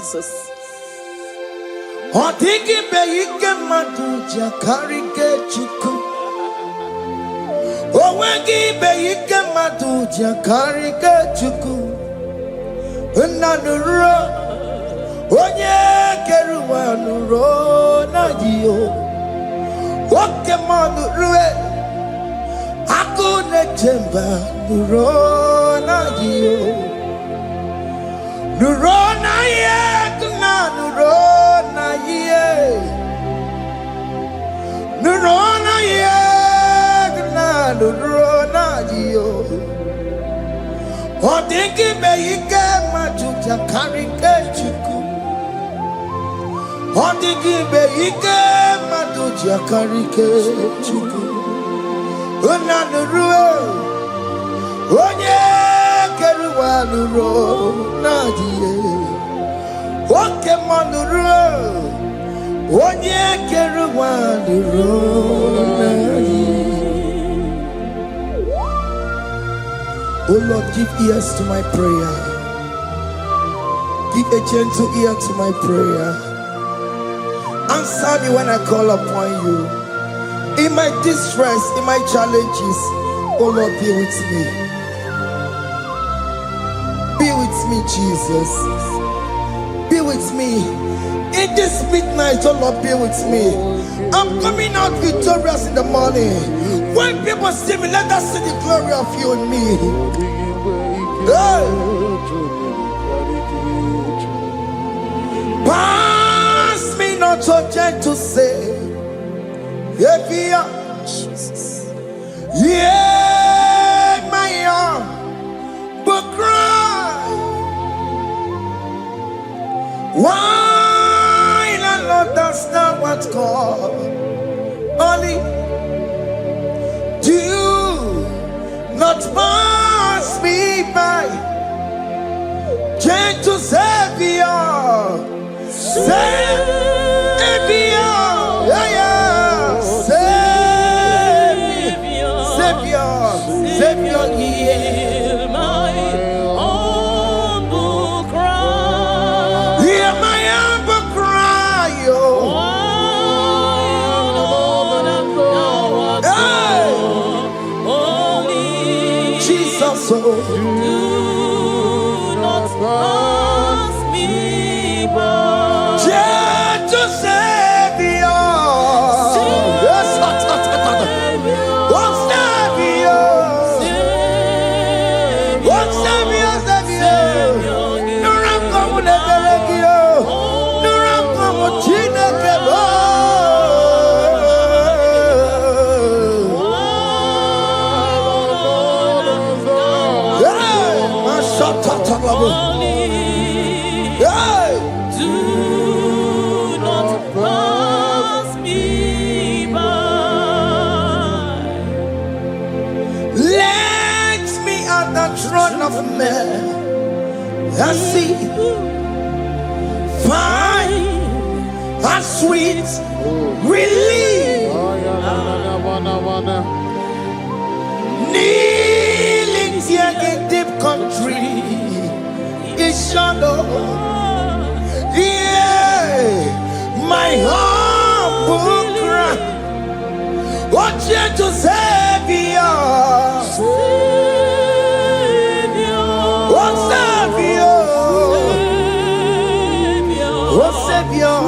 Jesus. Odigi beike maduja karike chuku. Owegi beike maduja karike chuku. Unanuro onye keruwa nuro na jiyo. Oke manurue akune chemba nuro na jiyo. Nuro na ye kuna nuro na ye. Nuro na ye kuna nuro na jiyo. Odigi beike majuja karike chuku. Odigi beike majuja karike chuku. Unanurue onye keruwa nuro na jiye. Oke manurue onye keruwa nuro na jiye. Oh Lord, give ears to my prayer. Give a gentle ear to my prayer. Answer me when I call upon you. In my distress, in my challenges, oh Lord, be with me. Be with me, Jesus. Be with me. In this midnight, oh Lord, be with me. I'm coming out victorious in the morning. When people see me, let us see the glory of you in me. Hey. Pass me not so gentle to say, Jesus. Yeah, my arm, but cry. Why not understand what's called? Only do not pass me by. Gentle Savior, Savior, yeah, yeah. Savior, hear my humble cry. Hear my humble cry, oh. Jesus, oh. Do not pass me by. Gentle Savior. I see fine and sweet relief. Kneeling here in deep country is shadow. Yeah, my humble cry. What you to Savior? Savior,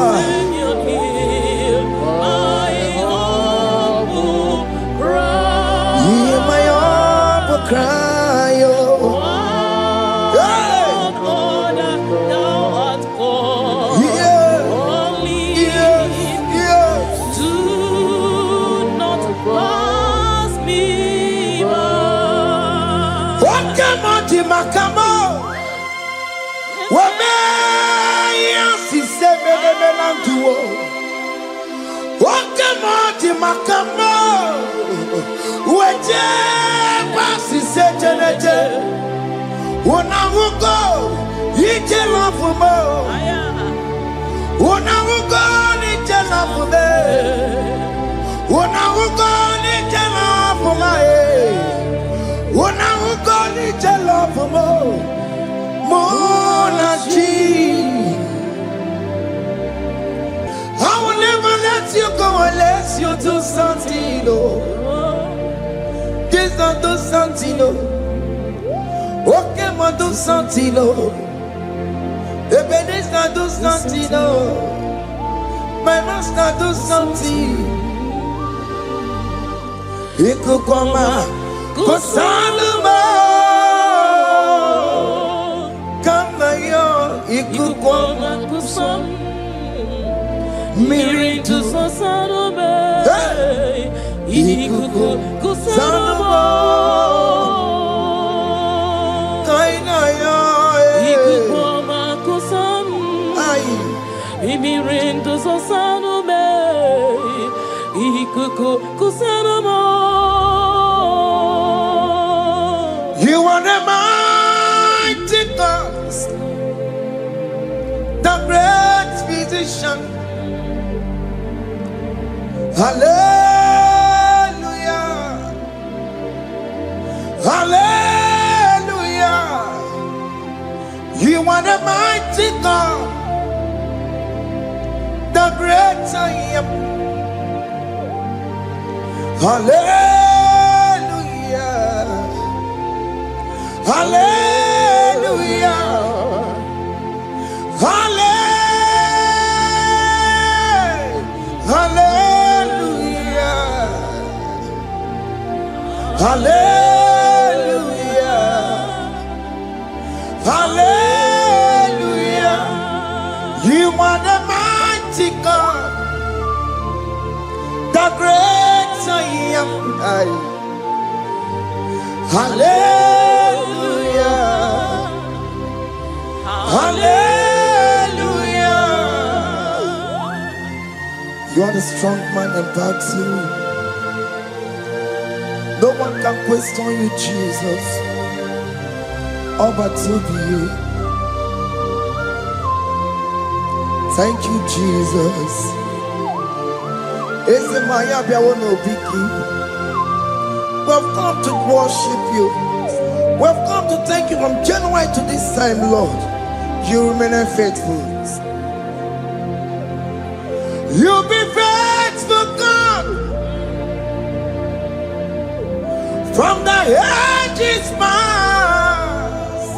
hear my humble cry. Hear my humble cry, oh. God, thou art called. Only do not pass me by. What come on, Timakamo? What Wakamati makamo weje pasi sejeneje unahugo ije lafumo unahugo nije lafume unahugo nije lafumae unahugo nije lafumo monaji Coalescio do Santino. This not do Santino. Okay, ma do Santino. Ebenezer not do Santino. My master do Santino. Ikukoma Kosanuma. Kama yo Ikukoma Kosanuma. Miritu Sasanome, Ikuku Kusanoma, Kainaya, Ikukoma Kusam, Miritu Sasanome, Ikuku Kusanoma. You are the mighty God, the great physician. Hallelujah, hallelujah. You are the mighty God, the great I am. Hallelujah, hallelujah, hallelujah, hallelujah, hallelujah, hallelujah. You are the mighty God, the great I am. Hallelujah, hallelujah. You are the strong man in battle. No one can question you, Jesus. All but to be. Thank you, Jesus. We've come to worship you. We've come to thank you from January to this time, Lord. You remain faithful. You be faithful, God. From the ages past,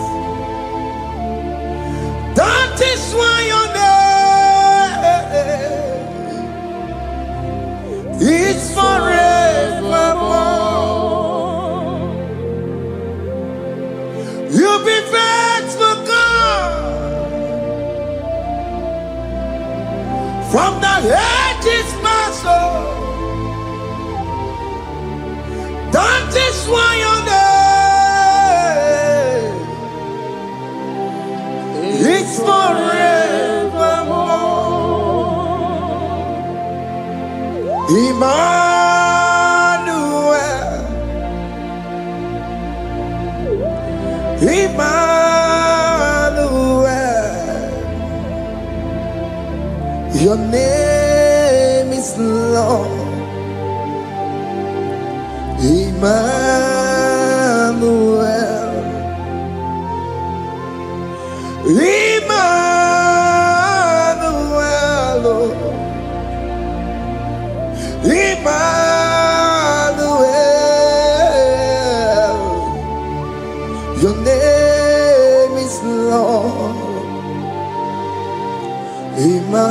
that is why your name is forevermore. You be faithful, God. From the ages past, that is why your name is forevermore. Emmanuel, Emmanuel, your name is Lord. Emmanuel, Emmanuel, Emmanuel, your name is Lord. Emmanuel,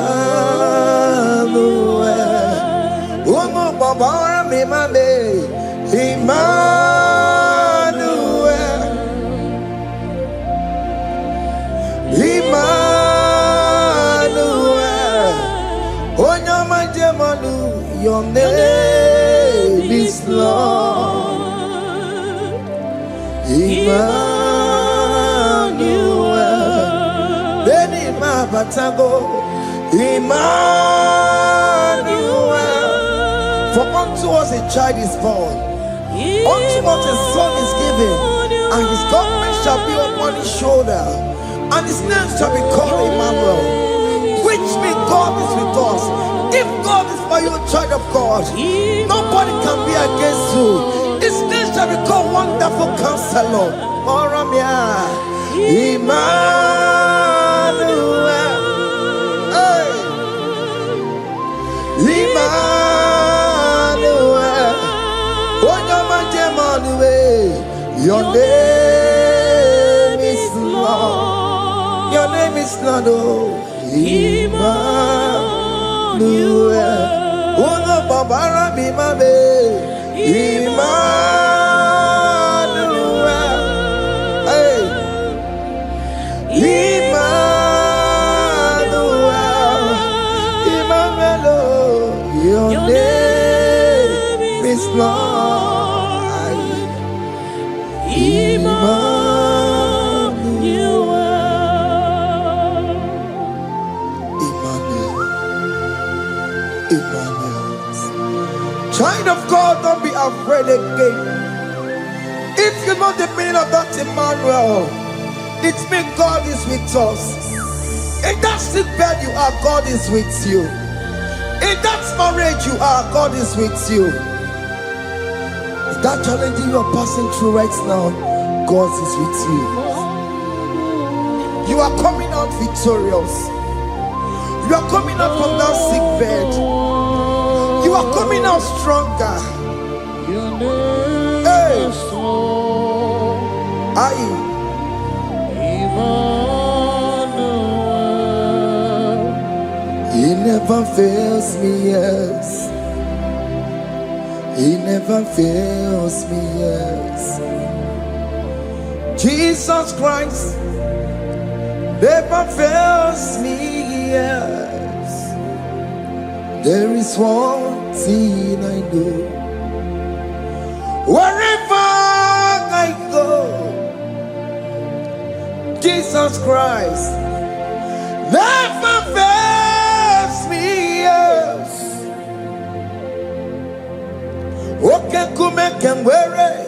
oh no, Baba, me mame. Emmanuel, Emmanuel, oh no, my demonu, your name is Lord. Emmanuel, Beni ma batago, Emmanuel, for unto us a child is born. Unto us a son is given, and his government shall be upon his shoulder, and his name shall be called Emmanuel, which means God is with us. If God is for you, child of God, nobody can be against you. His name shall be called Wonderful Counselor. Emmanuel, hey. Emmanuel. name is Lord. Your name is Lord. Oh, Emmanuel. Uno babara bimabe. Emmanuel. Hey. Emmanuel. Emmanuel. Your name is Lord. Emmanuel. Emmanuel. Child of God, don't be afraid again. If you know the meaning of that Emmanuel, it means God is with us. In that sick bed you are, God is with you. In that marriage you are, God is with you. In that challenge you are passing through right now, God is with you. You are coming out victorious. You are coming out from that sick bed. You are coming out stronger. Hey. He never fails me, yes. He never fails me, yes. Jesus Christ never fails me, yes. There is one thing I know. Wherever I go, Jesus Christ never fails me, yes. Okay, come and wear it.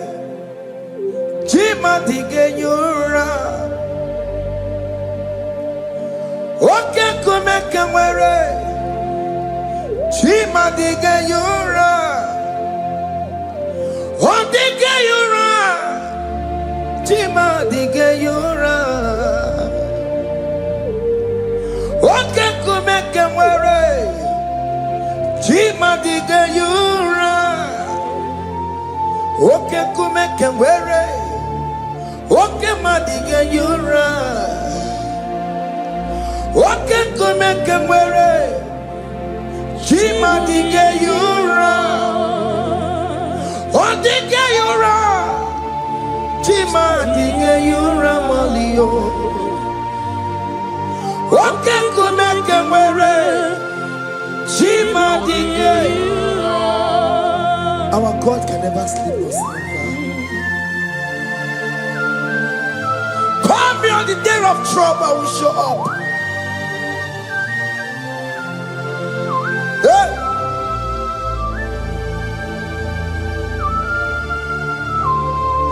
Jima dige yura. Okay, come and wear it. Jima dige yura. Oh, dige yura. Jima dige yura. Okay, come and wear it. Jima dige yura. Okay, come and wear it. Okay, madiga yura. Okay, come and wear it. Jima dige yura. Oh, dige yura. Jima dige yura malio. Okay, come and wear it. Jima dige yura. Our God can never sleep or slumber. Call me on the day of trouble, I will show up. Hey!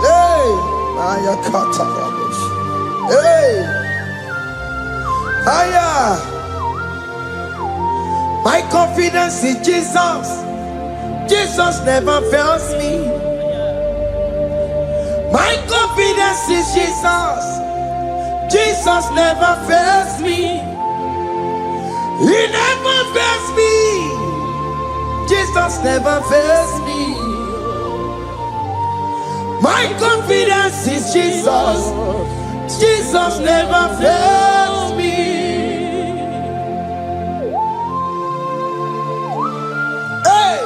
Hey! Aya kata rabosh. Hey! Aya! My confidence in Jesus. Jesus never fails me. My confidence is Jesus. Jesus never fails me. He never fails me. Jesus never fails me. My confidence is Jesus. Jesus never fails me. Hey!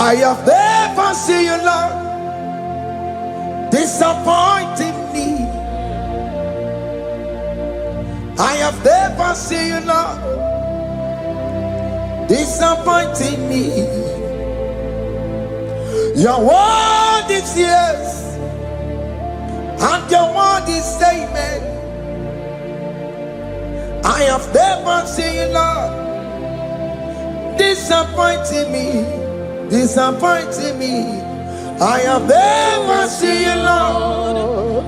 I have never seen you, Lord, disappointing me. I have never seen you, Lord, disappointing me. Your word is yes, and your word is amen. I have never seen you, Lord, disappointing me. Disappointing me. I have never seen you, Lord.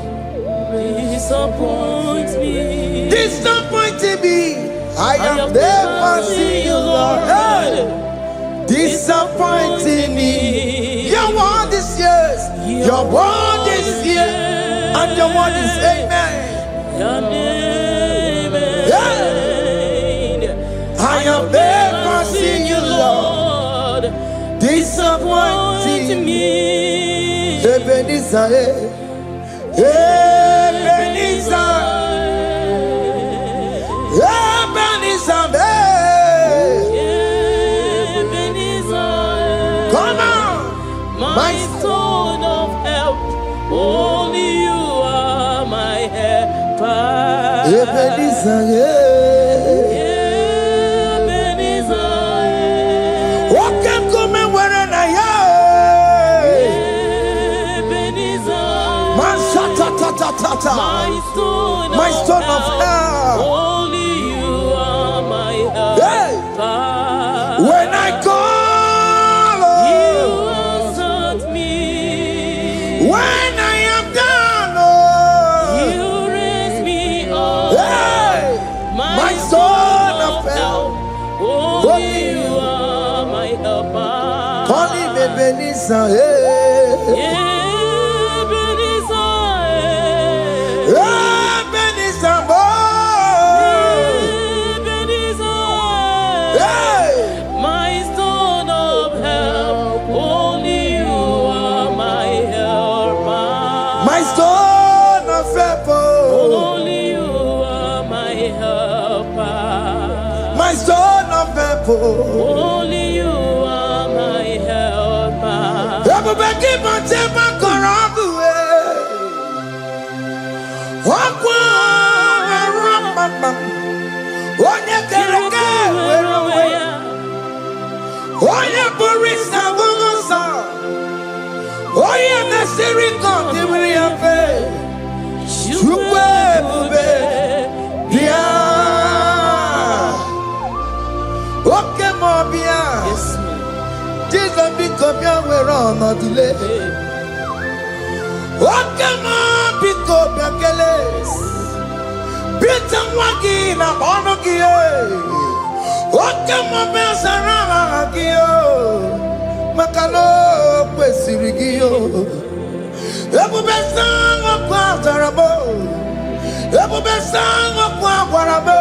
Disappoint me. Disappointing me. I have never seen you, Lord. Hey. Disappointing me. Your word is yes. Your word is yes. And your word is amen. Your name is I have never seen you, Lord, disappointing me. Ebenezer, Ebenezer, Ebenezer. Come on, My stone of help, only you are my helper. Ebenezer, Ebenezer, what can come and where I Ebenezer, my stone of help, only you are my hey, helper. when I call, You answered me. when I am down, You raise me up. hey, my stone of help, only you are my helper. call him Ebenezer, hey. Ebenezer, hey, My stone of help, only you are my helper. my stone of help, Only you are my helper. my stone of help, Only you are my helper. everybody but them are corrupt, Yes, Jesus become your way on the delay. Okay, man, pick up your keles. Beat and waggy in a monogy. Okay, my best around you. Macalo, Wesirigio. Every best song of Quatarabo. Every best song of Quatarabo.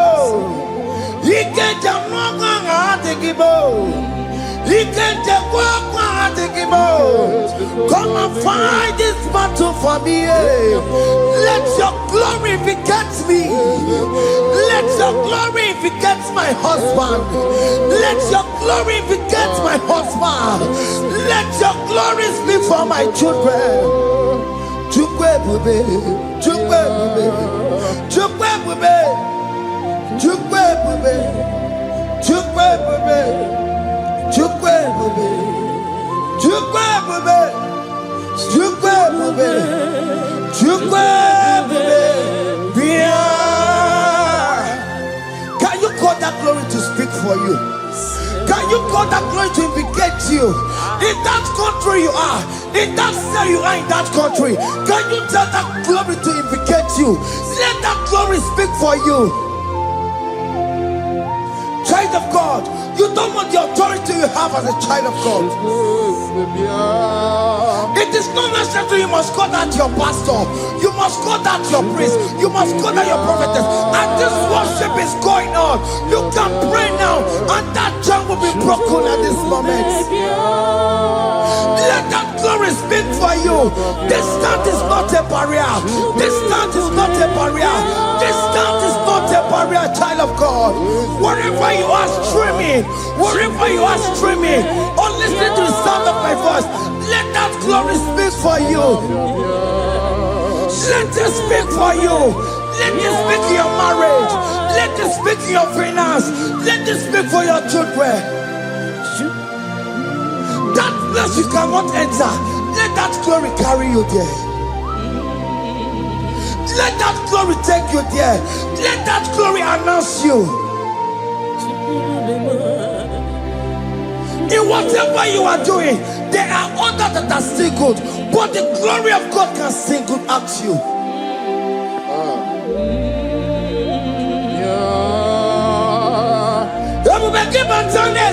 He can't jump on at the Gibo. He can't jump on at the Gibo. Come and fight this battle for me. Let your glory beget me. Let your glory beget my husband. Let your glory beget my husband. Let your glory speak for my children. Chukwe bube, chukwe bube, chukwe bube, chukwe bube, chukwe bube, chukwe bube, chukwe bube, chukwe bube, chukwe bube. Can you call that glory to speak for you? Can you call that glory to vindicate you? In that country you are, in that cell you are in that country, can you tell that glory to vindicate you? Let that glory speak for you. Child of God, you don't want the authority you have as a child of God. It is not necessary you must call that your pastor, you must call that your priest, you must call that your prophetess. And this worship is going on. You can pray now, and that chain will be broken at this moment. Let that glory speak for you. Distance is not a barrier. Distance is not a barrier. Distance is not a barrier, child of God. Wherever you are streaming, wherever you are streaming, or listening to the sound of my voice, let that glory speak for you. Let it speak for you. Let it speak in your marriage. Let it speak in your finance. Let it speak for your children. That place you cannot enter, let that glory carry you there. Let that glory take you there. Let that glory announce you. In whatever you are doing, there are others that are still good, but the glory of God can single out you.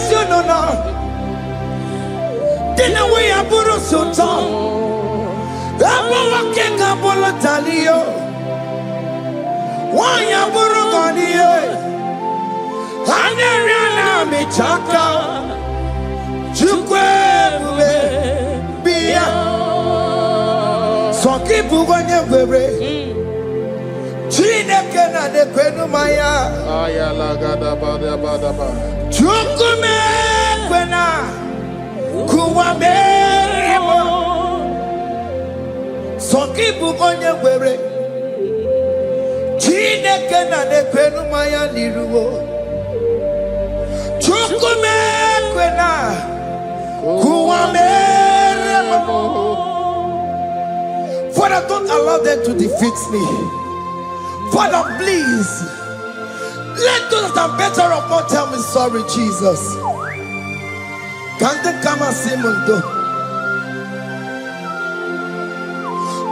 You know now. Dina we aburu sultan. Abo wake kabolo talio. Wanya buru ganiye. Aneriana michaka Chukwebube Bia Sonkibu Wanyewere Chineke na nekwenu maya Chukume kwena Kuwameremo Sonkibu Wanyewere Chineke na nekwenu maya niruwo Chukume kwena Kuwameremo. Father, don't allow them to defeat me. Father, please let those that are better off not tell me sorry, Jesus. Can't they come and see Mundo?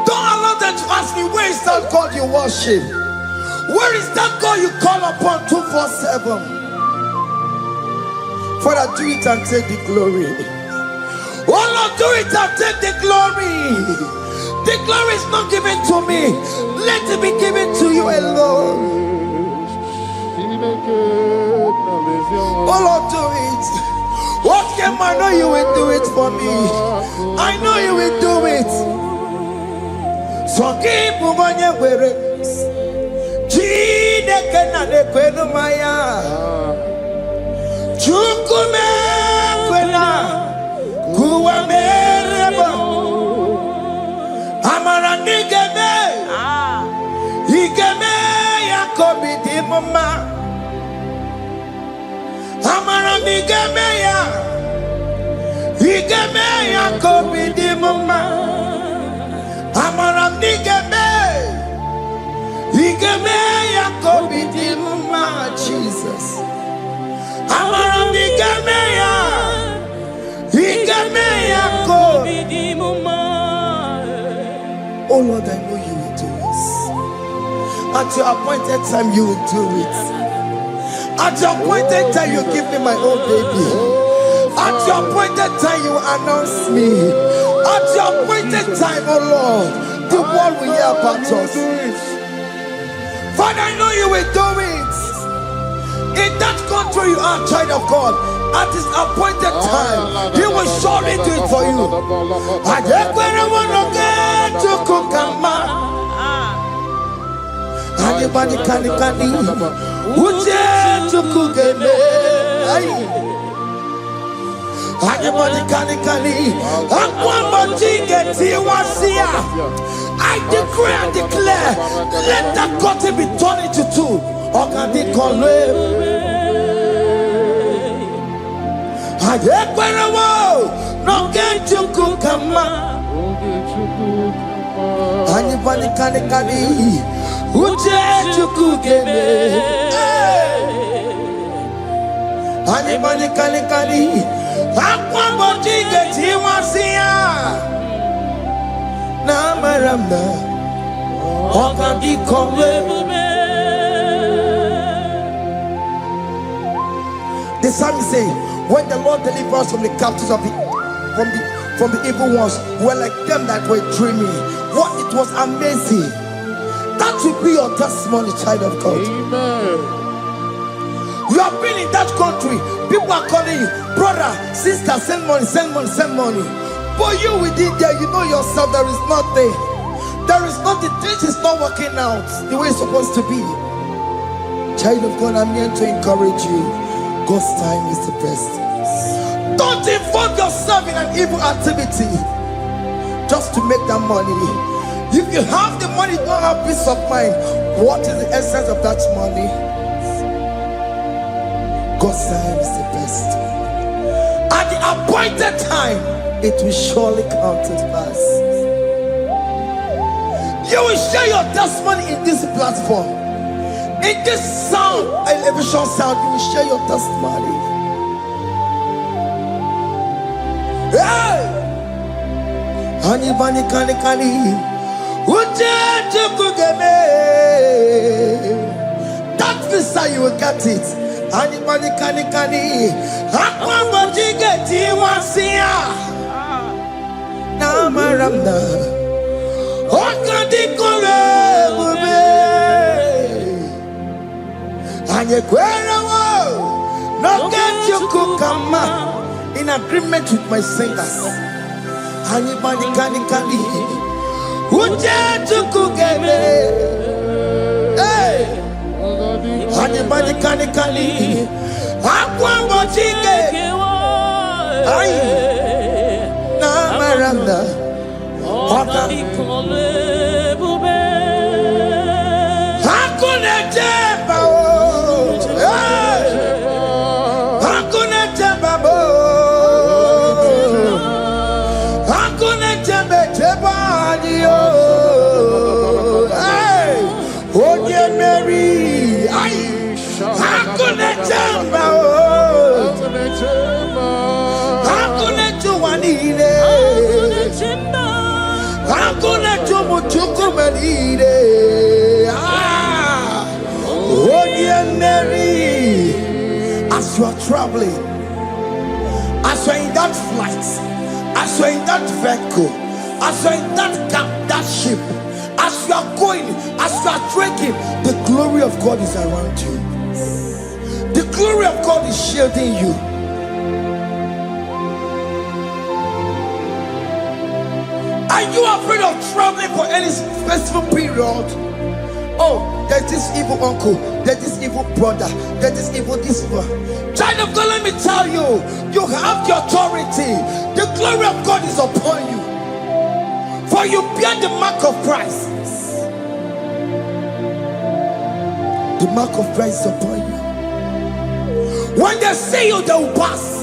Don't allow them to ask me, where is that God you worship? Where is that God you call upon 247? Father, do it and take the glory. Oh Lord, do it and take the glory. The glory is not given to me. Let it be given to you alone. Oh Lord, do it. What can I know you will do it for me? I know you will do it. So keep moving where it is. Chineke na nekwenu maya. Chukume kwena kuwamereba. Amara nigeme, igeme ya kobidi mama. Amara nigeme ya, igeme ya kobidi mama. Amara nigeme, igeme ya kobidi mama. Jesus. Amara nigeme ya, igeme ya kobidi mama. Oh Lord, I know you will do it. At your appointed time, you will do it. At your appointed time, you give me my own baby. At your appointed time, you announce me. At your appointed time, oh Lord, the world will hear about us. Father, I know you will do it. In that country, you are a child of God. At his appointed time, he will surely do it for you. Anybody can Uje tukugeme. Anybody can I decree and declare, let that curtain be torn into two. Anybody can Uje tukugeme. Anybody can the psalmist say, when the Lord delivers us from the captives of from the evil ones, we're like them that were dreaming. What it was amazing. That will be your testimony, child of God. Amen. You have been in that country. People are calling you, brother, sister, send money, send money, send money. But you within there, you know yourself, there is nothing. There is nothing. This is not working out the way it's supposed to be. Child of God, I'm here to encourage you. God's time is the best. Don't involve yourself in an evil activity just to make that money. If you have the money, you don't have peace of mind. What is the essence of that money? God's time is the best. At the appointed time, it will surely come to pass. You will share your testimony in this platform. In this sound, elevation sound, you will share your testimony. Hey! Anybody can that visa, you will get it. Anybody can get it once here. Now Maramna and you No get you kukama. In agreement with my singers. Anybody can Uje to kugeme. Hey. Anybody can Aqua mochike. Ay. Na maranda. Oka. Hakuna jeba. Hakuna jeba. Hakuna jeba jeba. Hey. Oye Mary. Ay. Hakuna jeba. Hakuna juwanile. Hakuna jumuchukumelile. Oye Mary. As you are traveling, as you are in that flight, as you are in that vehicle, as you are in that cab, that ship, as you are going, as you are drinking, the glory of God is around you. The glory of God is shielding you. Are you afraid of traveling for any specific period? Oh, there's this evil uncle, there's this evil brother, there's this evil this one. Child of God, let me tell you, you have the authority. The glory of God is upon you. For you bear the mark of Christ. The mark of Christ is upon you. When they see you, they will pass.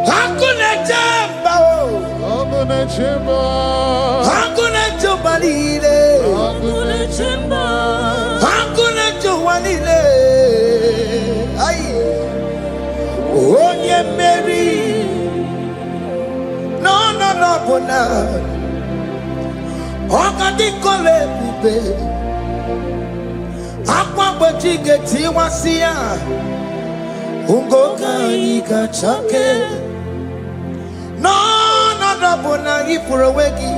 Hakuna jamba, hakuna jamba, hakuna jubalile, hakuna jamba, hakuna jubalile. Ay, Oye Mary, no bona. Okadi kole bube, akwa bojige tiwasia, ungoka ika chake. No bona ifurowegi,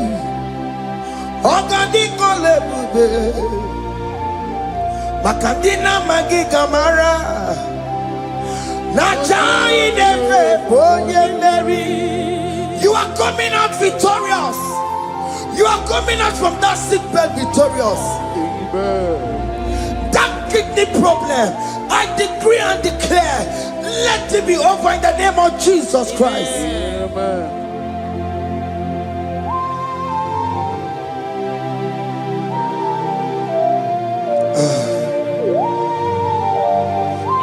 okadi kole bube, makandina magiga mara. Nachai neve Oye Mary. You are coming out victorious. You are coming out from that sick bed victorious. Amen. That kidney problem, I decree and declare, let it be over in the name of Jesus Christ. Amen.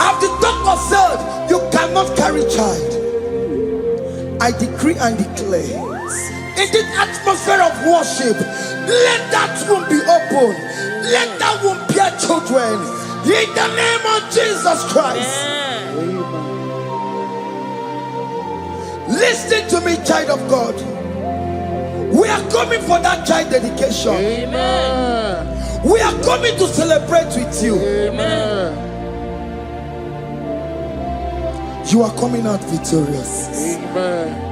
As the doctor said, you cannot carry child. I decree and declare, in this atmosphere of worship, let that womb be open. Let that womb bear children. In the name of Jesus Christ. Amen. Listen to me, child of God. We are coming for that child dedication. Amen. We are coming to celebrate with you. Amen. You are coming out victorious. Amen.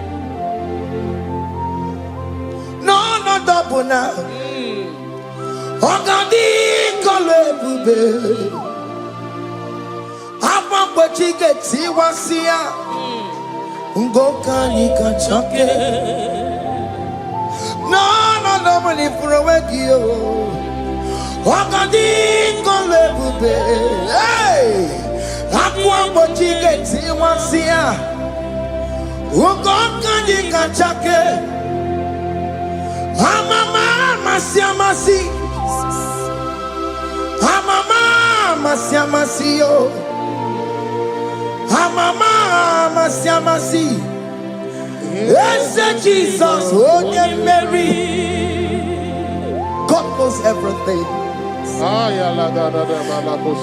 No double now. Ogadi kolebube. Apa bojige tiwasia. Ungoka nikachake. No money for a wegio. Ogadi kolebube. Hey. Aqua bojige tiwasia. Ungoka nikachake. Amama masiamasi. Amama masiamasi yo. Amama masiamasi. Yes, Jesus, Oye Mary. God knows everything.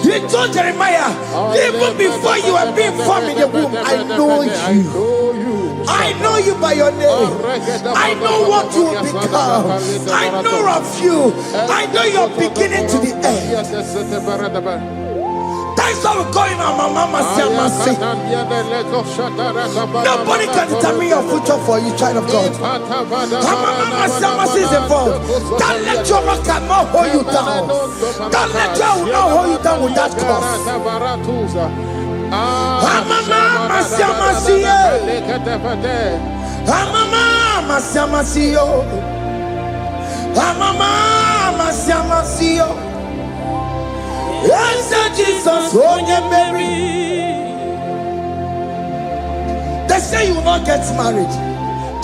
He told Jeremiah, even before you were being formed in the womb, I know you. I know you by your name. I know what you will become. I know of you. I know your beginning to the end. That's how we're going on, Mama Siamasi. Nobody can determine your future for you, child of God. Mama Siamasi is involved. Don't let your rock not hold you down. Don't let your will not hold you down with that cause. Amama Siamasiyo. Amama Siamasiyo. Amama Siamasiyo. Yes, Jesus, oh Mary. They say you will not get married.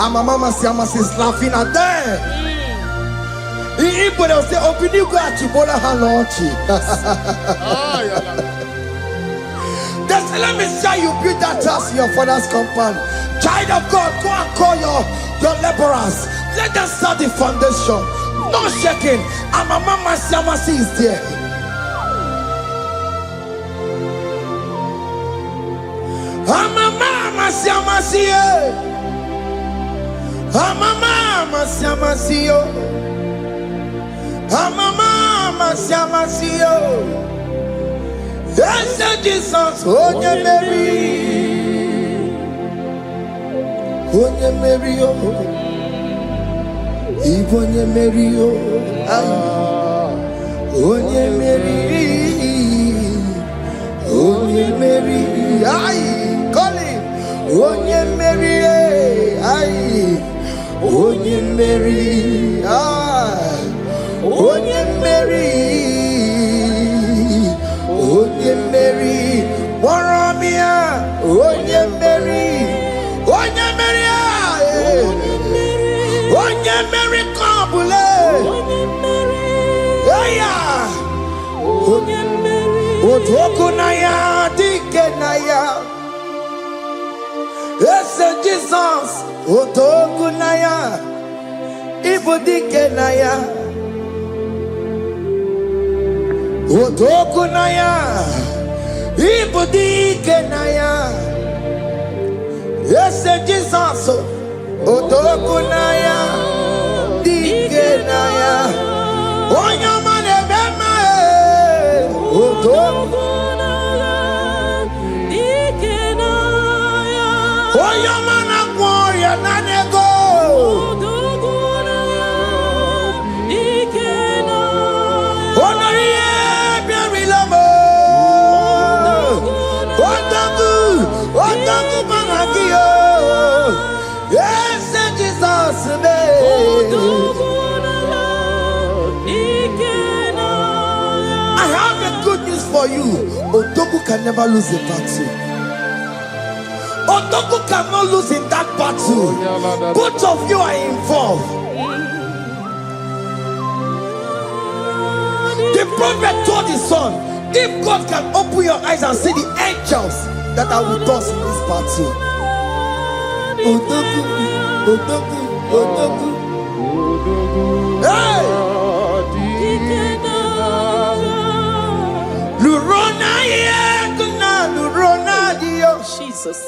Amama Siamasi is laughing at them. If they will say, open you go at Chibola Halochi. They say, let me say you build that house in your father's compound. Child of God, go and call your laborers. Let them start the foundation. No shaking. Amama Siamasi is there. Amama Siamasiyo. Amama Siamasiyo. Amama Siamasiyo. Yes, Jesus, oh Mary. Oh Mary, oh. Ibonye Mary, oh. Oh Mary. Oh Mary, ay. Call him. Oh Mary, ay. Oh Mary, ay. Oh Mary, oh Mary, Waramia, oh Mary, oh Mary, oh Mary, Kabule, oh Tokunaya, Dikenaya, yes, Jesus, oh Tokunaya, Ibudikenaya. Otokunaya, Ibudikenaya. Yes, Jesus. Otokunaya, Dikenaya. Onyamane bema. Otokunaya, Dikenaya. Onyamana gloria nanego. Otokunaya, Dikenaya. Onaria. Yes, Jesus. I have a good news for you. Otoku can never lose a battle. Otoku cannot lose in that battle. Both of you are involved. The prophet told his son, if God can open your eyes and see the angels that are with us in this battle. Otoku, Otoku, Otoku. Hey! Lurona yekuna, Lurona dio. Jesus.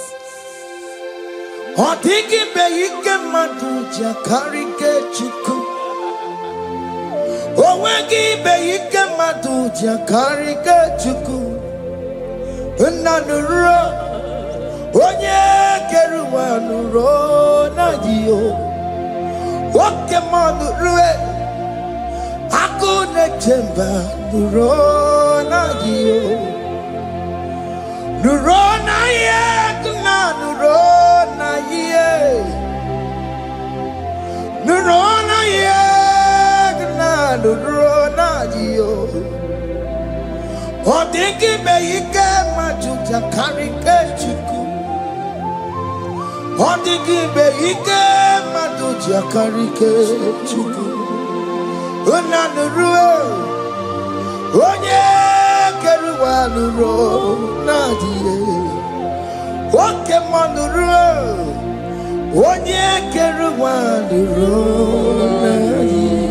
Otiki beyike maduja karike chuku. Owegi beyike maduja karike chuku. Nanuro. Onye keruwa nuro na dio. Oke manu rue. Akune chemba nuro na dio. Nuro na ye kuna nuro na ye. Nuro na ye kuna nuro na dio. Odiki beyike majuja karike chuku. Odiki beyike majuja karike chuku. Unanurue onye keruwa nuro nadie. Oke manurue onye keruwa nuro nadie.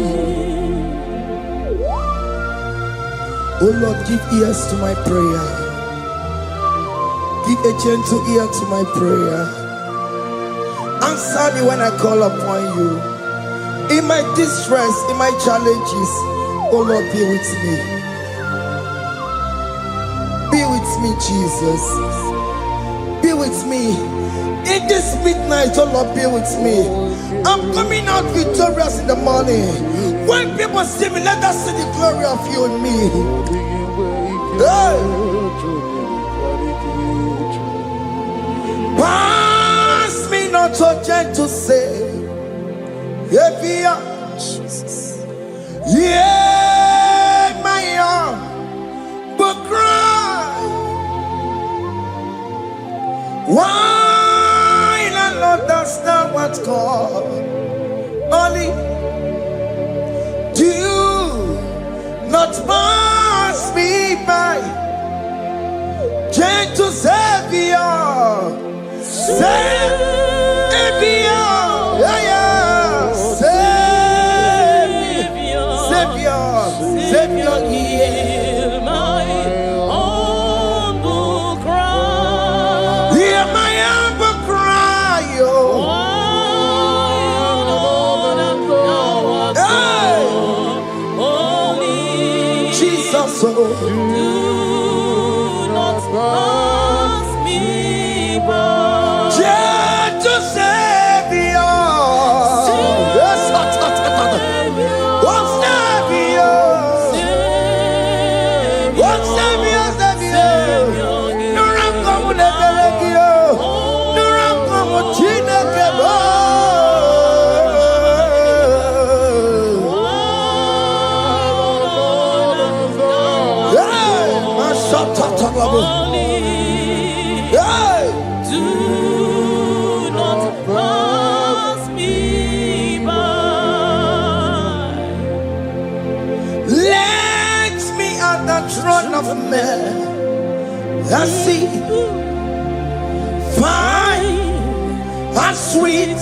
Oh Lord, give ears to my prayer. Give a gentle ear to my prayer. Answer me when I call upon you. In my distress, in my challenges, oh Lord, be with me. Be with me, Jesus. Be with me. In this midnight, oh Lord, be with me. I'm coming out victorious in the morning. When people see me, let us see the glory of you in me. Hey. gentle say, Jesus. yeah, my young, but cry. Why not Lord, that's not what's called? Only do not pass me by, gentle Savior, Savior, yeah, yeah, Savior, hear my humble cry. hear my humble cry, oh. Jesus, oh. Do not pass me by. Gentle Savior, yes, what's Savior? What's Savior? No run come with the Belegio, no run come with Chinekebo. Hey, my shot, hey. Do not pass me by. Let me at the throne of men and see, find a sweet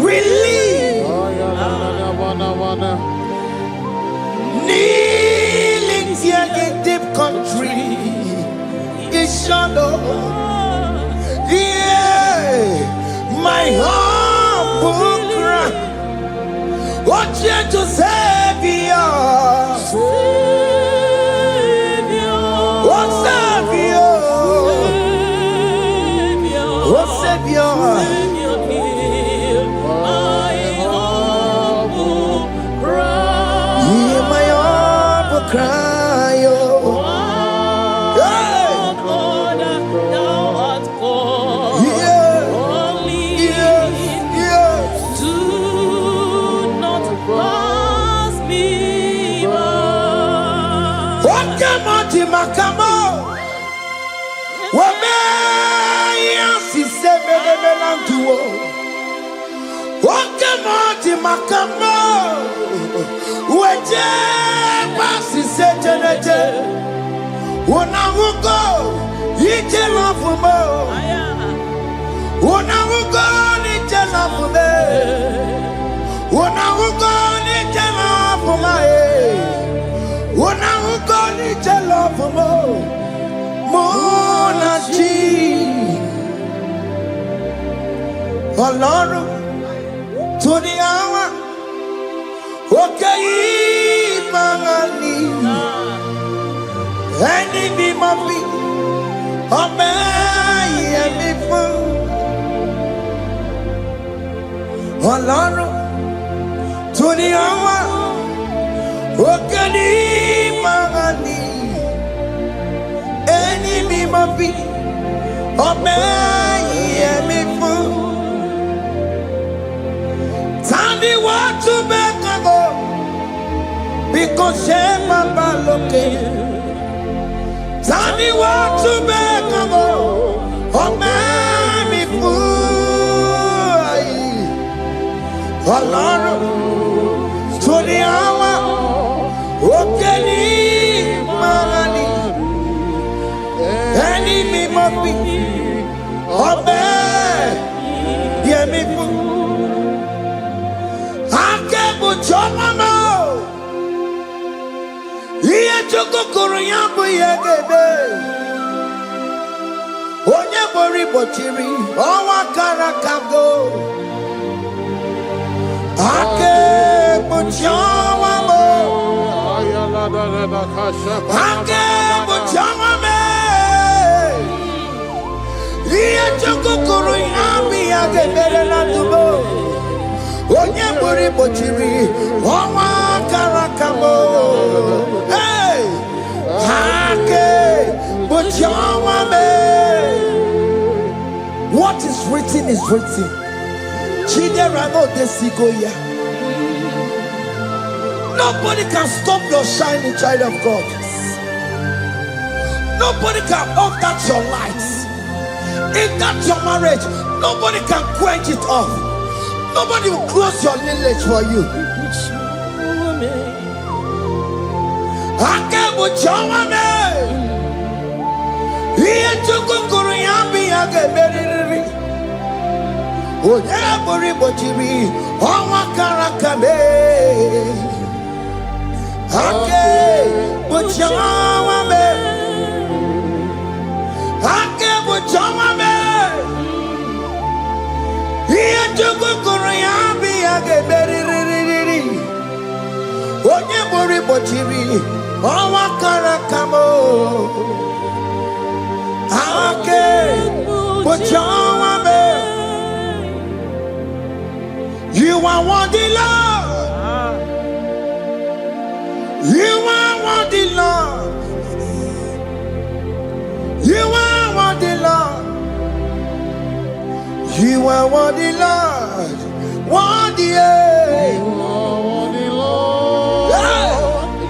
relief, kneeling here in deep country, is shadow, yeah, my humble cry, what gentle Savior, what Savior, what Savior, Hear my humble cry. hear my humble cry, oh. Hey. Lord, thou art called. Yeah. Only Yes, yes. do not pass me by. What came out in my camo? What may I see? Say, me the melantuo. What came out in my camo? What pass is said to when I will go, eat a love for more. When I will go, eat a love for me. When I will go, eat a love for my head. When I will go, eat a love for more. Monachi. Ọlọ́run tó ní àwa òkè yìí máa ní ẹni bí mo fi ọmọ ẹ̀yẹ mi fún. Ọlọ́run tó ní àwa òkè yìí máa ní ẹni bí mo fi ọmọ ẹ̀yẹ mi fún. Tani wọ́n tún bẹ́ẹ̀ kan bọ̀ because ṣé máa bá lókè. Tani wọ́n tún bẹ́ẹ̀ kan bọ̀ ọmọ mi fún ayé. Ọlọ́run tó ní àwọn òkè ní máa ní ẹni mi mọ̀ bí ọmọ yẹ mi fún. Chomamo, iye chokokoro yambo yegebe. Onye bori bochiri, owa karakago. Ake bochawamo, ake bochawame. Iye chokokoro yambo yegebe na tubo. Onye bori bochiri, owa karakamo. Hey, hake bochawame. What is written is written. Nobody can stop your shining, child of God. Nobody can off that your lights. In that your marriage, nobody can quench it off. Nobody will close your lineage for you. You are worthy, Lord. You are worthy, Lord. You are worthy, Lord. You are worthy, Lord. Worthy,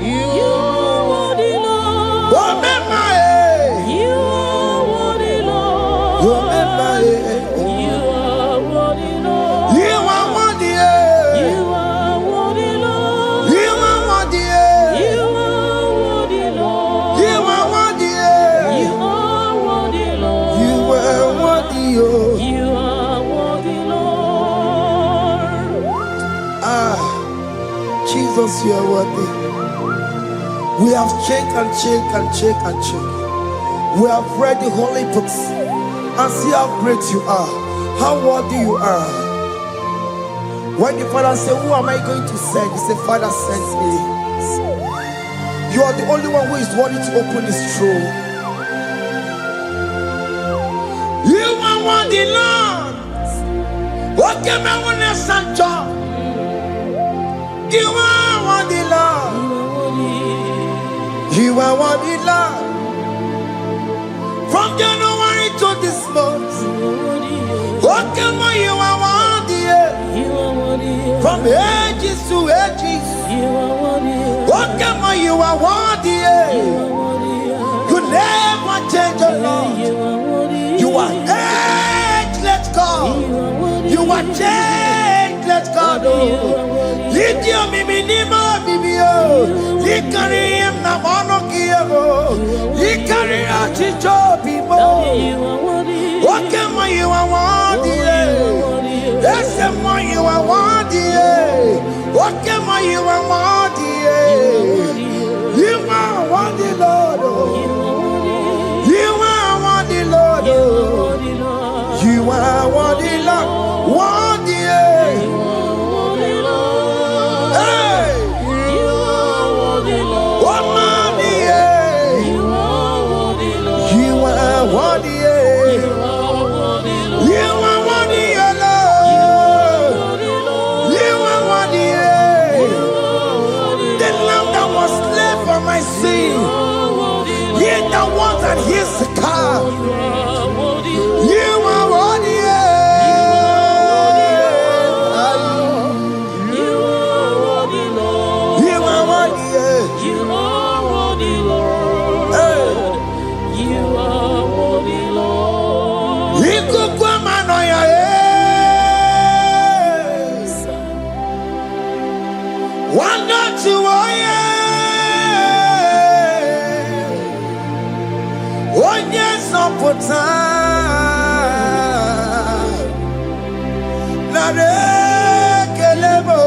You are worthy, Lord. You are worthy, Lord. You are worthy, Lord. You are worthy, Lord. You are worthy, You are worthy, Lord. You are worthy, You are worthy, Lord. You are worthy, You are worthy, Lord. You are worthy, You are worthy, Lord. Jesus, you are worthy. We have checked and checked and checked and checked. We have read the holy books and see how great you are, how worthy you are. When the Father said, who am I going to send? He said, Father, send me. You are the only one who is worthy to open this throne. You are worthy, Lord. What can I want to send? You are worthy, Lord. You are worthy, Lord. From January to this month, what can you are worthy? From ages to ages, what can you are worthy? You never change, oh Lord. You are ageless God. You are changeless God. Lift your minima, Bibio. You carry him na monokiabo. You carry a chicho people. What can you are worthy? That's the one you are worthy. What can you are worthy? You are worthy, Lord. You are worthy, Lord. You are worthy, Lord. Worthy. Here's the car. You are worthy. You are worthy. You are worthy, Lord. You are worthy. You are worthy, Lord. You are worthy, Lord. One not to pota na rekelebo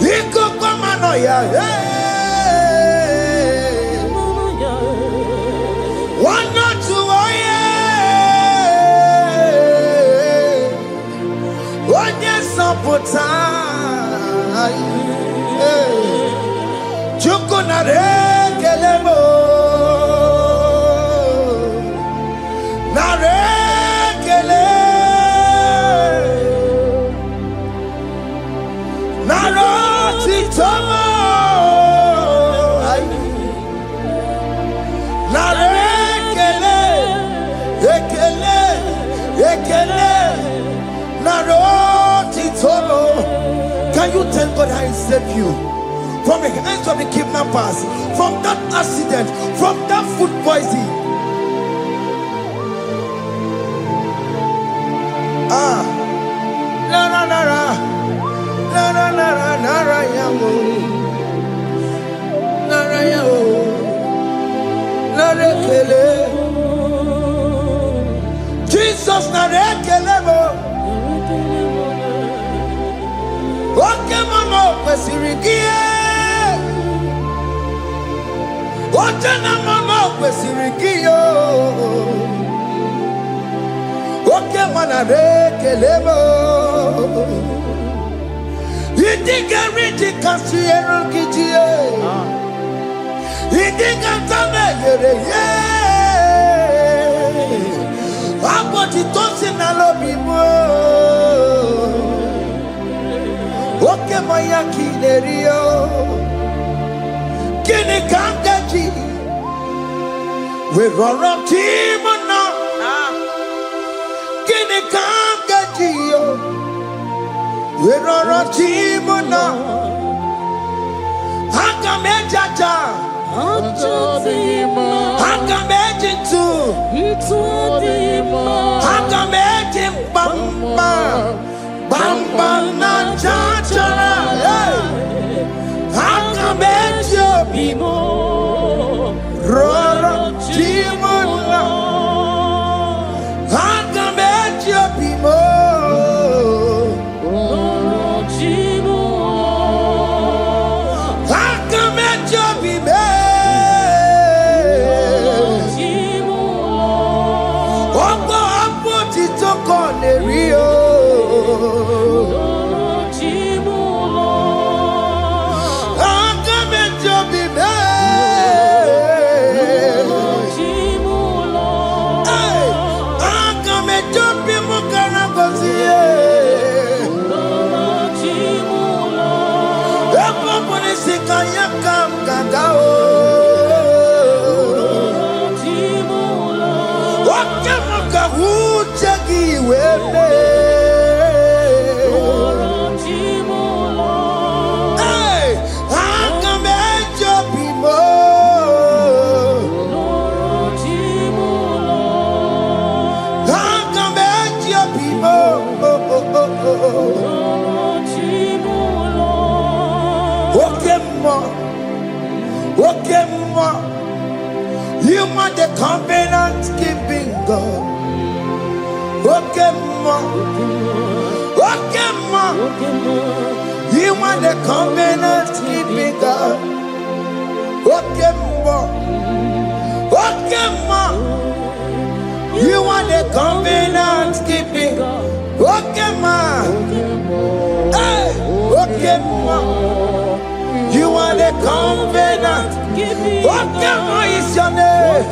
iko kwa mano ya wana tuoye onye sopota chuko na rekelebo Can you tell God how He saved you from the hands of the kidnappers, from that accident, from that food poisoning? Jesus narekelebo. Oke mama kwesirigie. Oke na mama kwesirigie. Oke mana rekelebo. Idiga riti kasiero kijie. Idiga tame yere ye. Aboti tosi na lobi mo. Oke maya kinerio. Kini kangaji. We roro timo na. Kini kangaji yo. We roro timo na. Haka mejaja. Haka mejintu. Haka mejim bamba. Bamba na chachara. Haka mejo bimo. Roro timo na. Haka mejo bimo. You are the covenant keeping God. Okay, ma. You are the covenant keeping God. Okay, ma. You are the covenant keeping God. Okay, ma. Hey, okay, ma. You are the covenant. What is your name?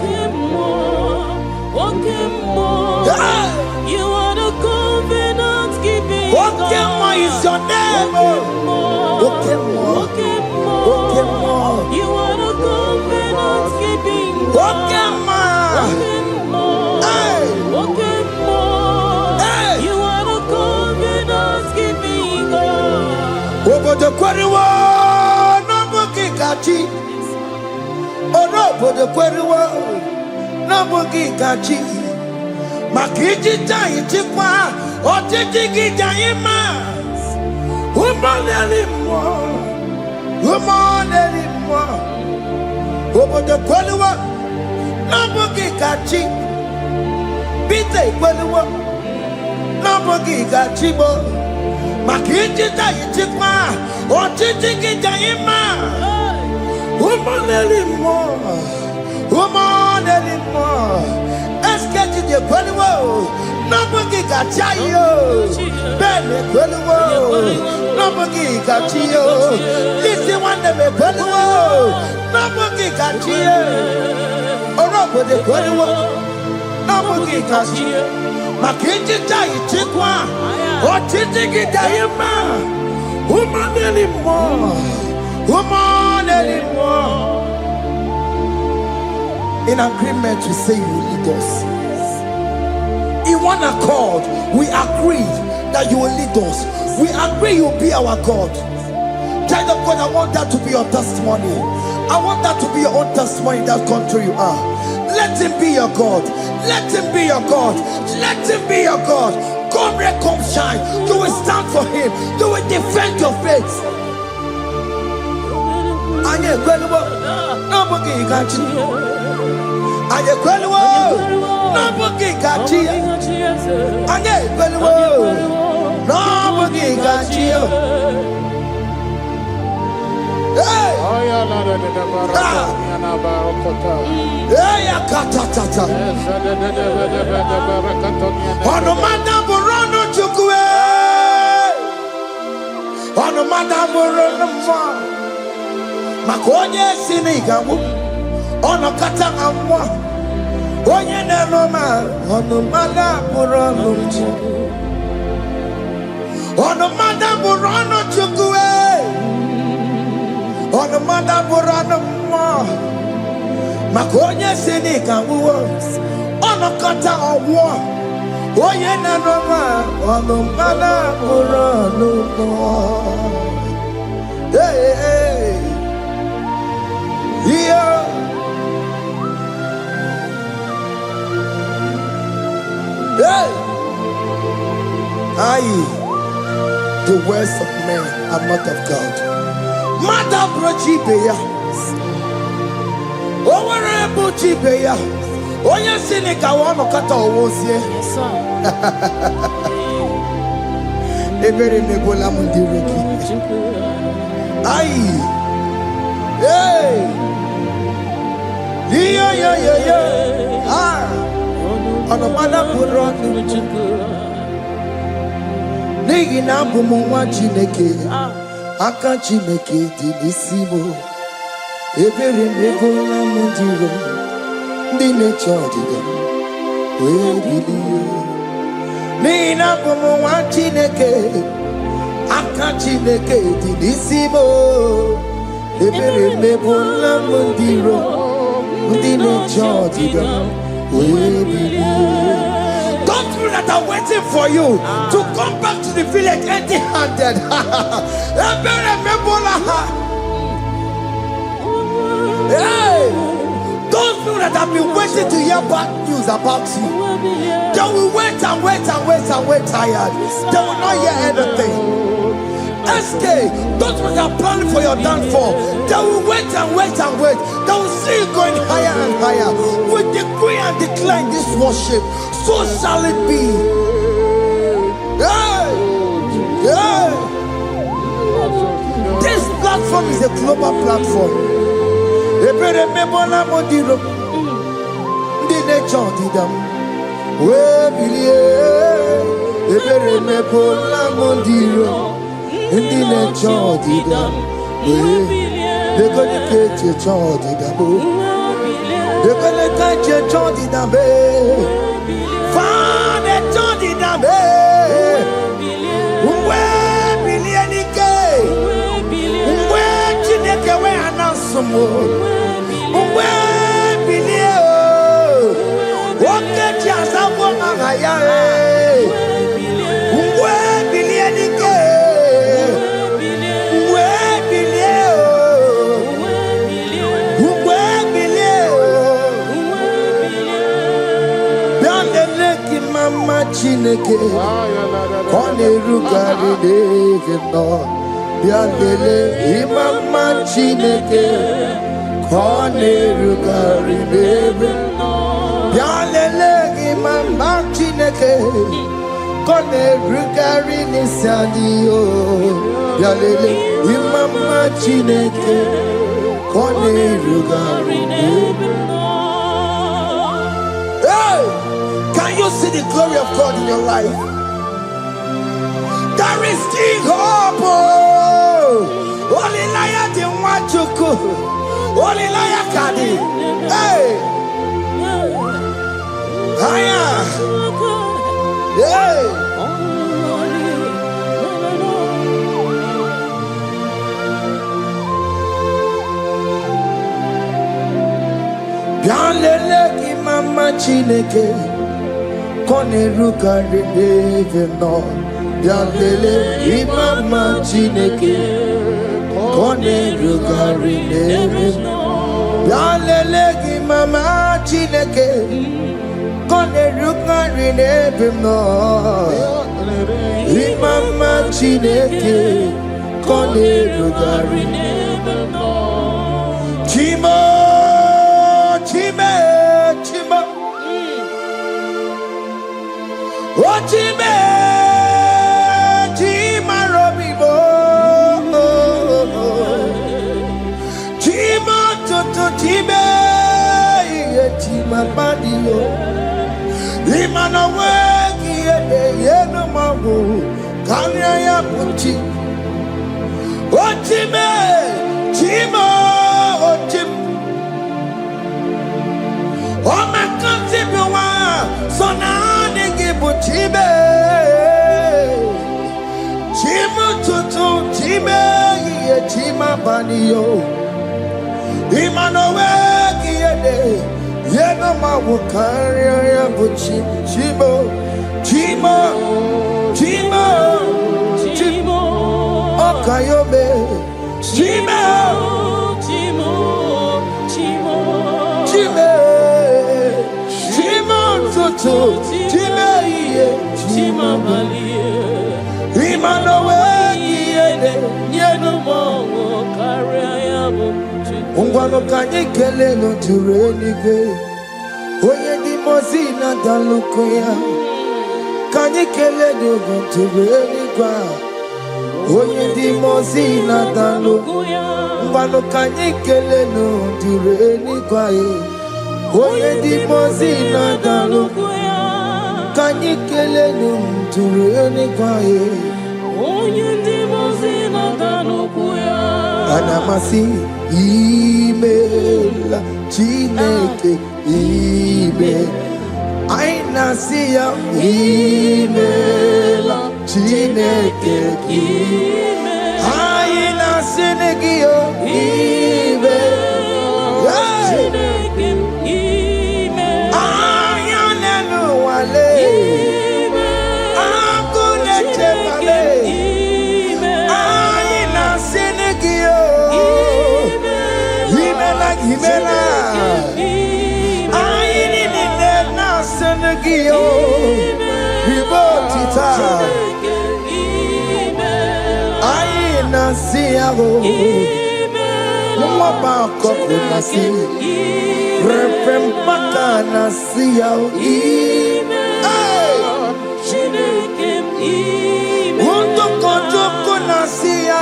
You are the covenant keeping. What is your name? You are the covenant keeping. You are the covenant keeping. Over the quarry. Orobo de kweruwa na bugi kachi makiji tai tikwa otiji gijai ma umoneli mo obo de kweruwa na bugi kachi bite kweruwa na bugi kachi bo makiji tai tikwa otiji gijai ma woman anymore. Est-ce que tu dis quoi le mot? Non, pas qui gâchio. Ben, quoi le mot? Non, pas qui gâchio. Listen, one de mes quoi le mot? Non, pas qui gâchio. Oh, non, pas de quoi le mot? Non, pas qui gâchio. Ma kitty taille, tu quoi? Oh, tu dis que t'as eu mal. Woman anymore. Woman anymore. In agreement, we say you will lead us. In one accord, we agreed that you will lead us. We agree you'll be our God. Child of God, I want that to be your testimony. I want that to be your own testimony in that country you are. Let him be your God. Let him be your God. Let him be your God. Come here, come shine. You will stand for him. You will defend your faith. Anye kwelwo, nobody got you. Anye kwelwo, nobody got you. Anye kwelwo, nobody got you. Hey! Hey, katatata. Ono madam Rono chukwe. Ono madam Rono mwa. Makonye sinigamu. Ono katanga mwa. Onye nenoma. Ono madam Rono chukwe. Ono madam Rono chukwe. Ono madam Rono mwa. Makonye sinigamu. Ono kata mwa. Oye na noma, ono mana Rono mwa. Hey, hey, yeah. Hey, aye. The words of men are not of God. Mother brochibeya, overable chibeya. Oye sinika wono kata owosie. Ebere nebola mundireki. Aye. Hey. Yeah. Ah. Ono mana buronu. Nigi na bumu wa Chineke. Aka Chineke di nisimo. Ebere nebola mundiro. Dine chodiga. We biliye. Nina bumu wa Chineke. Aka Chineke di nisimo. Ebere nebola mundiro. Dine chodiga. Those people that are waiting for you to come back to the village empty-handed. Hey, those people that have been waiting to hear bad news about you, they will wait and wait tired. They will not hear anything. SK, those ones are planning for your downfall. They will wait and wait. They will see you going higher and higher. We decree and declare this worship. So shall it be. Yeah. This platform is a global platform. Indi ne chodi da, de kone keche chodi da bo, de kone keche chodi da be, fa ne chodi da be, uwe bilieni ke, uwe chineke we anasumo, uwe bilie o, woke chiasa wonga ngaya e, uwe bilieni ke. Chineke kone rugari devino biandele imama Chineke kone rugari devino biandele imama Chineke kone rugari nisadio biandele imama Chineke kone rugari devino. Can you see the glory of God in your life? There is still hope. Only liar didn't want to go. Only liar kadi. Hey. Haya. Hey. Bianlele ki mama Chineke. Kone rugari devino Bialele imama Chineke kone rugari nebe. Bialele imama Chineke kone rugari nebe no. Imama Chineke kone rugari nebe no. Chimo, chime, chimo. Oh chime. Time yetima badio imana wegi yeno mawu kanya ya puti otime chimo otim omakanti biwa sona nigi butibe chimo tutu time yetima badio Imanowe kiyede yeno mawukaria ya buchi chimo chimo chimo chimo okayobe chimo chimo chimo chimo chimo tutu chimo iye chimo balie Imanowe kiyede yeno mawukaria ya buchi Ungwano kanye kele no turenigwe Oye di mozina dalukuya Kanye kele no turenigwa Oye di mozina dalukuya Ungwano kanye kele no turenigwa Oye di mozina dalukuya Kanye kele no turenigwa Oye di mozina dalukuya Anamasi email Chineke email Aina siya email Chineke email Aina sinegio email Chineke email Ayanenu wale email Akune chemale email Aina sinegio Himela, I need it now, Senegio, Ribotita, I Nasiago, Mabako, Nasi, Repempaka, Nasiao, Won't go to Nasia,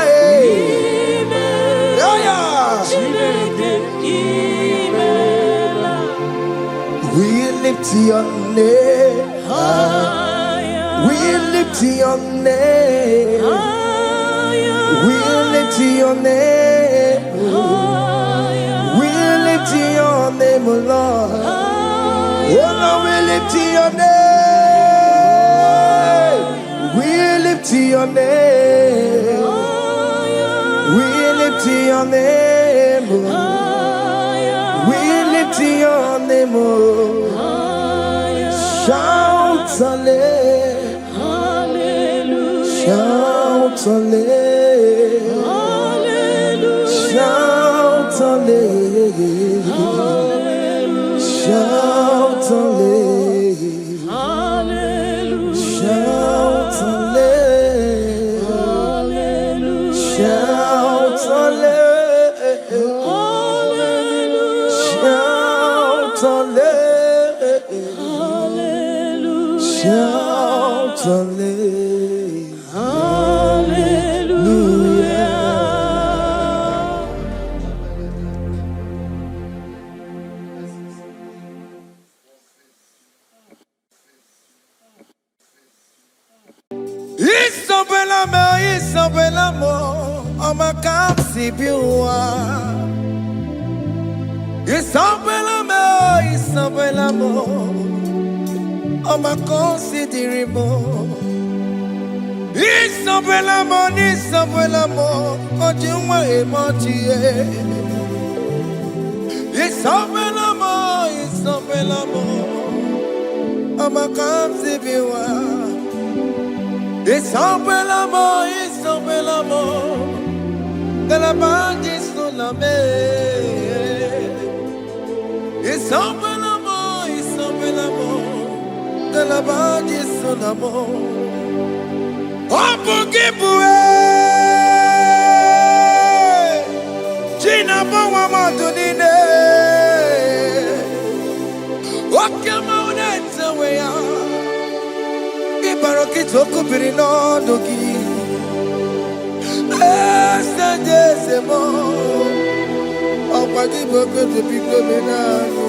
we lift your name higher. We lift your name higher. We lift your name higher. We lift your name, Lord. Oh no, we lift your name. We lift your name. We lift your name, we lift your name, shout hallelujah, shout hallelujah, shout hallelujah, shout hallelujah, shout hallelujah, shout hallelujah. Shout hallelujah. Isabelamo, Amakasi Biwa. Isabelamo, Amakonsidirimo. Isabelamo, Ojuma Emotie. Isabelamo, Amakansi Biwa. It's open amor, it's open amor. De la bande solame. It's open amor, it's open amor. De la bande solamo. Open giveaway. Gina Bawa Madunine. Wakamoneta wea. Ibarokitoko pirino dogi. Esta desemo. Opagi boko to pico menano.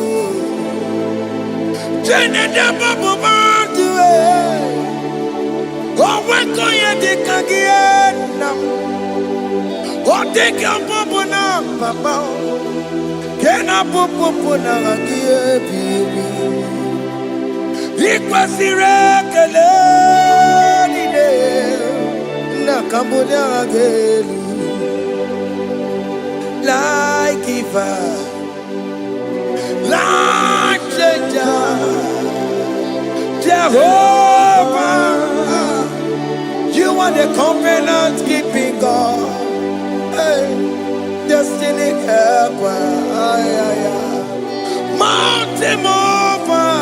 Gina da babu madue. Oh, when go ye de kagiena. Oh, take your babu na mama. Kena babu na kagie baby. Ikwasire kelele na kambonya gelu like giver like changer Jehovah, you are the covenant keeping God, hey, destiny helper, mountain mover.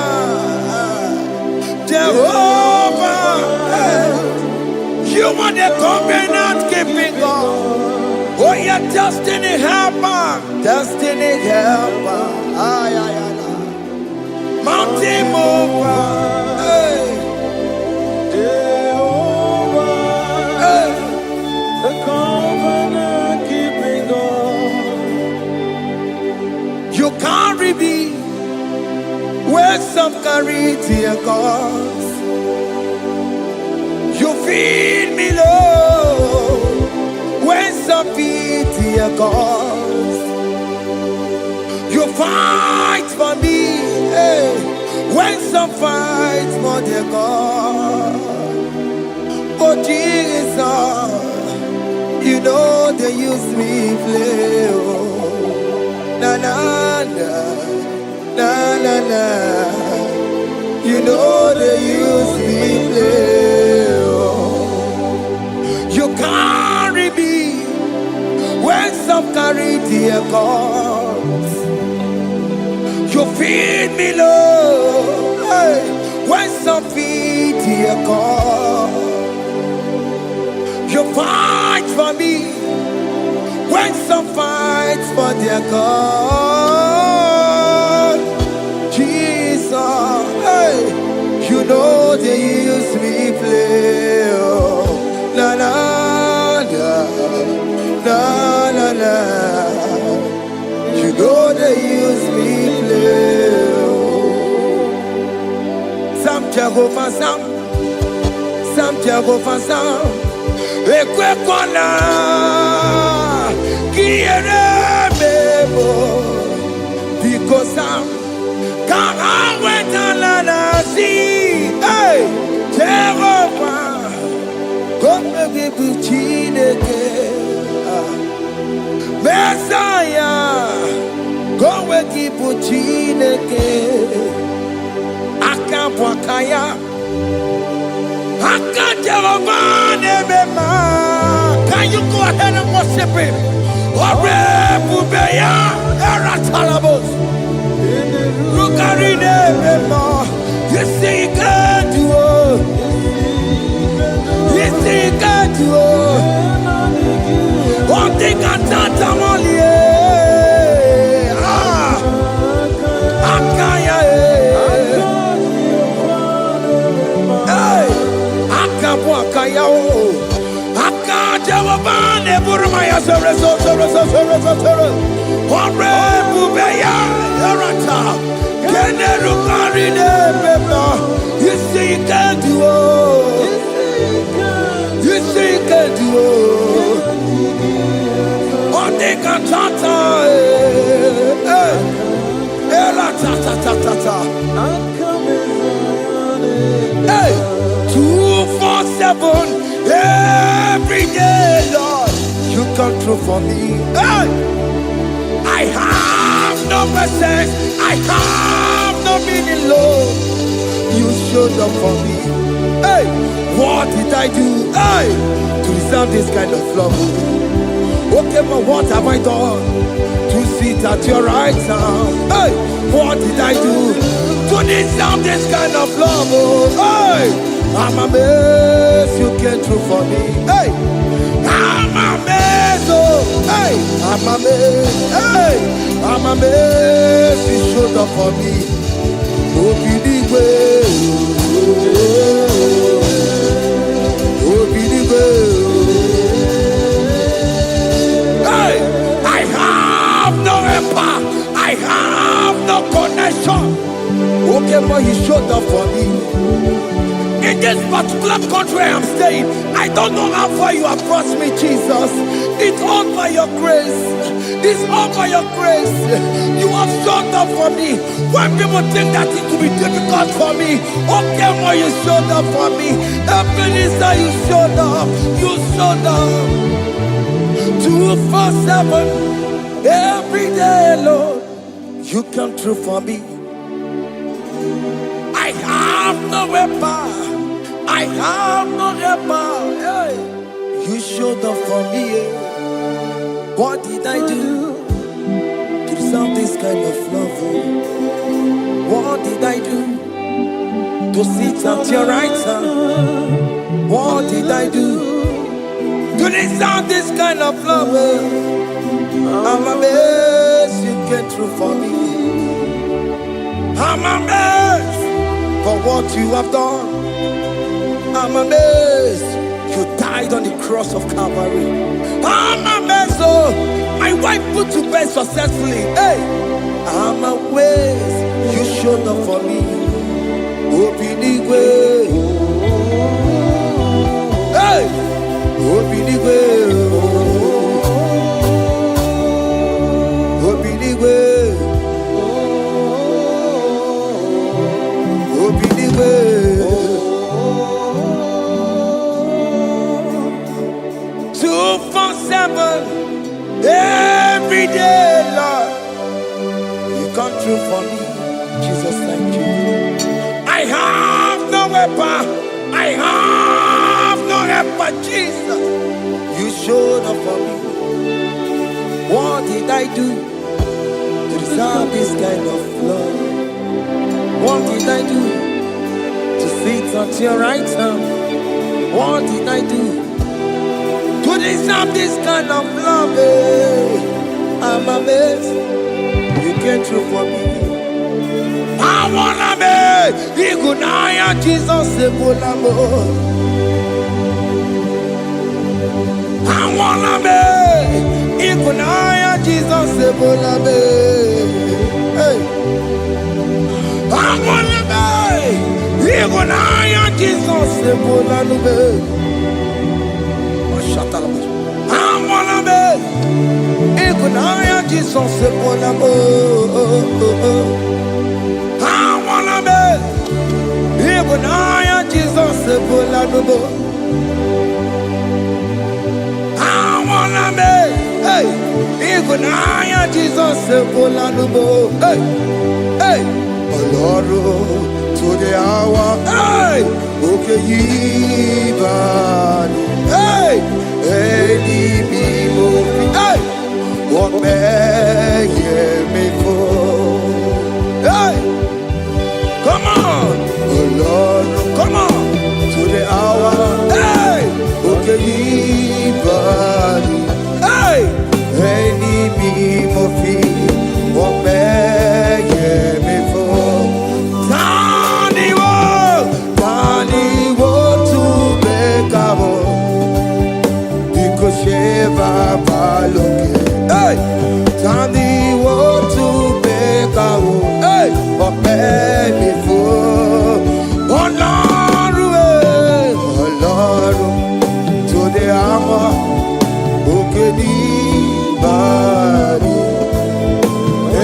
Jehovah, you are the covenant keeping God. Oh, your destiny helper, destiny helper. Mountain mover, Jehovah, the covenant keeping God. You carry me where some carry tear gods. You feed me low when some feed tear gods. You fight for me, hey, when some fight for their God. Oh Jesus, you know they use me play. Oh, na na na. Na na na, you know they use me play. Oh. You carry me when some carry their gods. You feed me low, hey, when some feed their God. You fight for me when some fight for their God. Jesus, hey, you know they use me play. Oh, na na na na na na. You know they use me play. Oh, some Jehovah, some Jehovah, some. Ekwe kona, kiere mebo, because some. Can't wait on the sea. Hey, Jehovah, come and give me Chineke. Messiah, go and give me Chineke. Akapwakaya, Jehovah, Nebema. Can you go ahead and worship him? Ore Bubeya, Eratalabos. You see, God, you see, God, you one thing I can't only. Akaya, hey, Akabwakaya, Akajawabane, Burmaya, Ore Bubeya, Erata. You see, can do, you see, can do, on the cantata, hey, 247 every day, Lord, you come through for me. Hey, I have no message, I have no meaning, Lord. You showed up for me. Hey. Hey, what did I do? Hey, to deserve this kind of love? Okay, but what have I done to sit at your right hand? Hey, what did I do to deserve this kind of love? Oh, hey, I'm amazed you came through for me. Hey, I'm amazed. Oh, hey, I'm amazed. Hey, I'm amazed you showed up for me. Oh, believe it. Oh, believe it. Hey, I have no helper. I have no connection. Okay, but he showed up for me. In this particular country I'm staying, I don't know how far you have brought me, Jesus. It's all by your grace. It's all by your grace. You have showed up for me. When people think that it will be difficult for me, okay, well, you showed up for me. Ebenezer, you showed up. You showed up. 247 every day, Lord. You come through for me. I have no weapon. I have no helper. Hey, you showed up for me. What did I do to deserve this kind of love? What did I do to sit at your right hand? What did I do to deserve this kind of love? I'm amazed you came through for me. I'm amazed for what you have done. I'm amazed you died on the cross of Calvary. I'm amazed, oh, my wife put to bed successfully. Hey, I'm amazed you showed up for me. Open the way. Hey, open the way. Open the way. Open the way. 247 every day, Lord. You come through for me, Jesus. Thank you. I have no weapon. I have no helper, Jesus. You showed up for me. What did I do to deserve this kind of love? What did I do to sit at your right hand? What did I do to deserve this kind of love? I'm amazed you came through for me. I wanna be Igunaya Jesus Sebulamo. I wanna be Igunaya Jesus Sebulame. Hey, I wanna be Igunaya Jesus Sebulame. I wanna be Igunaya Jesus Sebulamo. I wanna be Igunaya Jesus Sebulamo. I wanna be, hey, Igunaya Jesus Sebulamo. Hey, hey, Oloro to the hour. Hey, okay, Yibani. Hey, hey, hey, what may me for? Hey, come on, oh Lord, come on to the hour. Hey, okay, buddy. Hey, any me what may me for? Tani wo to make up. Sheva baloke, hey, Tandi wo to beka wo, hey, ope mi fo, Ọlọ́run, to the hour, oke ni bari,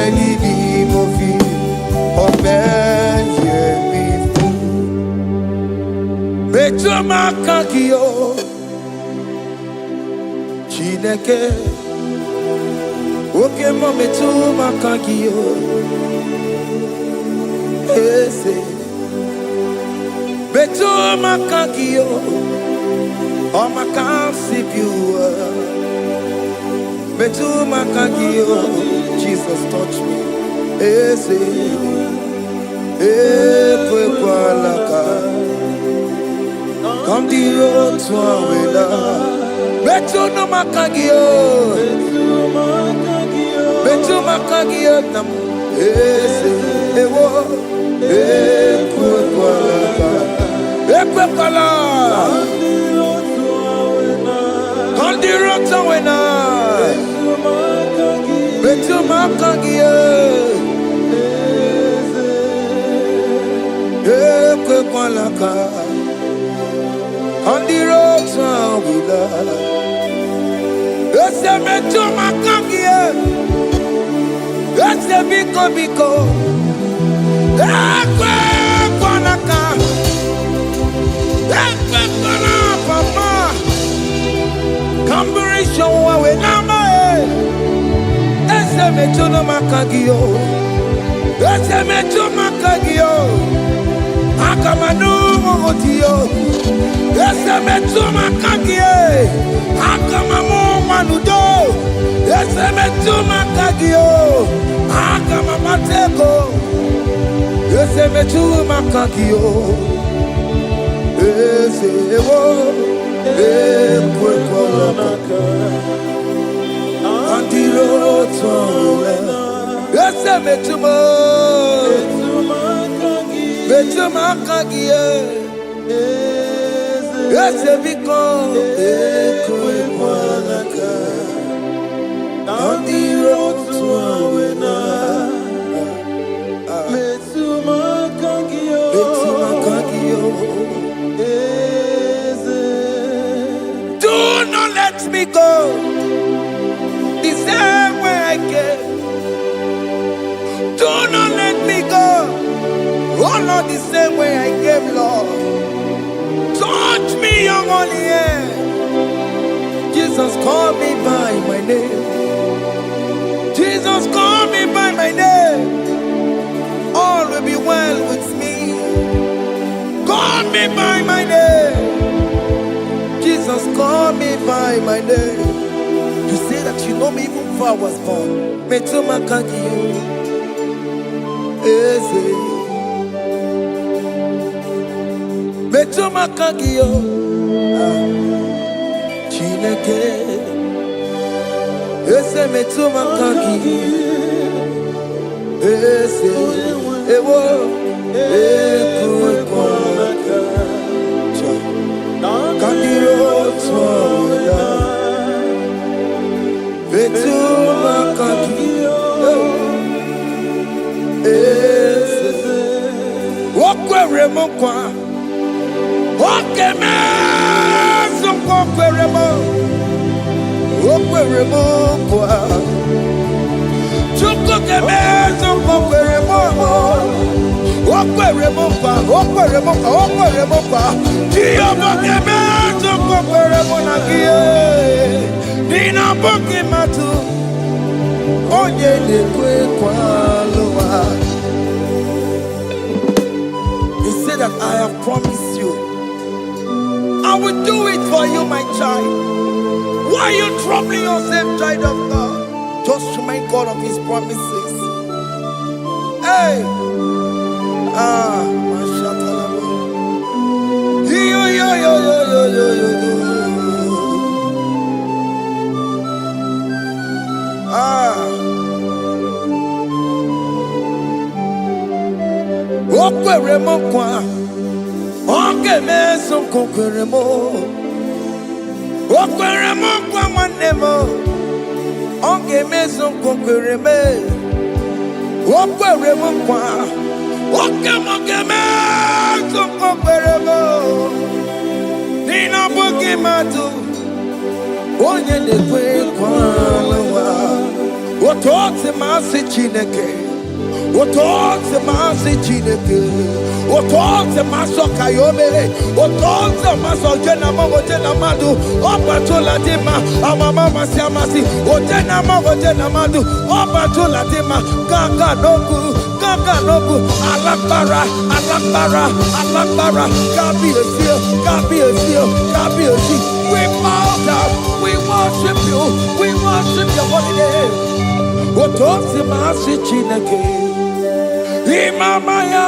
eni bi mo fi, ope ye mi fo, mejo makakiyo. Chineke, oke mome tu makagiyo, ese, Betu makagio, oh makasibiwa. Betu makagio, Jesus touch me. Ese, ekwe kwa laka. Kandiro tuawela. Betu no makagio, betu makagio nam. Ese, ewo, ekwe kwa laka. Ekwe kwa laka. Kandiro tuawela. Betu makagio. Ekwe kwa laka. On the road to Willa, it's a metro makangia, it's a biko, Ekwe Kwanaka, Ekwe Kwana Papa, Kamburi Showa Wenama, it's a metro makagio, it's a metro makagio, Akamanu Motio. Ese metuma kagie, akamamu manudo. Ese metuma kagio, akamamateko. Ese metuma kagio, ese ewo, ekwe kolaka. Andiro towe, ese metuma kagie. Yes, because ekwe kwanaka on the road to Awena. Metuma kagio. Do not let me go the same way I came. Do not let me go. Oh Lord, the same way I came, Lord. Touch me, young only here. Jesus, call me by my name. Jesus, call me by my name. All will be well with me. Call me by my name. Jesus, call me by my name. You say that you know me even before I was born. Metuma kagio. Eze. Metuma kagio, Chineke. Ese metuma kagio, ese ewo ekwe kwanaka. Kandiro tuawela. Metuma kagio, ese wakwe remokwa. Okay, man, some queremo, qua. Chuko man, some queremo, qua. Dio man, some queremo, nagie. Dina Pokematu, Onye de Qualoa. He said that I have promised you. I will do it for you, my child. Why are you troubling yourself, child of God? Just remind God of His promises. Hey! Mashatalabo. Yo. Okwere kwa. Oke meso kokwere mo. Okwere mo kwa manemo. Oke meso kokwere me. Okwere mo kwa. Oke mo meso kokwere mo. Nina boki matu. Onye de kwe kwa lawa. Otote masi chineke. Otonze masi chineke, otonze maso kayome, otonze maso jena madu, opatola dima, amama masi, ojena madu, opatola dima, gaga nobu, alakbara, gabi esio. We bow down, we worship your holy name. Otonze masi chineke. Imamaya,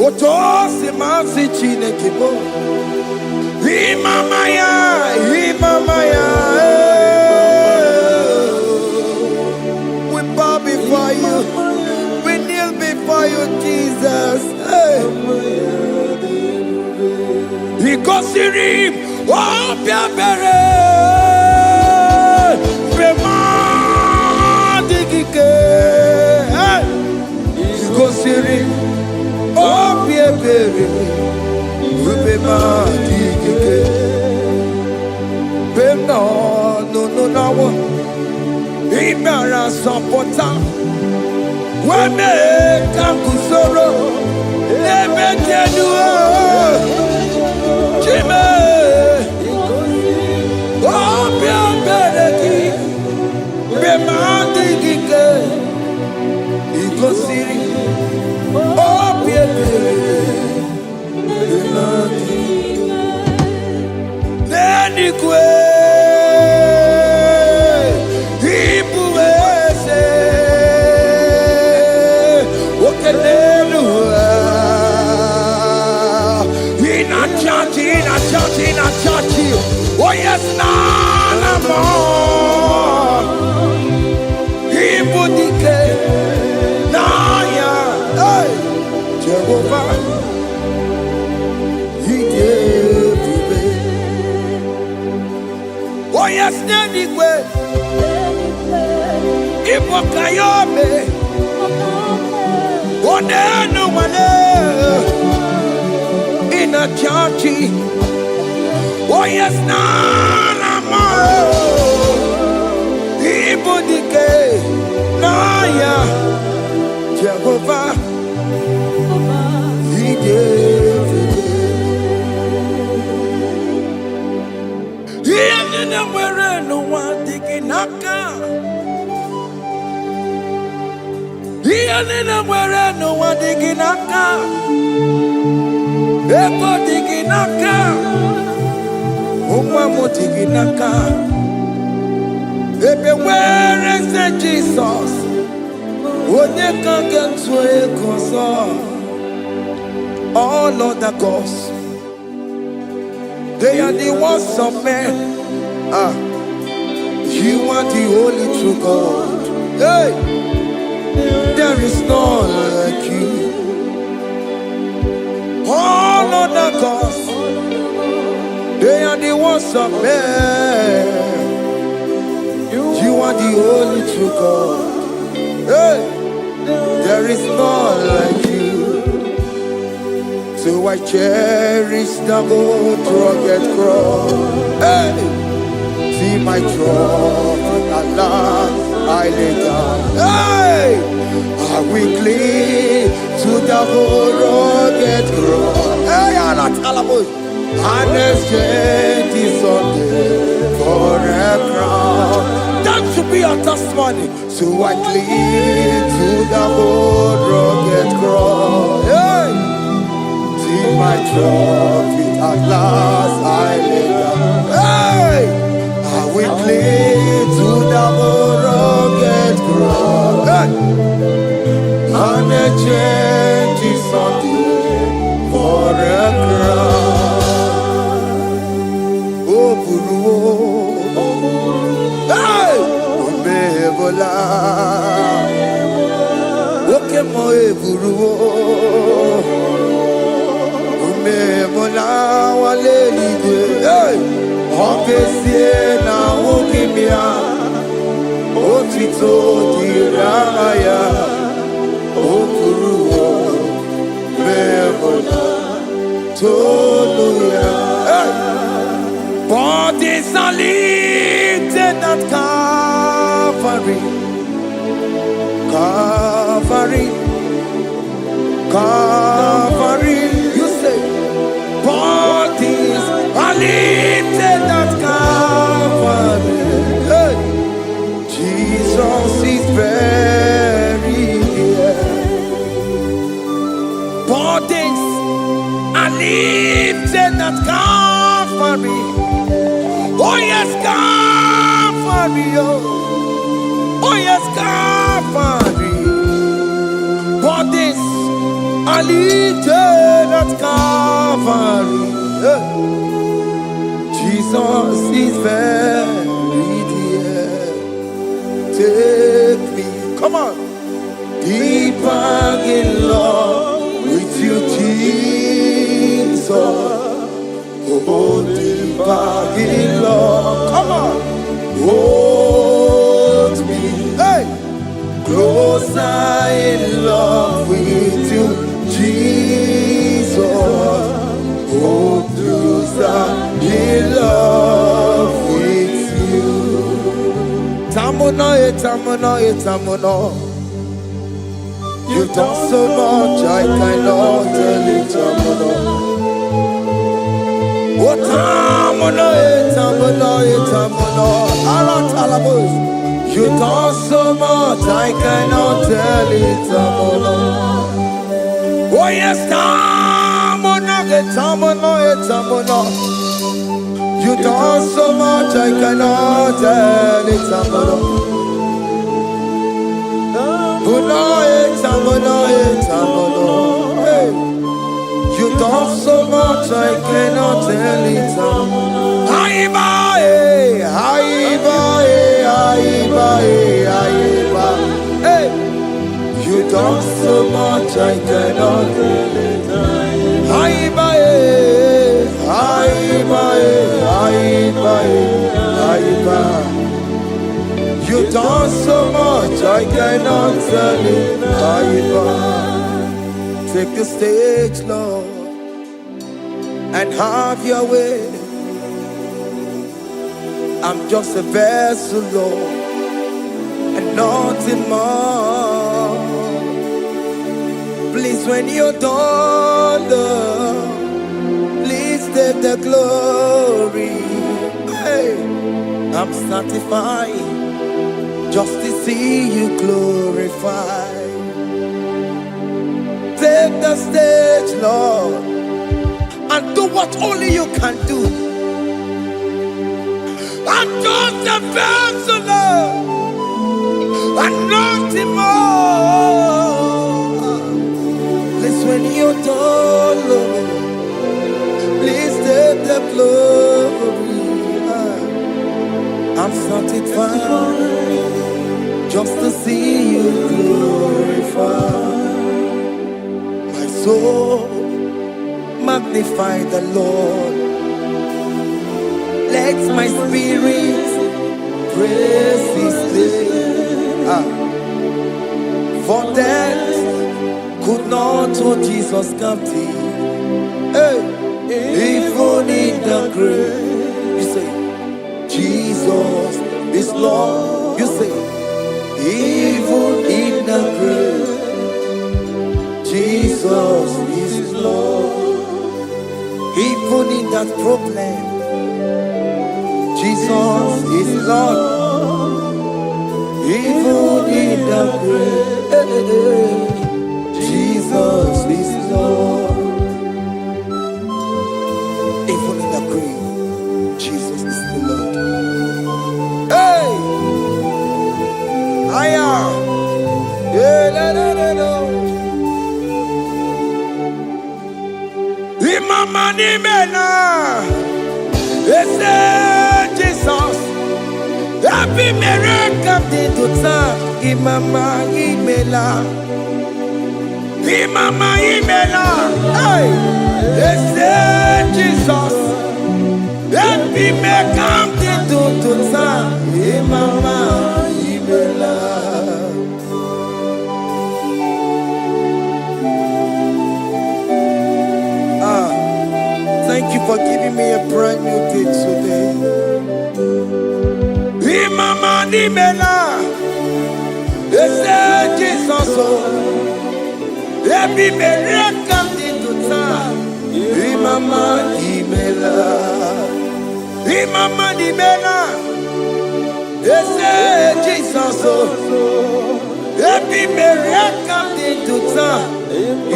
Otosi masi chineke, bo. Imamaya. We bow before you. We kneel before you, Jesus. Hey. Ikosirim, opiabere, bemadikike. Ikosirim, opiabere, bemadikike. Beno, no. Imara sapota, wame kakusoro, ebetenuo, chime, obia bereki, bemandi gike, ikosiri, obia bereki, nenikwe. Oh yes, nana more. Ibudike, naya, hey, Jehovah, he gave me. Oh yes, nanigwe, Ibokayome, oh no one in a churchy. Oh yes, nana more. Ibudike, naya, Jehovah, he gave it. He ain't where no one digging naka. He ain't where no one digging naka. Ebo digging naka. Where is the Jesus? When they can't get to all other gods, they are the ones of men. You are the only true God. Hey, there is none like you. All other gods, they are the ones of men. You are the only true God. Hey, there is none like you. So I cherish the gold rugged cross. Hey, see my throne, Allah, I lay down. Hey, I will cling to the gold rugged cross. Hey, Allah, Talamus. And exchange is Sunday for a crown. That should be our testimony. So I cling to the old rugged cross. Hey! See my trophy at last I lay down. Hey! I will cling to the old rugged cross. Hey! And exchange is Sunday for a crown. Hey! Umebola Oke mo eburu Umebola wale igwe Hey! Okesie na ukimia otito diraya okuruo mebona toluya. Bodies are lifted at Calvary, Calvary, Calvary. You say, bodies are lifted at Calvary. Hey. Jesus is buried here. Bodies are lifted at Calvary. Oh yes, Calvary. Oh yes, Calvary. Bodies are lifted at Calvary. Jesus is buried here. Take me, come on, deeper in love with you, Jesus. Oh, deeper in love, come on, hold me, hey, closer in love with you, Jesus. Oh, closer in love with you. Tamono, tamono, tamono. You've done so much, I cannot tell it, tamono. Oh, tamono, tamono, tamono. Alatalabos. You've done so much, I cannot tell it, tamono. Oh yes, tamono, tamono, tamono. You done so much, I cannot tell it, tamono. Tamono, tamono, tamono. Hey, you done so much, I cannot tell it, tamono. Aiba, aiba, aiba, aiba. Hey, you done so much, I cannot tell it. Aiba, aiba, aiba, aiba. You done so much, I cannot tell it. Aiba. Take the stage, Lord, and have your way. I'm just a vessel, Lord, and nothing more. Please, when you're done, Lord, please take the glory. Hey, I'm satisfied just to see you glorified. Take the stage, Lord, and do what only you can do. I'm just a vessel, Lord, and nothing more. Please, when you're done, Lord, please take the glory. I'm satisfied just to see you glorified. My soul magnify the Lord. Let my spirit praise His name. For death could not hold Jesus captive. Hey, even in the grave, you say, Jesus is Lord. You say, even in the grave, Jesus is Lord. Even in that problem, Jesus is Lord. Even in the grave, Jesus is Lord. Even in the grave, Jesus is the Lord. Hey! I am. Yeah, no. Imama ni mena. Jesus. Happy miracle to time. Imama imela. Imama imela. Hey. Jesus. Happy miracle to time. Imama imela. for giving me a brand new day today. Imama di mena, ese Jesus o. Ebi mera kandi tuta. Imama di mena, Imama di mena, ese Jesus o. Ebi mera kandi tuta.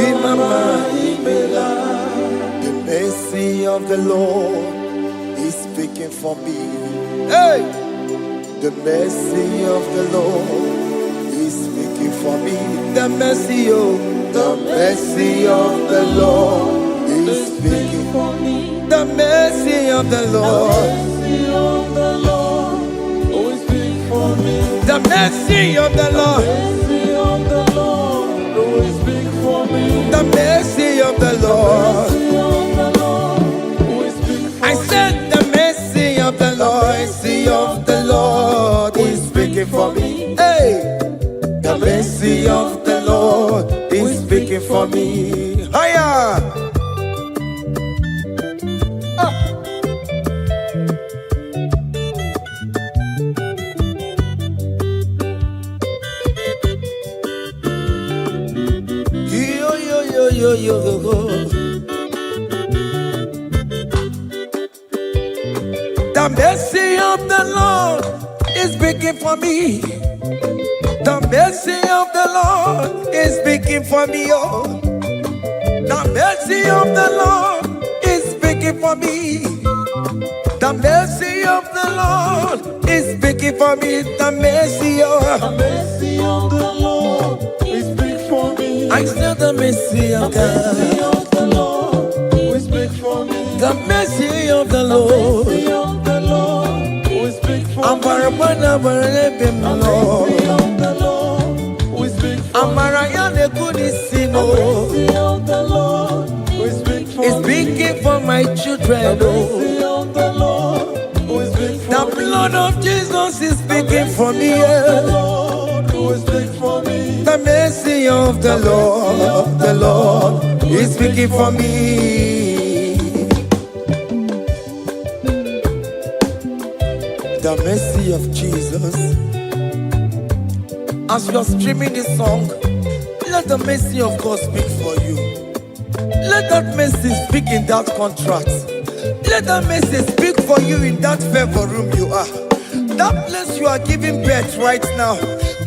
Imama di mena. The mercy of the Lord is speaking for me. Hey, the mercy of the Lord is speaking for me. The mercy of the Lord is speaking for me. The mercy of the Lord, always speak for me. the mercy of the Lord, Always speak for me. the mercy of the Lord. Always speak for I said the mercy of the Lord is speaking for me. Hey, the mercy of the Lord is speaking for me. Higher. Yo, yo, yo, yo, yo, yo. The mercy of the Lord is speaking for me. The mercy of the Lord is speaking for me. Oh, the mercy of the Lord is speaking for me. The mercy of the Lord is speaking for me. The mercy of the Lord we speak for me. I said the mercy of Mercy God. of the Lord we speak for me. The mercy of the Lord. Mercy of the Lord we speak for me. Amarabana barabim Lord. Mercy of the Lord we speak for me. Amarayane kunisimo. Mercy of the Lord we speak for It's me. speaking for my children. Oh. Mercy of the Lord we speak for The me. blood of Jesus is speaking for me. The Yeah. Lord who is speak for me. The mercy of the Lord is speaking for me. The mercy of Jesus. As you're streaming this song, let the mercy of God speak for you. Let that mercy speak in that contract. Let that mercy speak for you in that favor room you are. That place you are giving birth right now.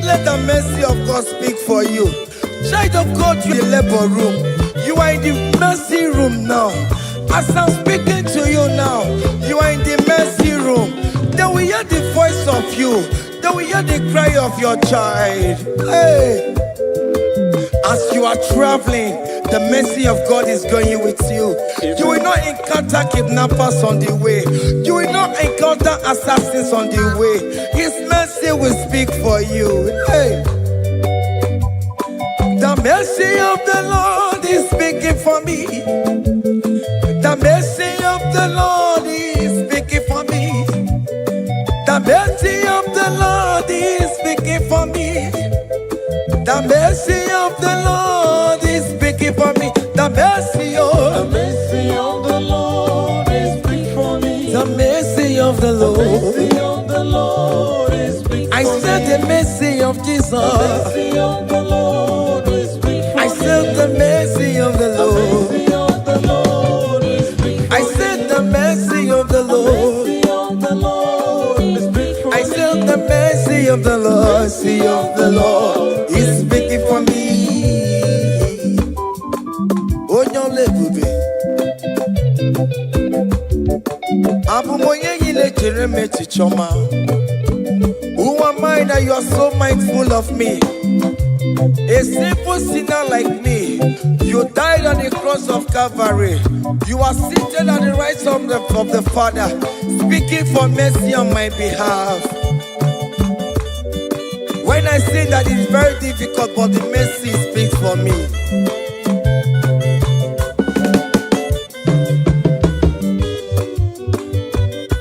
Let the mercy of God speak for you. Child of God, you in the labor room. You are in the mercy room now. As I'm speaking to you now, you are in the mercy room. They will hear the voice of you. They will hear the cry of your child. Hey. As you are traveling, the mercy of God is going with you. You will not encounter kidnappers on the way. You will not encounter assassins on the way. His mercy will speak for you. Hey. The mercy of the Lord is speaking for me. The mercy of the Lord is speaking for me. The mercy of the Lord is speaking for me. The mercy of the Lord is speaking for me. The mercy The of mercy of the Lord is speak for me. the mercy of the The Lord. mercy of the Lord is speak for I me. said the mercy of Jesus. The mercy of the Lord is speak for I me. said the mercy of the The Lord. mercy of the Lord is speak for I me. said the mercy of the Lord. Mercy of the Lord is speak for I me. said the mercy of the Lord. Mercy of the Lord is speaking for me. Onyole bube. Abumoye yile jereme chichoma. Who am I that you are so mindful of me? A simple sinner like me. You died on the cross of Calvary. You are seated at the right hand of the Father, speaking for mercy on my behalf. When I say that it's very difficult, but the mercy speaks for me.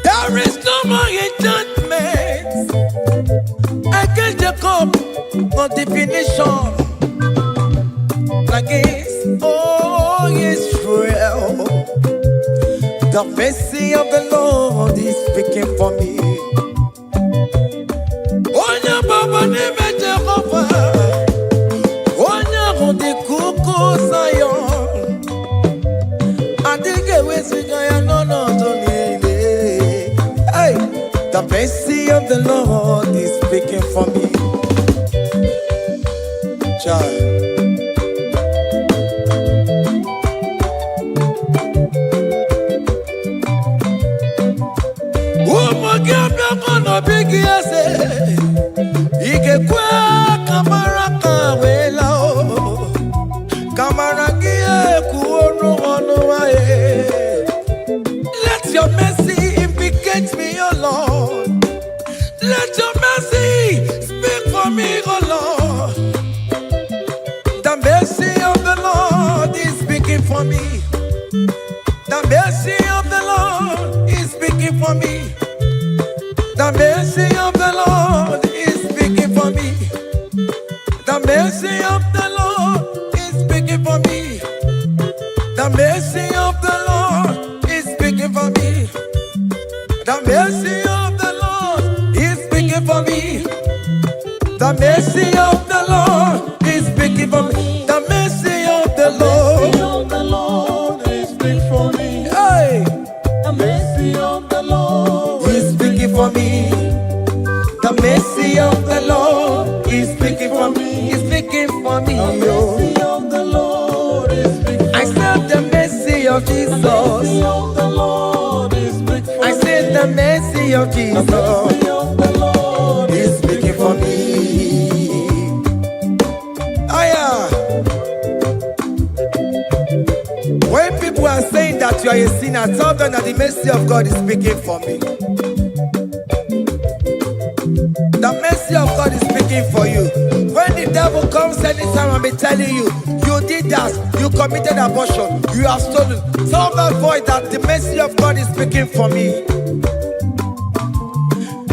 There is no more enchantment against Jacob, no definition against all Israel. The mercy of the Lord is speaking for me. Onya baba ni meje kofa. Onya hundi kuku sayo. Adige wesigaya no tonile. Hey, the mercy of the Lord is speaking for me. Child. Let your mercy implicate me, oh Lord. Let your mercy speak for me, oh Lord. The mercy of the Lord is speaking for me. The mercy of the Lord is speaking for me. The mercy of the Lord is speaking for me. The mercy of the Lord is speaking for me. The mercy of the Lord is speaking for me. The mercy of the Lord is speaking for me. The mercy of the Lord is speaking for me. The mercy of the Lord is speaking for me. Hey, The mercy of the Lord is speaking for me. The mercy of the Lord is speaking for me. Is speaking for me. The mercy of the Lord is speaking. I said the mercy of The mercy Jesus. of the Lord is speaking. I said the mercy of The Jesus mercy of the Lord is speaking for me. Aya. When people are saying that you are a sinner, tell them that the mercy of God is speaking for me. The mercy of God is speaking for you. When the devil comes anytime and be telling you, you did that, you committed abortion, you have stolen, tell that voice that the mercy of God is speaking for me.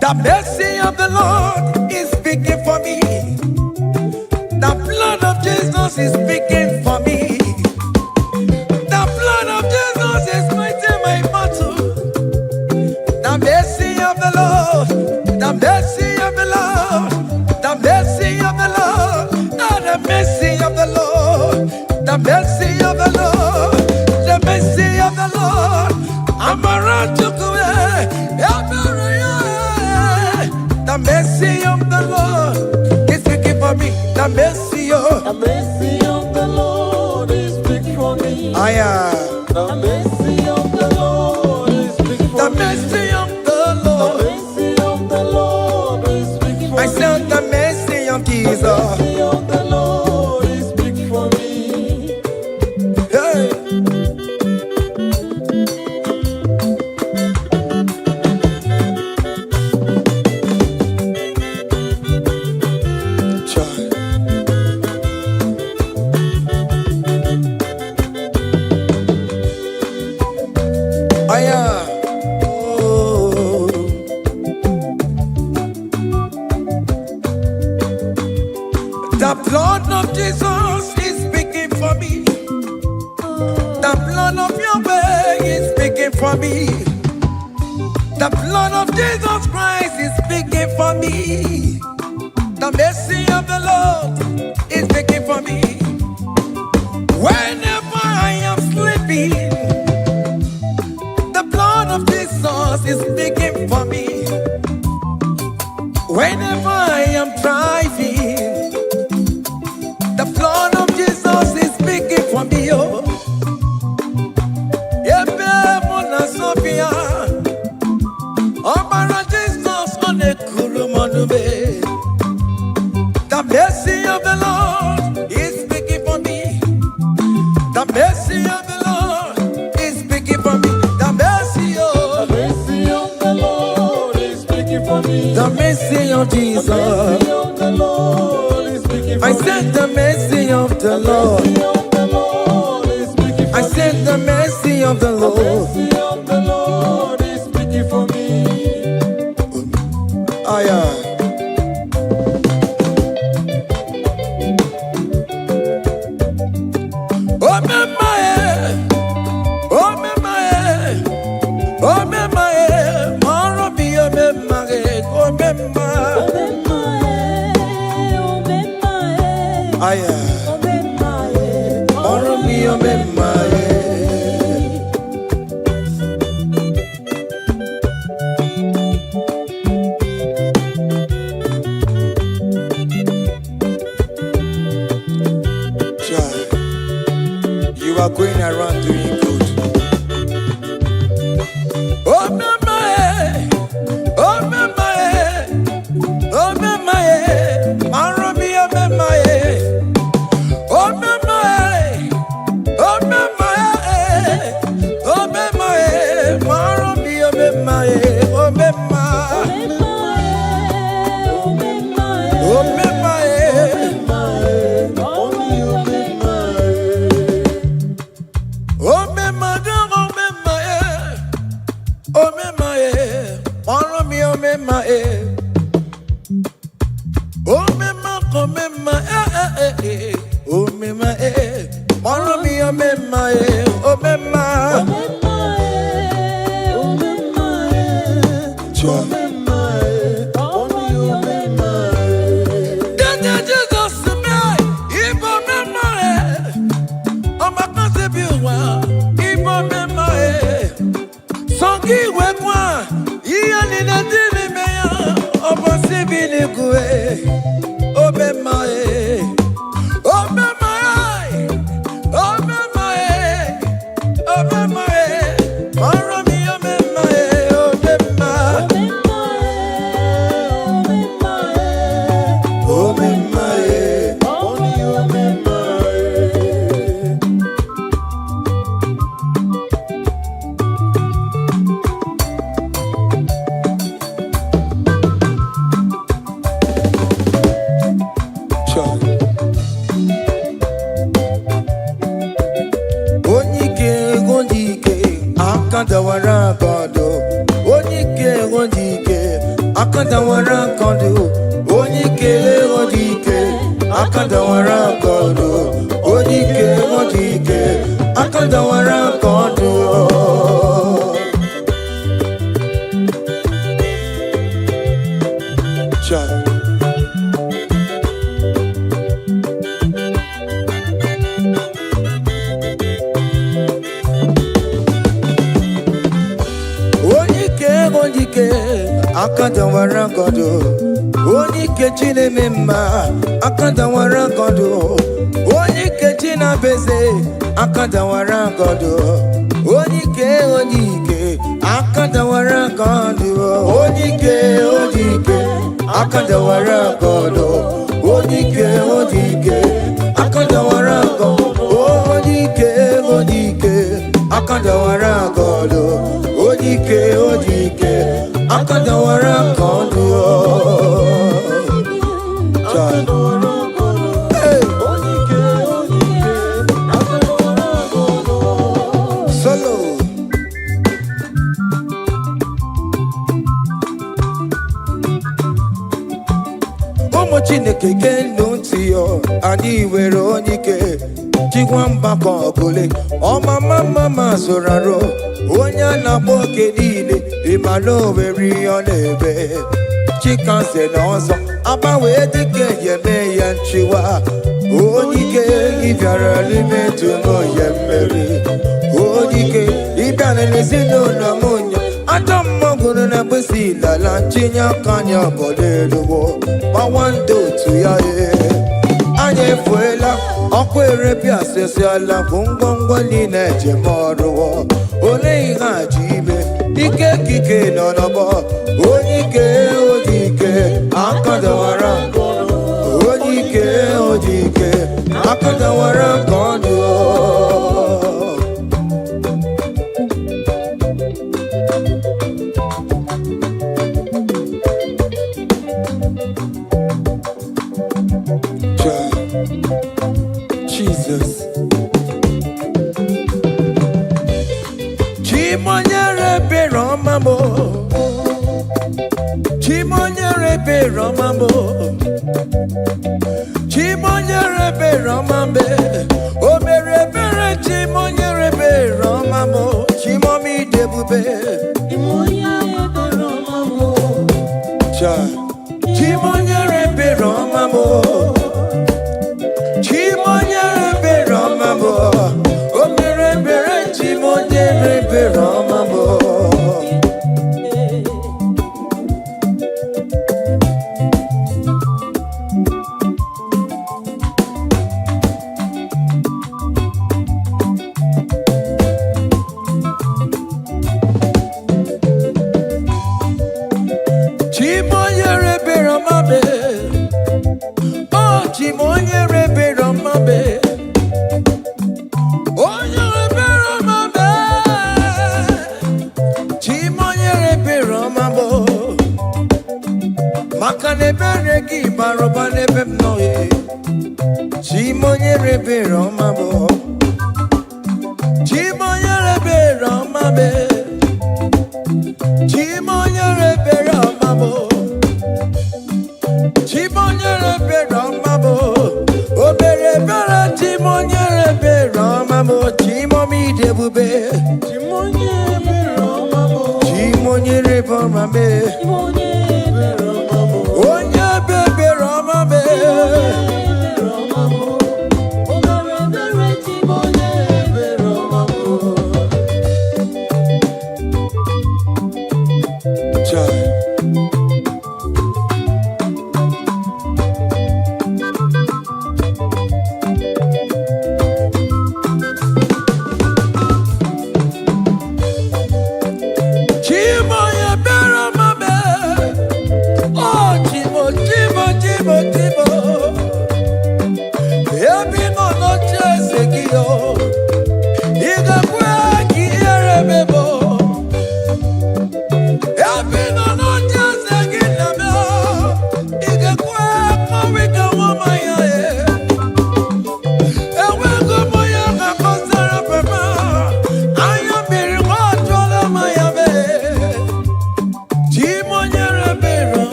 The mercy of the Lord is speaking for me. The blood of Jesus is speaking for me. The blood of Jesus is fighting my battle. The mercy of the Lord, the mercy of the Lord, the mercy of the Lord, the mercy of the Lord, the mercy of the Lord, the mercy of the Lord. I'm around to go. The mercy of the Lord is speaking for me. The mercy of The mercy of the Lord is speaking for me. I am. The mercy of the Lord is speaking for The me. mercy of the The Lord. mercy of the Lord is speaking for I me. said the mercy of The Jesus. mercy of the Lord is speaking for me. Hey. Child. I am. Oh. The blood of Jesus is speaking for me. The blood of Yahweh is speaking for me. The blood of Jesus Christ is speaking for me. The mercy of the Lord is speaking for me. Whenever I am sleeping, the blood of Jesus is speaking for me. Whenever I am driving, the blood of Jesus is speaking for me. Oh, Yebe Mona Sophia, Obara Jesus on the Kurumanube. The mercy of the Lord is speaking for me. The mercy of the Lord is speaking for me. The mercy The of mercy of the Lord is speaking for me. the mercy of The Jesus. mercy of the Lord is speaking for I me. said the mercy of the The Lord. mercy of the Lord is speaking for I me. said the mercy of the The Lord. mercy of the Lord is speaking for me. I am. Oh, my, aya. Oro mi omemaye. You are going around doing good. Oh mamae, oh mamae, oh mamae, maromi oh mamae, oh mamae, oh mamae, oh mamae, maromi oh mamae, oh mamae, oh mamae. Oh mema, oh mema, oh mema, mama mi oh mema, oh mema, oh mema, oh mema, oh mema. Dada Jesus me, ibo mema, oh mama se biwa, ibo mema, songi wekwa, iya ni na dimi meya, obo se bilikwe. Oh memae, oh memae, oh memae, oh memae, maromi oh memae, oh memae, oh memae, oh memae. Akandawara kondo, onike ondike. Akandawara kondo, onike ondike. Akandawara kondo, onike ondike. Akandawara kondo. Akandawara kondo, onike chine mema. Akandawara kondo, onike china beze. Akandawara kondo, onike onike. Akandawara kondo, onike onike. Akandawara kondo, onike onike. Akandawara kondo, onike onike. Akandawara kondo, onike onike. Akandawara kondo. Hey. Solo. Omo Chineke kenu ntiyo, ani were onike. Chigwamba kogole, oma mama zoraro. Onya na boke niile, imalo weri onebe. Chikanse n'ọzọ, abawe dike yeme ya nchiwa. Onike ibiara limetu mo yemeri. Onike ibiara n'ezinụlọ munyo. Adam mogunu na besi lala chinya kanya boleluwo. Mawando tu ya Anye fuela, okwere pia sesi ala Fungongwa nina jemoruwo. Ole iga jibe, ike kike nonobo. Onike odike, akandawara kondo. Onike odike, akandawara kondo. Jesus. Chimonyere be romamo. Chimonyere be romamo. Chimonyere be romambe. O mere bere chimonyere be romamo. Chimomi debube. Chimonyere be romamo. Chimonyere be romamo. ki baroba nebem noye. Chimonye rebe romabo. Chimonye rebe romabe. Chimonye rebe romabo. Chimonye rebe romabo. Obere bere chimonye rebe romabo. Chimomi debube. Chimonye rebe romabo. Chimonye rebe romabe. Onye bebe romabe.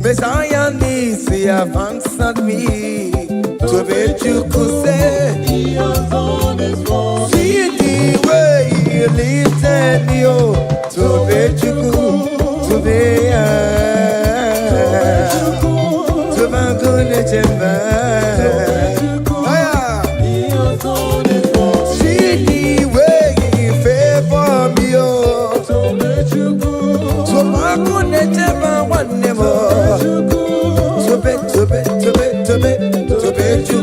Messiah needs, he have answered me. to be you could say. He has done it for me. See the way He lifted me up, to be you to be to be good to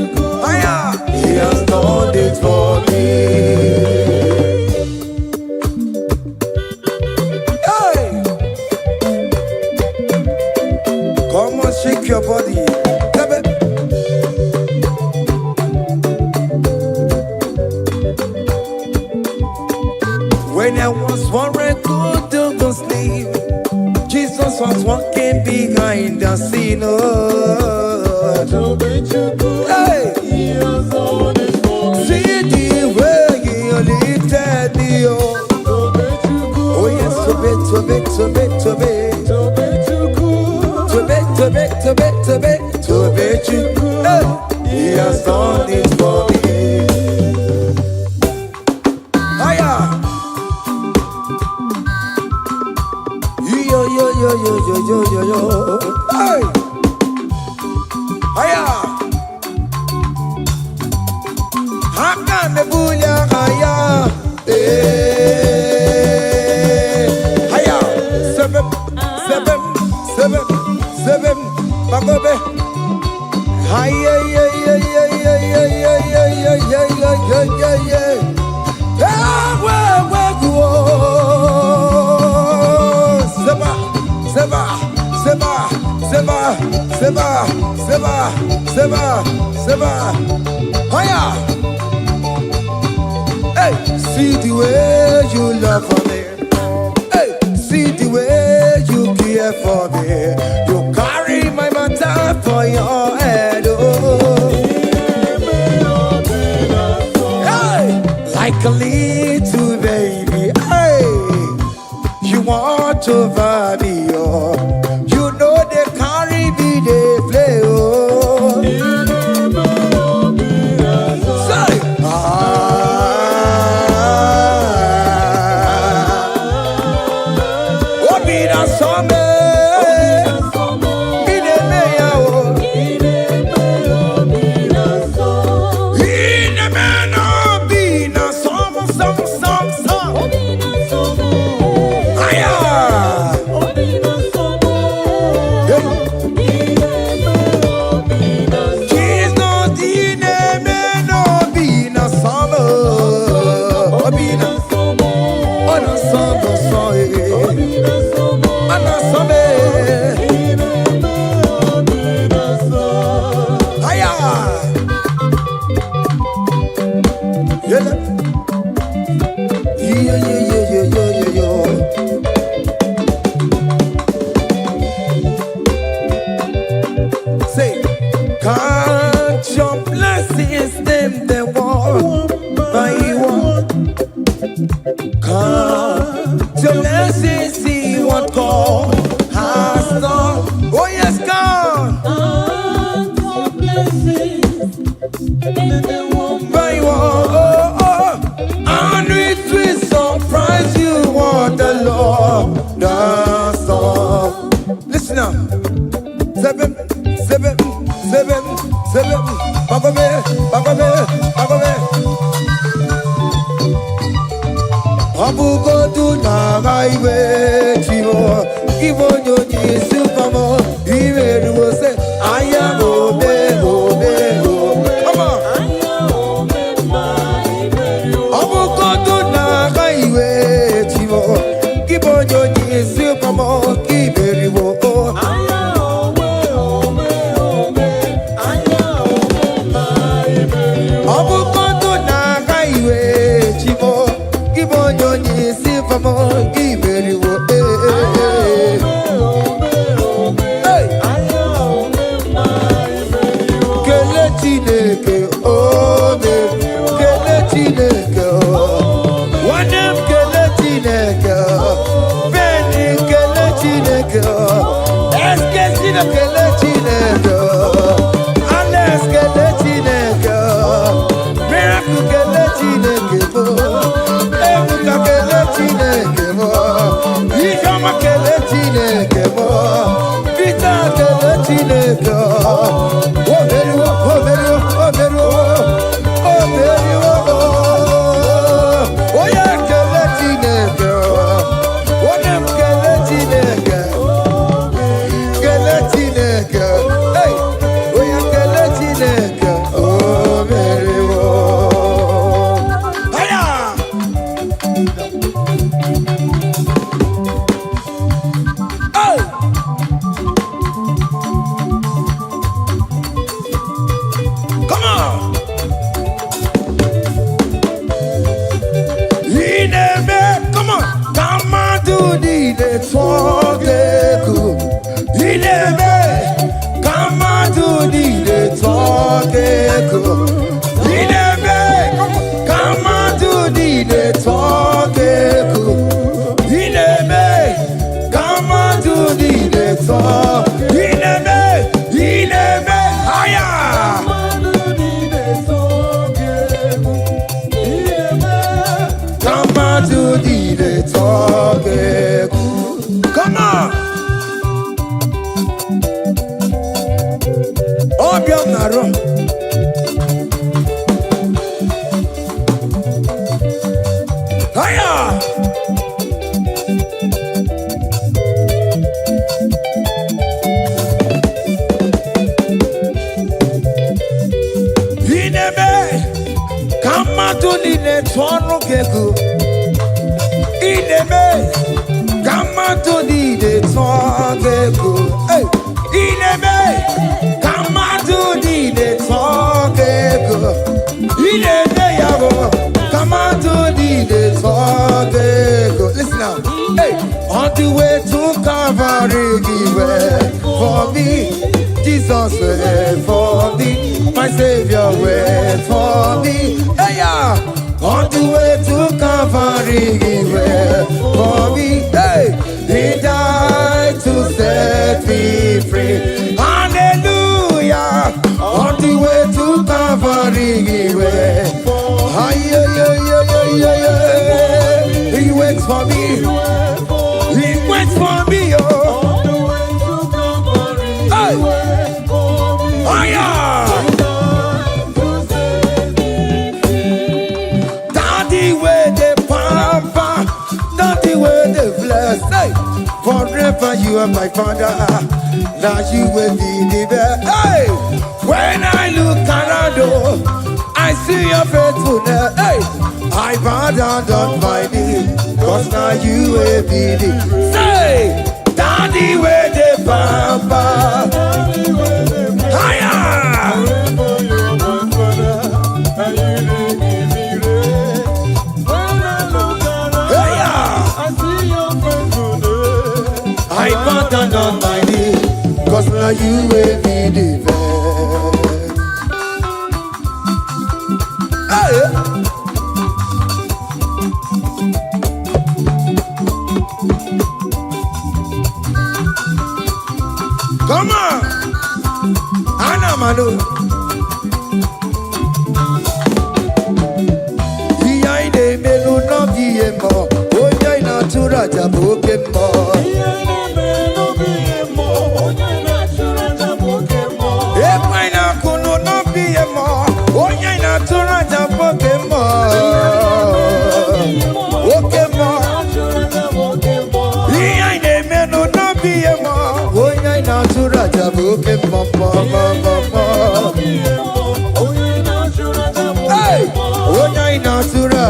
He has done it for me. Hey! Come on, shake your body. When I was worried, good to sleep, Jesus was walking behind the scene. Hey! See the way He lifted me up. Oh yes, to be you. Hey! He has done it for me. Hiya! Yo. Hey! Hiya! Hakan the bunya hiya! Hiya! Seven. Bagobe! Hiya! Seba. Hiya! Hey, see the way you love for me. Hey, see the way you care for me. You carry my matter for your head. Oh. Hey, like a little baby. Hey, you want over me. Oh. You know they carry me, they play. Oh. Say, can't your blessings them the one by one? Can't your blessings see what God has done? Oh yes, God. Can't your blessings them one by one? And it will surprise you what the Lord does. Listen up. Seven. Bagome. Abu go to Nagaiwe, Chivo, Givo, Yoni, Supamo, Ive, will say, I am Obego. Come on. Abu go to Nagaiwe, Chivo, Givo, Yoni, Supamo, Ive, di de togeku. Ineme, kama do di de togeku. Ineme, kama do di de togeku. Ineme, kama do di de togeku. Ineme, haya. Kama do di de togeku. Come on. Obiom naro. Haya. Ineme kama tuni ne tonu keku. Ineme kama tuni ne tonu keku. Hey. Ineme kama tuni ne tonu keku. Ineme yabo kama tuni ne tonu keku. Listen now. Hey, on the way to Calvary, He went for me. Jesus went for me. My Savior went for me. Hey, yeah. On the way to Calvary, He went for me. Hey, He died to set me free. Hallelujah. On the way to Calvary, He went. He waits for me. He waits for me. Oh, hey. Oh yeah. Daddy where the pamper, daddy where the bless. Hey, forever you are my father. Now you will be the best. Hey, when I look around, I see your faithfulness. Hey, I bow down on my knees, cause now you will be the. Say, daddy where the pamper. Higher. I bow down on my knees, cause now you will be the best. Come on, Anna Manu. Iyaine melu no biemo, oya ina tura jabo kemo. Iyaine melu biemo, oya ina tura jabo kemo. Ekwa ina kunu no biemo, oya ina tura jabo kemo. Okemo, iyaine melu no biemo. Oya ina tura jabo kemo, hey, oya ina tura,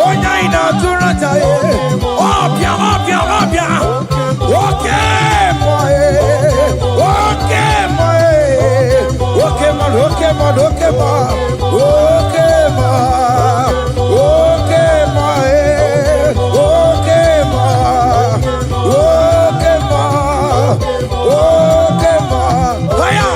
oya ina tura jaye. Opia, opia, opia. Okay, boy. Okay, boy. Okay, man. Okay, man. Okay, man. Okay, man. Okay, man. Okay, man. Okay, man. Okay, man. Higher.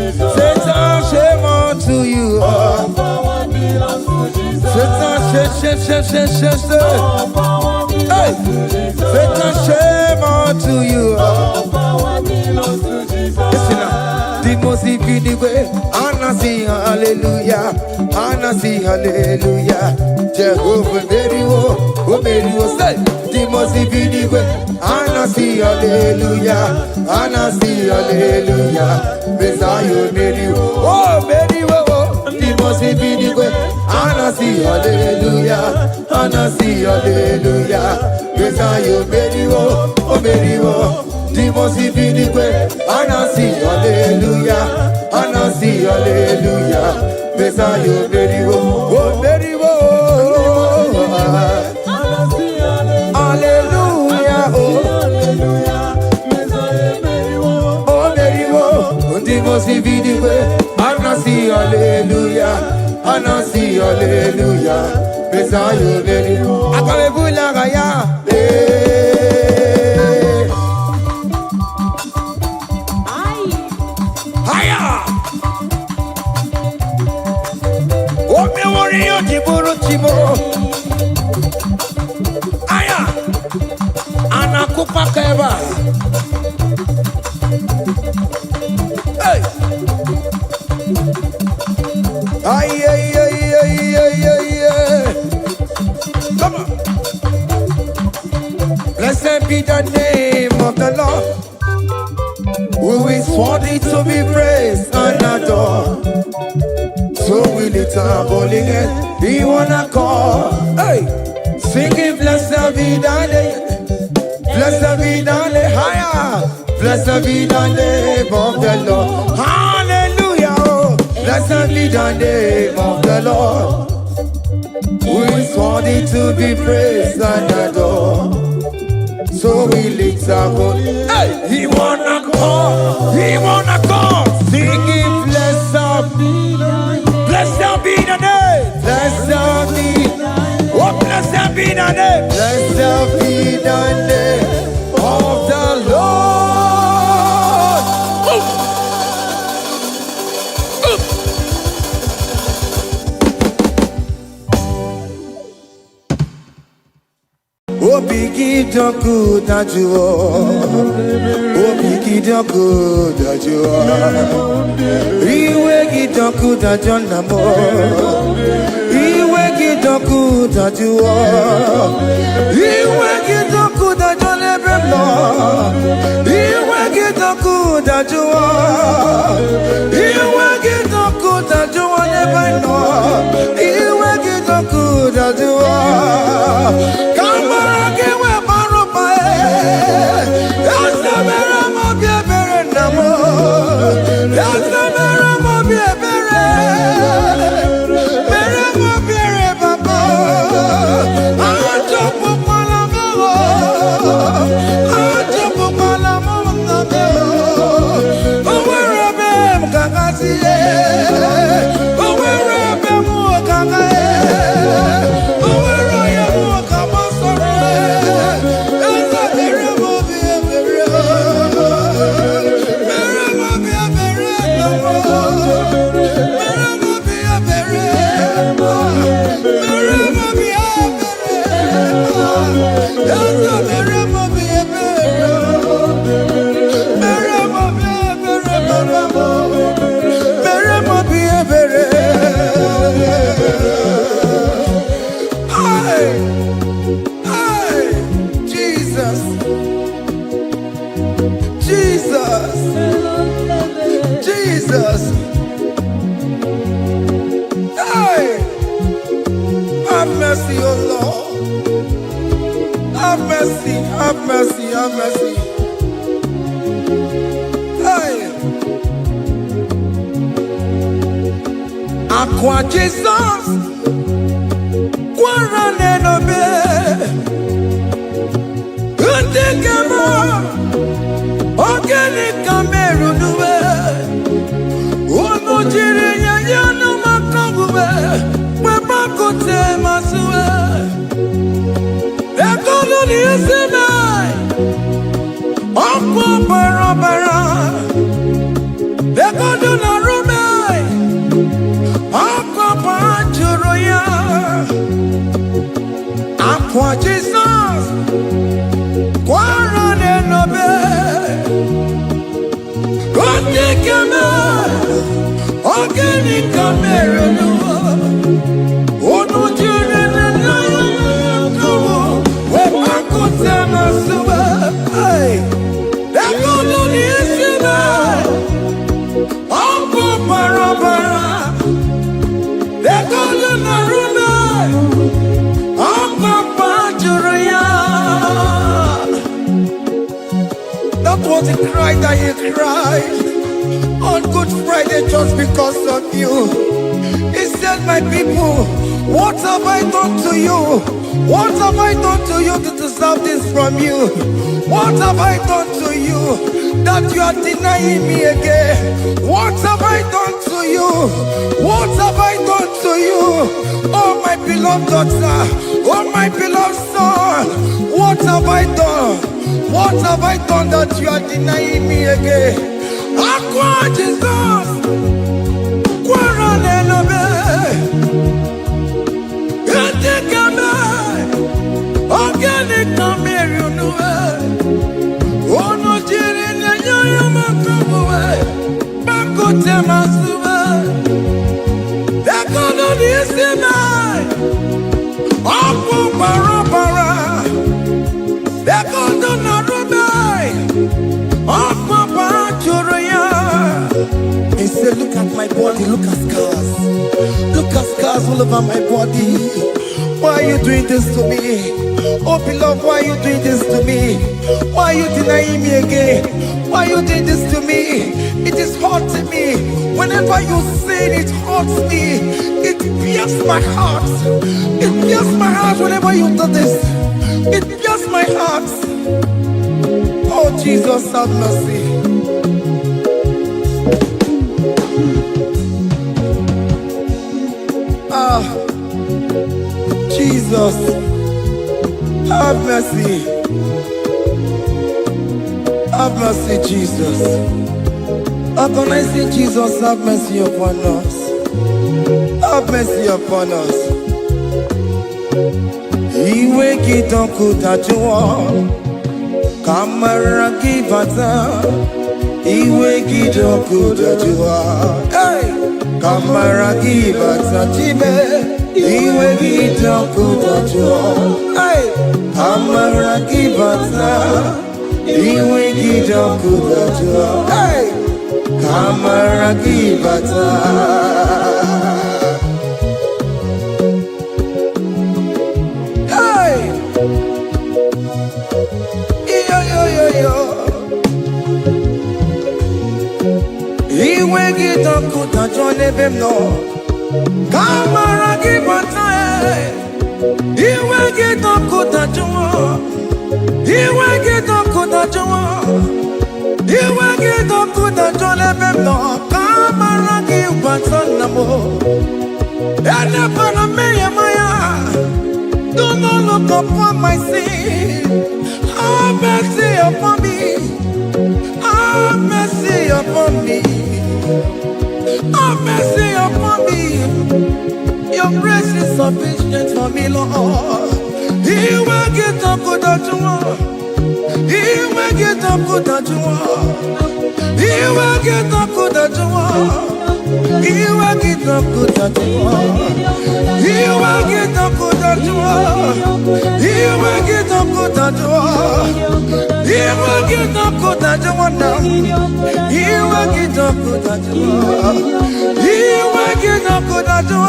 Hey, Satan, shame unto you. Listen now. The most infinite way, Anna sing hallelujah, Anna sing hallelujah. Jehovah very well, oh very well. Say, the most infinite way, Anna sing hallelujah, Anna sing hallelujah. Messiah very well, oh very well. The most infinite way, Anna sing hallelujah, Anna sing hallelujah. Messiah very well, oh very well. The most infinite way, and I see hallelujah, and I see hallelujah. Messiah, very well, oh, very well. Hallelujah, oh, oh, very well. The most infinite way, and I see hallelujah, and I see hallelujah. Messiah, very well. I can't believe Aya, anakupa keba. Hey, ay. Come on. Blessed be the name of the Lord, who is worthy to be praised and adored. So we lift our holy hands, we wanna call, hey, singing blessed be the name, blessed be the name, higher, blessed be the name of the Lord, hallelujah, oh, blessed be the name of the Lord, who is worthy to be praised and adored. So we lift our holy, hey, he wanna call, singing blessed be the name. Blessed be the name, blessed be, oh blessed be the name, blessed be the name of the Lord. Oh biggie the good that you are, oh biggie the good that you are. Iwe gidoku da jonamo, iwe gidoku da juo, iwe gidoku da jonebemlo, iwe gidoku da juo, iwe gidoku da juo nebano, iwe gidoku da juo. Kamara kewe baropa, yasamera mo biebere namo, yasamera. Jesus. Hey, have mercy, oh Lord. Have mercy, have mercy, have mercy. Hey, Aqua Jesus, Quarane no be, Utekama, Organic Cameroon. Chirinya yana makangube, webakote masue. Ekono ni esenai, okwa barabara. Ekono na rumai, okwa panchuroya. Aqua Jesus, Quarane Nobe, Goni Kame, Ogeni Kamere no, Ono Jure no, we Makote Masuba, hey, Dekono Nisima, Ampo Parabara, Dekono Narume, Ampo Pajuria. That was the cry that he cried on Good Friday just because of you. He said, my people, what have I done to you? What have I done to you to deserve this from you? What have I done to you that you are denying me again? What have I done to you? What have I done to you? Oh my beloved daughter, oh my beloved son, what have I done? What have I done that you are denying me again? Aqua Jesus, Quarane Nobe, Ete Kame, Ogeni Kamere no, Ono Jiri Nyoyo Makabuwe, Makote Masuwe, Dekono Nisime, Ampo Parabara, Dekono Narume, Ampo Pajuria. He said, look at my body, look at scars. Look at scars all over my body. Why are you doing this to me? Oh beloved, why are you doing this to me? Why are you denying me again? Why are you doing this to me? It is hurting me. Whenever you sin, it hurts me. It pierces my heart. It pierces my heart whenever you do this. It pierces my heart. Oh Jesus, have mercy. Ah, Jesus, have mercy. Have mercy, Jesus. Upon I say, Jesus, have mercy upon us. Have mercy upon us. Iwe kitonku tajuwa, kamara kibata. Iwe kitonku tajuwa, hey, kamara kibata chibe. Iwe kitonku tajuwa, hey, kamara kibata. Iwe kitonku tajuwa, hey, kamara kibata. Iwe kitonku tajuwa nebem no, kamara kibata. Iwe kitonku tajuwa, iwe kitonku tajuwa, iwe kitonku tajuwa nebem no, kamara kibata namo. Ene pana meye maya, do not look upon my sin. Have mercy upon me. Have mercy upon me. Have mercy upon me. Your grace is sufficient for me, Lord. He will get up good at you. He will get up good at you. He will get up good at you. He will get up good at you. He will get up good at you. He will get up good at you. He will get up good at you now. He will get up good at you. He will get up good at you.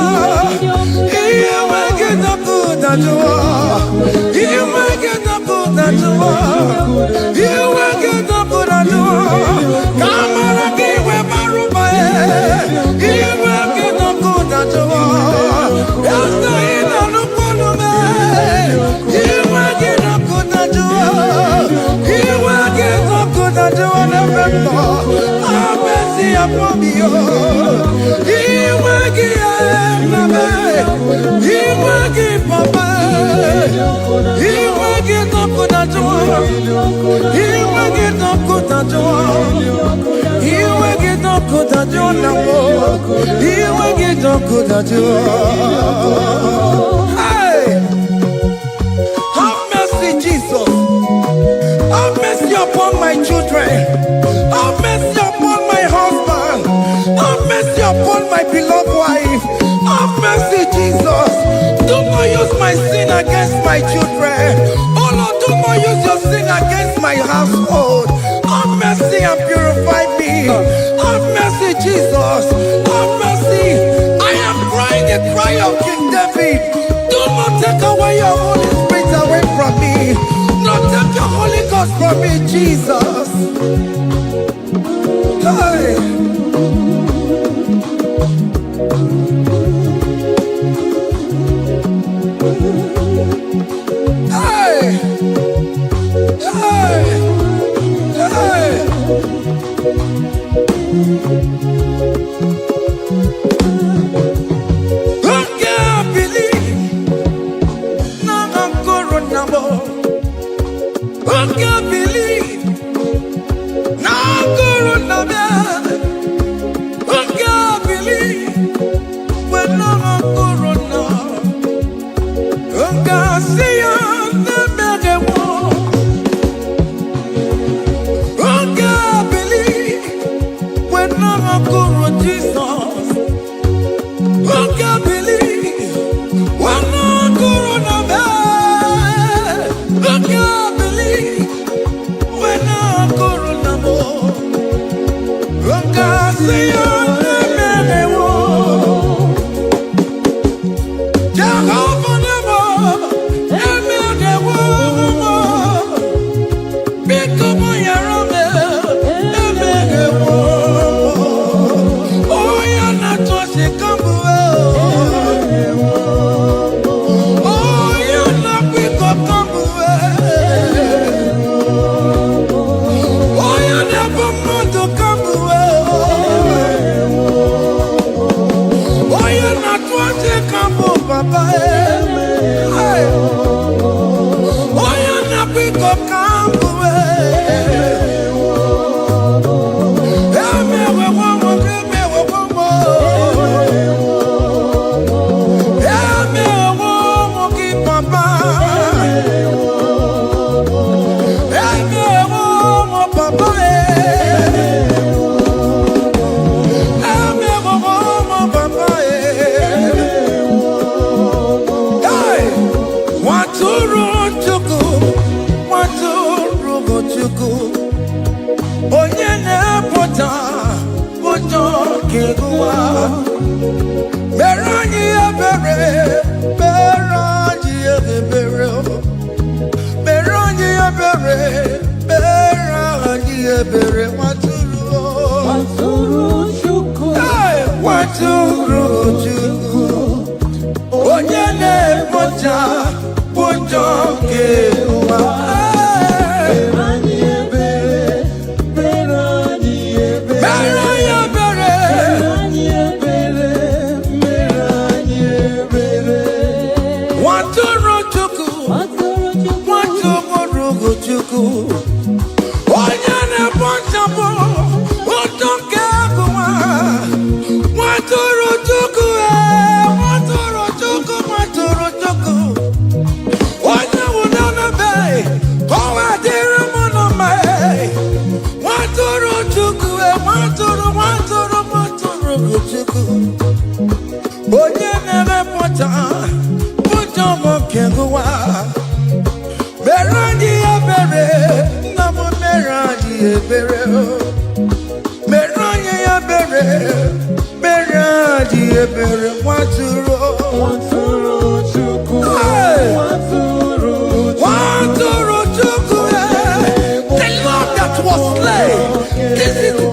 He will get up good at you. He will get up good at you. He will get up good at you. Come on, give me my room. He will get up good at you. Yes, I don't know. He will get up good at you. He will get up good at you. Have mercy upon me. He will give me. He will give Papa. He will get up good at you. He will get up good at you. He will get up good at you now. He will get up good at you. Hey! children. Have mercy upon my husband. Have mercy upon my beloved wife. Have mercy, Jesus. Do not use my sin against my children. Oh Lord, do not use your sin against my household. Have mercy and purify me. Have mercy, Jesus. Have mercy. I am crying the cry of King David. Do not take away your Holy Spirit away from me. Not take your Holy Ghost from me, Jesus. Hey. Hey. Hey. Hey. I can't believe now I'm corona more. I can't believe now I'm corona more. I can't believe when I'm corona. I can't see you never more. I can't believe when I'm corona, Jesus. I can't believe when I'm corona more. I can't believe when I'm corona more. I can't see you never more. Jehovah never, never more. Become your own, never more. Oh, you're not just a couple. Oh, you're not big up couple. Oh, you're never more to couple. Oh, you're not just a couple, Papa. Hey. Oh, you're not big up couple.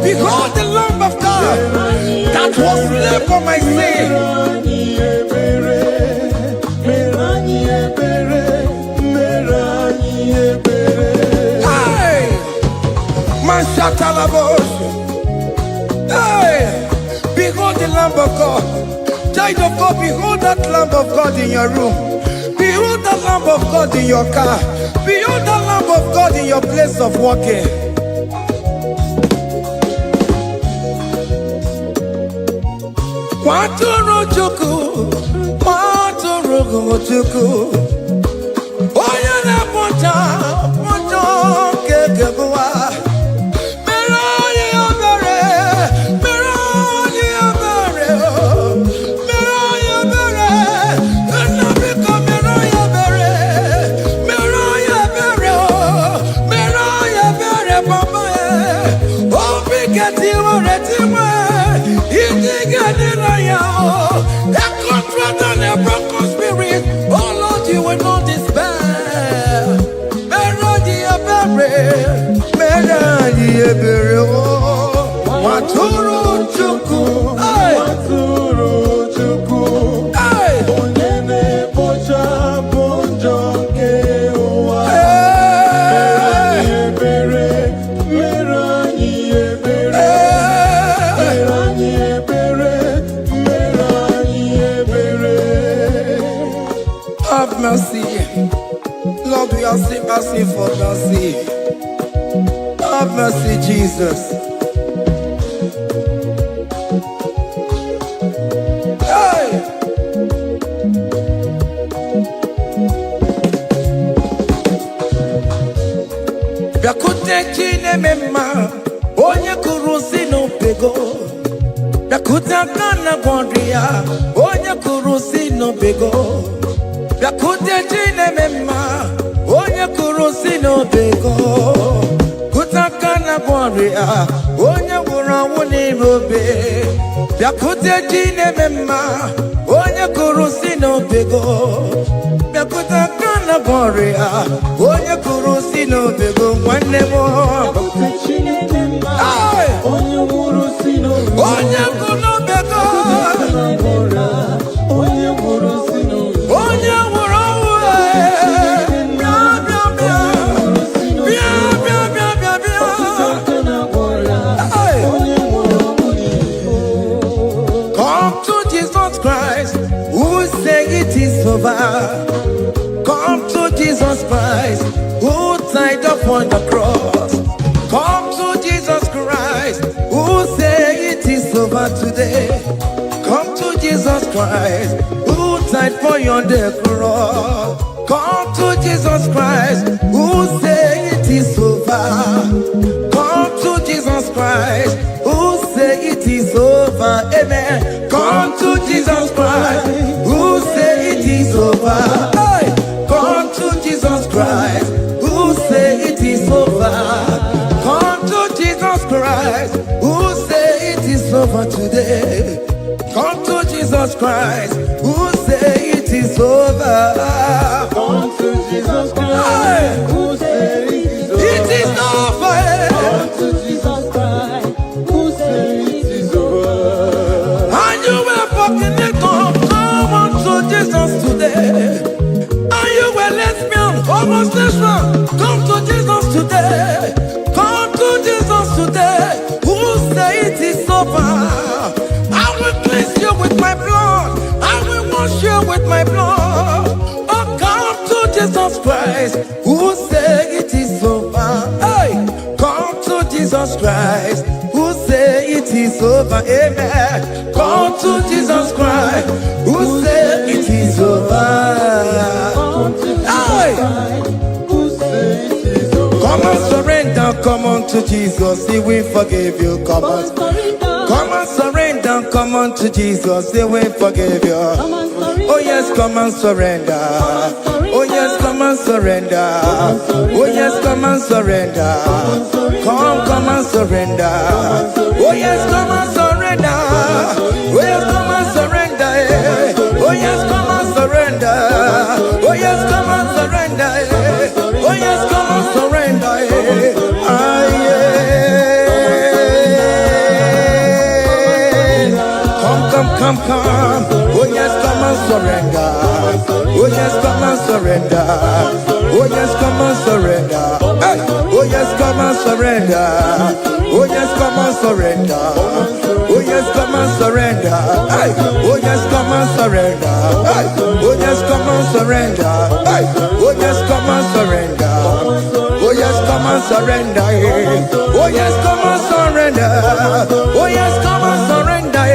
Behold the Lamb of God that was slain for my sin. Hey, hey, behold the Lamb of God. Child of God, behold that Lamb of God in your room. Behold the Lamb of God in your car. Behold the Lamb of God in your place of working. Watoro chuku, watoro chuku. Oya na poncha, poncho kekebuwa. mercy for mercy. Have mercy, Jesus. Hey! Biakute chine mema, onye kurusi no pego. Biakute kana gondria, onye kurusi no pego. Biakute chine mema, onye kurusi no pego. Kutakana gondria, onye wurawu ni robe. Biakute chine mema, onye kurusi no pego. Biakutakana gondria, onye kurusi no pego. One more. Onye kurusi no pego. Come to Jesus Christ, who say it is over. Come to Jesus Christ, who died upon the cross. Come to Jesus Christ, who say it is over today. Come to Jesus Christ, who died for you on the cross. Come to Jesus Christ, who say it is over. Come to Jesus Christ, who say it is over. Amen. Come to Jesus Christ, who say it is over. Hey! Come to Jesus Christ, who say it is over. Come to Jesus Christ, who say it is over today. Come to Jesus Christ, who say it is over. Come to Jesus Christ, who say it is over. It is over. Come to Jesus Christ, who say it is over. And you were fucking it up. Come on to Jesus today. And you were lesbian, homosexual. Come to Jesus today. Come to Jesus today. Who say it is over? I will cleanse you with my blood. I will wash you with my blood. Oh, come to Jesus Christ, who say it is over. Hey, come to Jesus Christ, who say it is over. Amen. Come to Jesus Christ, who say it is over. Hey, Who say it is over. come and surrender. Come on to Jesus, He will forgive you. Come on. Come and surrender, come on to Jesus, He will forgive you. Oh yes, come and surrender. Oh yes, come and surrender. Oh yes, come and surrender. Come and surrender. Oh yes, come and surrender. Oh yes, come and surrender. Oh yes, come and surrender. Oh yes, come and surrender. Oh yes, come and surrender. Ah Come. Oh yes, come and surrender. Oh yes, come and surrender. Oh yes, come and surrender. Hey. Oh yes, come and surrender. Oh yes, come and surrender. Oh yes, come and surrender. Hey. Oh yes, come and surrender. Hey. Oh yes, come and surrender. Hey. Oh yes, come and surrender. Oh yes, come and surrender. Oh yes, come and surrender. Oh yes, come and surrender.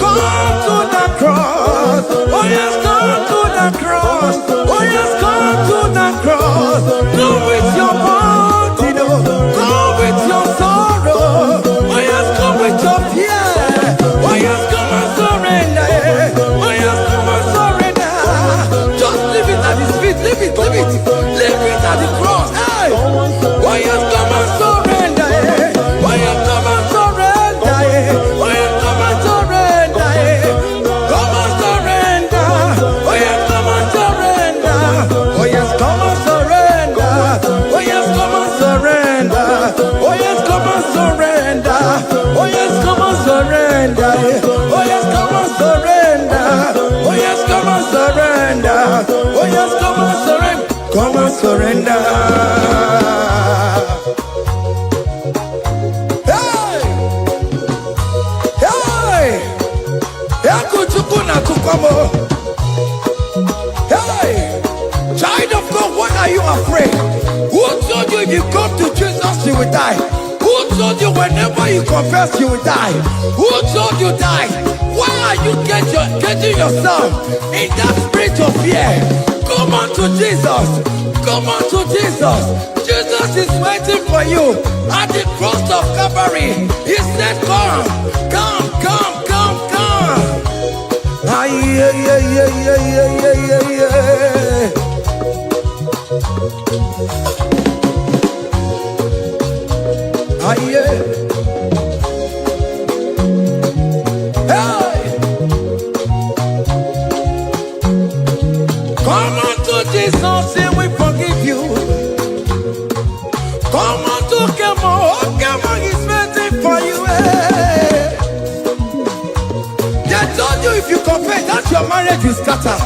Come to the cross. Oh yes, come to the cross. Oh yes, come to the cross. Go with your body, no. Go with your sorrow. Oh yes, come with your fear. Oh yes, come and surrender. Oh yes, come and surrender. Just leave it at His feet. Leave it. Leave it at the cross. Hey. Oh yes, come and surrender. Oh yes, come and surrender. Oh yes, come and surrender. Come and surrender. Oh yes, come and surrender. Oh yes, come and surrender. Oh yes, come and surrender. Oh yes, come and surrender. Oh yes, come and surrender. Oh yes, come and surrender. Oh yes, come and surrender. Oh yes, come and surrender. Come and surrender. Hey, child of God, what are you afraid? come to Jesus, you will die. Who told you whenever you confess, you will die? Who told you die? Why are you getting yourself in that spirit of fear? Come on to Jesus. Come on to Jesus. Jesus is waiting for you at the cross of Calvary. He said, come, come, come, come, come. Ah, yeah, yeah, yeah, yeah, yeah, yeah, yeah. Ah, yeah. Hey. Come on to Jesus, and we forgive you. Come on to come on, he's waiting for you. Hey. They told you if you confess that your marriage will scatter.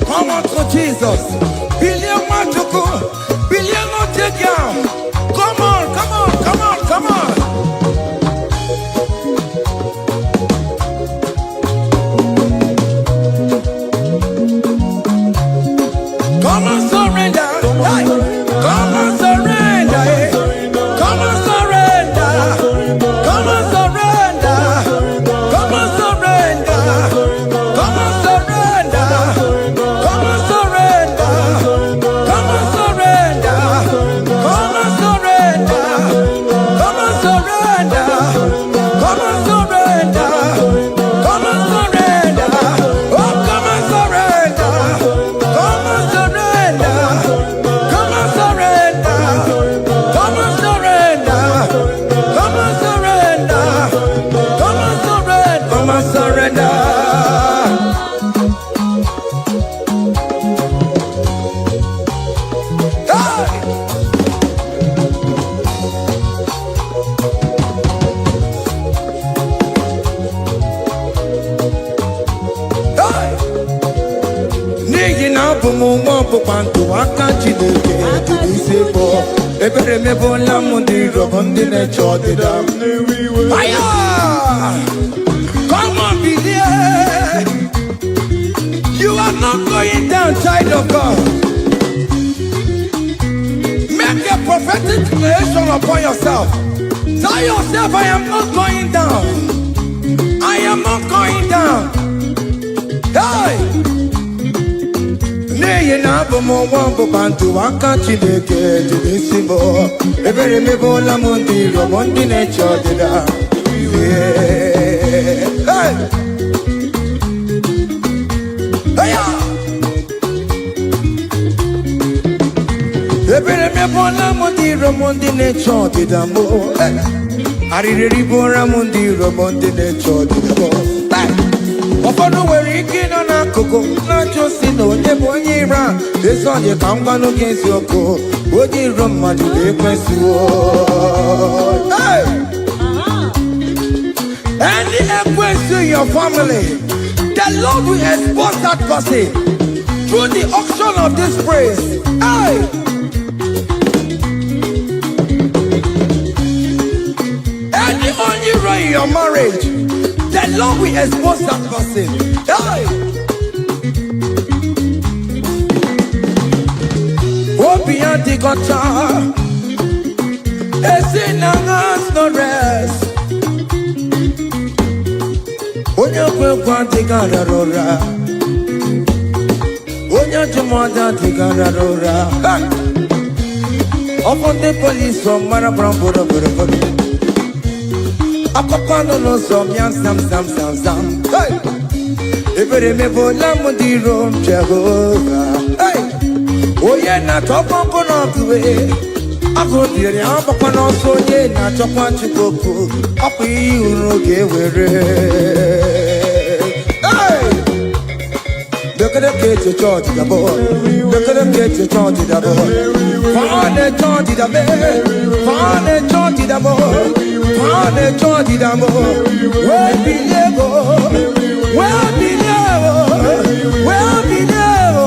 Come on to Jesus. Billion man to go, billion not take you. Come on, come on, come on, come on. Come on, surrender. Hey. Come on, surrender. Hey. Come on, surrender. Come on, surrender. Come on, surrender. Come on, surrender. Come on, surrender. Come on, surrender. Come on, surrender. Come on, surrender. Come on, surrender. Come on, surrender. Oh, come on, surrender. Come on, surrender. Come on, surrender. Come on, surrender. Come on, surrender. Come on, surrender. Come on, surrender. Hey! Hey! N'ihi na abụ m nwa ọkpụkpa ntụ aka Chineke jiri isi bụ ebere mebụla m ndị rọbọ ndị na-eche ọdịda m. Aya! Come on, believe. You are not going down, child of God. Make a prophetic declaration upon yourself. Tell yourself, I am not going down. I am not going down. Hey! N'ihi na abụ m nwa ọkpụkpa ntụ aka Chineke jiri isi bụ ebere mebụla m ndị rọbọ ndị na-eche ọdịda. Hey! Hey! Ebere mebụla m ndị rọbọ ndị na-eche ọdịda m. Arịrịrị bụra m ndị rọbọ ndị na-eche ọdịda m. Ụfọdụ nwere ike ịnọ n'akụkụ na-ajụ si na onye bụ onye ire a. Ezi onye ka m gwanụ gị eziokwu, onye iro mmadụ ga-ekwesịwo. Hey! Any equity in your family, the Lord will expose that person through the auction of this praise. Hey! Any hero in your marriage, the Lord will expose that person. Hey! Obi anti-gota, esinangas no rest. Onye kwekwa anti-gararora, onye jumada anti-gararora. Upon the police from Marabrambo. Akopano no some yam sam. Hey! Ebere mebụla m ndị rom Jehova. Hey! Onye na-achọkwa n'ọgụwe agụ dịrị agbakwa n'ọsọ onye na-achọkwa Chukwu ọkwa ihe uru ga-ewere. Hey! Bekere ka eche chọọchị dabo. Bekere ka eche chọọchị dabo. Fane chọọchị dabe. Fane chọọchị dabo. Fane chọọchị dabo. Wee bilie go. Wee bilie go. Wee bilie go.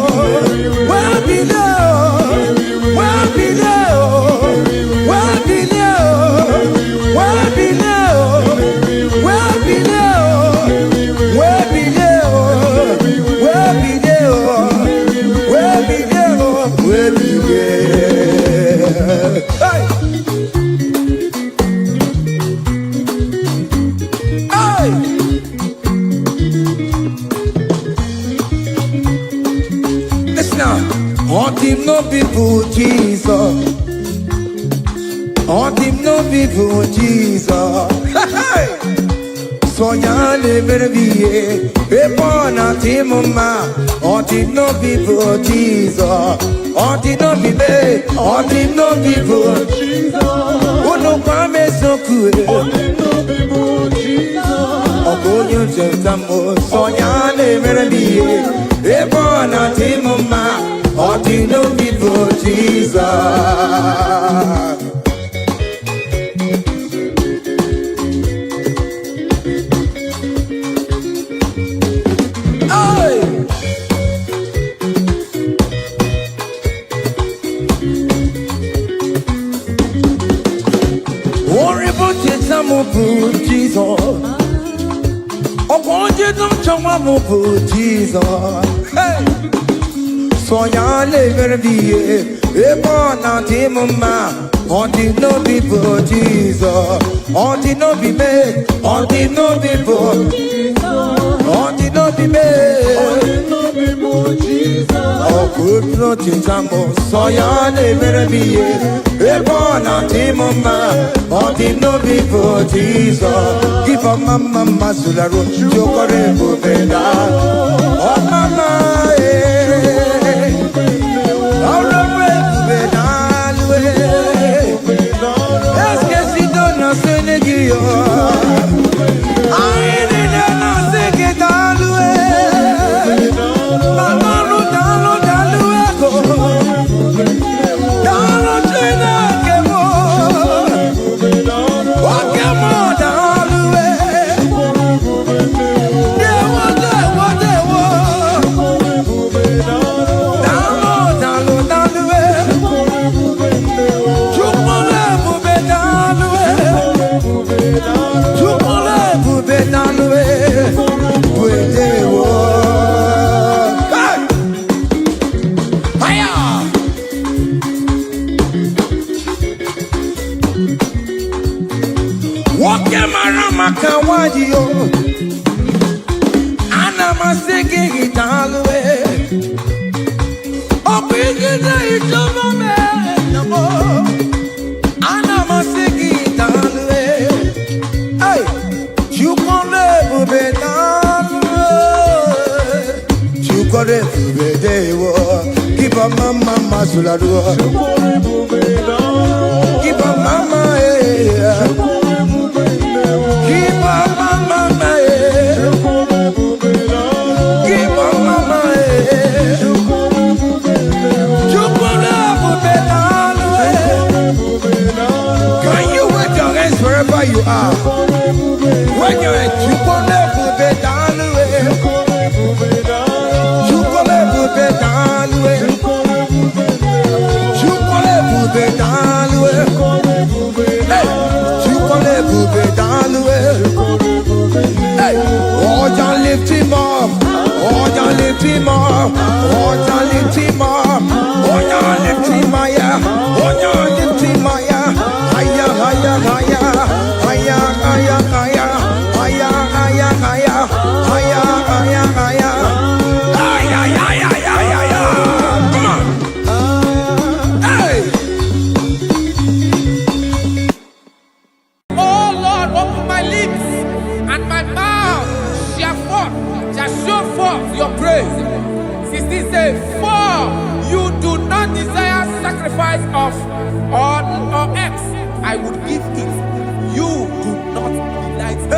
Wee bilie go. Wee bilie go. Wee bilie go. Wee bilie go. Wee bilie go. Wee bilie go. Wee bilie go. Wee bilie go. Wee bilie. Hey! All him no people Jesus. All him no people Jesus. So ya never be a born at him ma. All him no people Jesus. All him no be me. All him no people Jesus. Oh no come so cool. All him no people Jesus. Oh go you just so ya never be a born at him ma. All him no people Jesus. Jesus, oh, you don't come up with Jesus. Hey, so ya never be a born out him ma. On the no people Jesus, on the no be made, on the no people Jesus, on the no be made, on the no people Jesus. Oh, good nothing, so ya never be a born out him ma. On the no people Jesus, give a mama sularo, chokore bubeda, oh mama, oh bubeda. Est-ce que si donne un Sénéguio, aïe, non, c'est que t'as loué, dans le traîneau, que moi, dans loué, Kawadio, Anna Masiki Italwe, Opigina Italwe, Anna Masiki Italwe, hey, you can live with you got it, keep a mama Masulado, keep a mama, wherever you are, when you're at you can never be down the way. You can never be down the way. You can never be down the way. You can never be down the way. Hey, oh, you lift him up. Oh, you lift him up. Oh, you lift him up. Oh, you lift him higher. Oh, you lift him higher. Higher, higher, higher. Your praise. 16 says, for you do not desire sacrifice of or X, I would give it. You do not delight in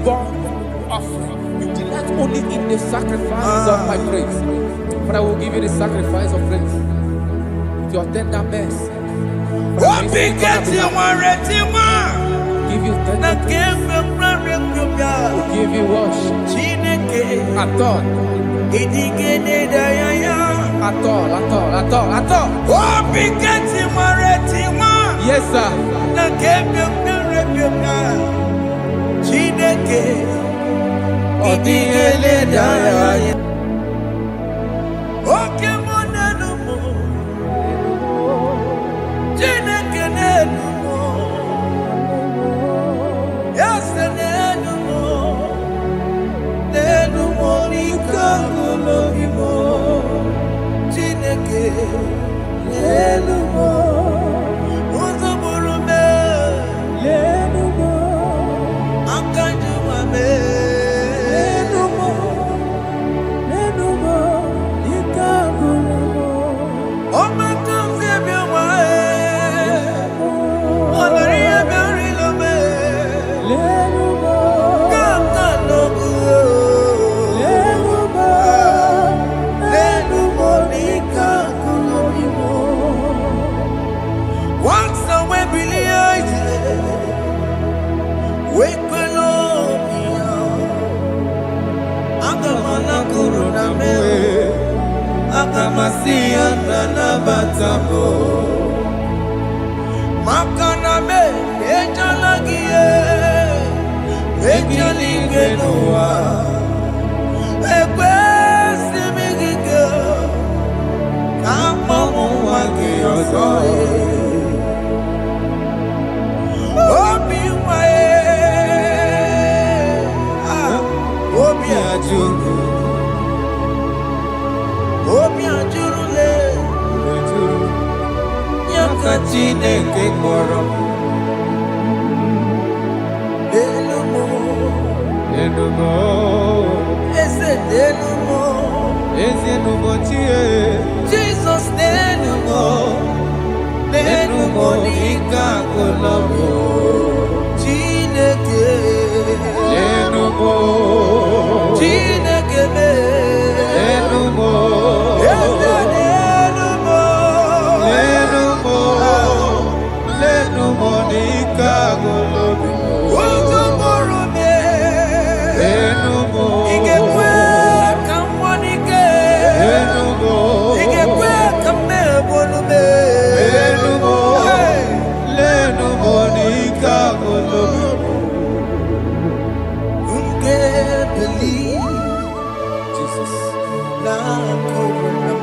burnt offering. You delight only in the sacrifice of my praise. But I will give you the sacrifice of praise. With your tender mercy. Give you tender will give you worship. At all. Yes, sir. Lenumo, Uzuburume, Lenumo, Akanjumame, Lenumo, Lenumo, Ikaburumo, Omakamse Biawae, Onaria Biarilome, Lenumo, Kamkanogu, Lenumo, Lenumo, Ikaburumo. Once away, brilliant, wake Pelopia, Agamana Kuruname, Agamasia, Nanabatabo, Makaname, Ejalagie, Ejaligenoa, Equesimigigo, Kamomo Wagiosoe. Obi ajuru, Obi ajuru le, Nyakachi neke koro. Lenumo, Lenumo, Ese Lenumo, Ese Lenumo tie, Jesus Lenumo, Lenumo nika kolomo, Chineke, Lenumo, Chineke me, Lenumo, Lenumo, Lenumo, Lenumo nika kolomo, Uzumburu me, Lenumo, Igekwe kamwanike, Lenumo, Igekwe kamebolume, Lenumo, Lenumo nika kolomo. Believe Jesus na corona.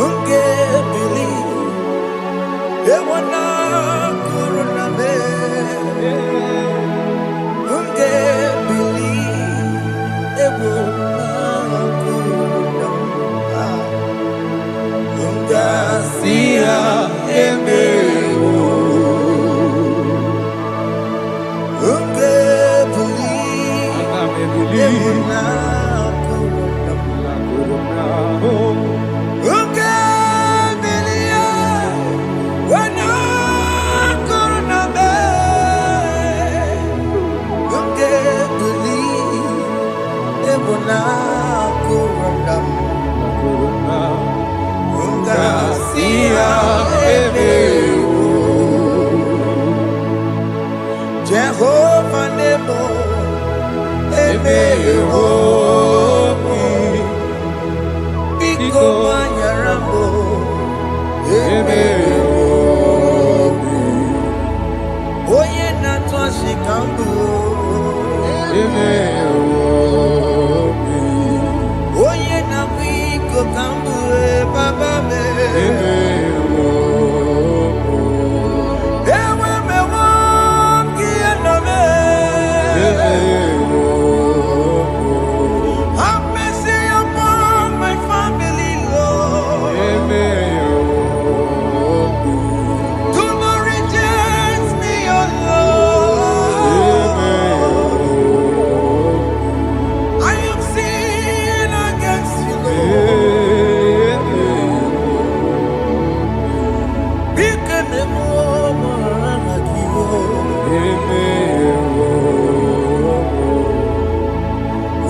Unge believe they wanna corona me. Unge believe they wanna corona. Unga sia eme. Jehovah Nebo, Ebehomi, Biko Manyarambo, Ebehomi, Oye Natwa Shikambu, Ebehomi, Oye Nabiko Kambu, Baba me, have mercy upon my family, Lord. Do not reject me, oh Lord. I am sin against you, Lord. Become a woman like you.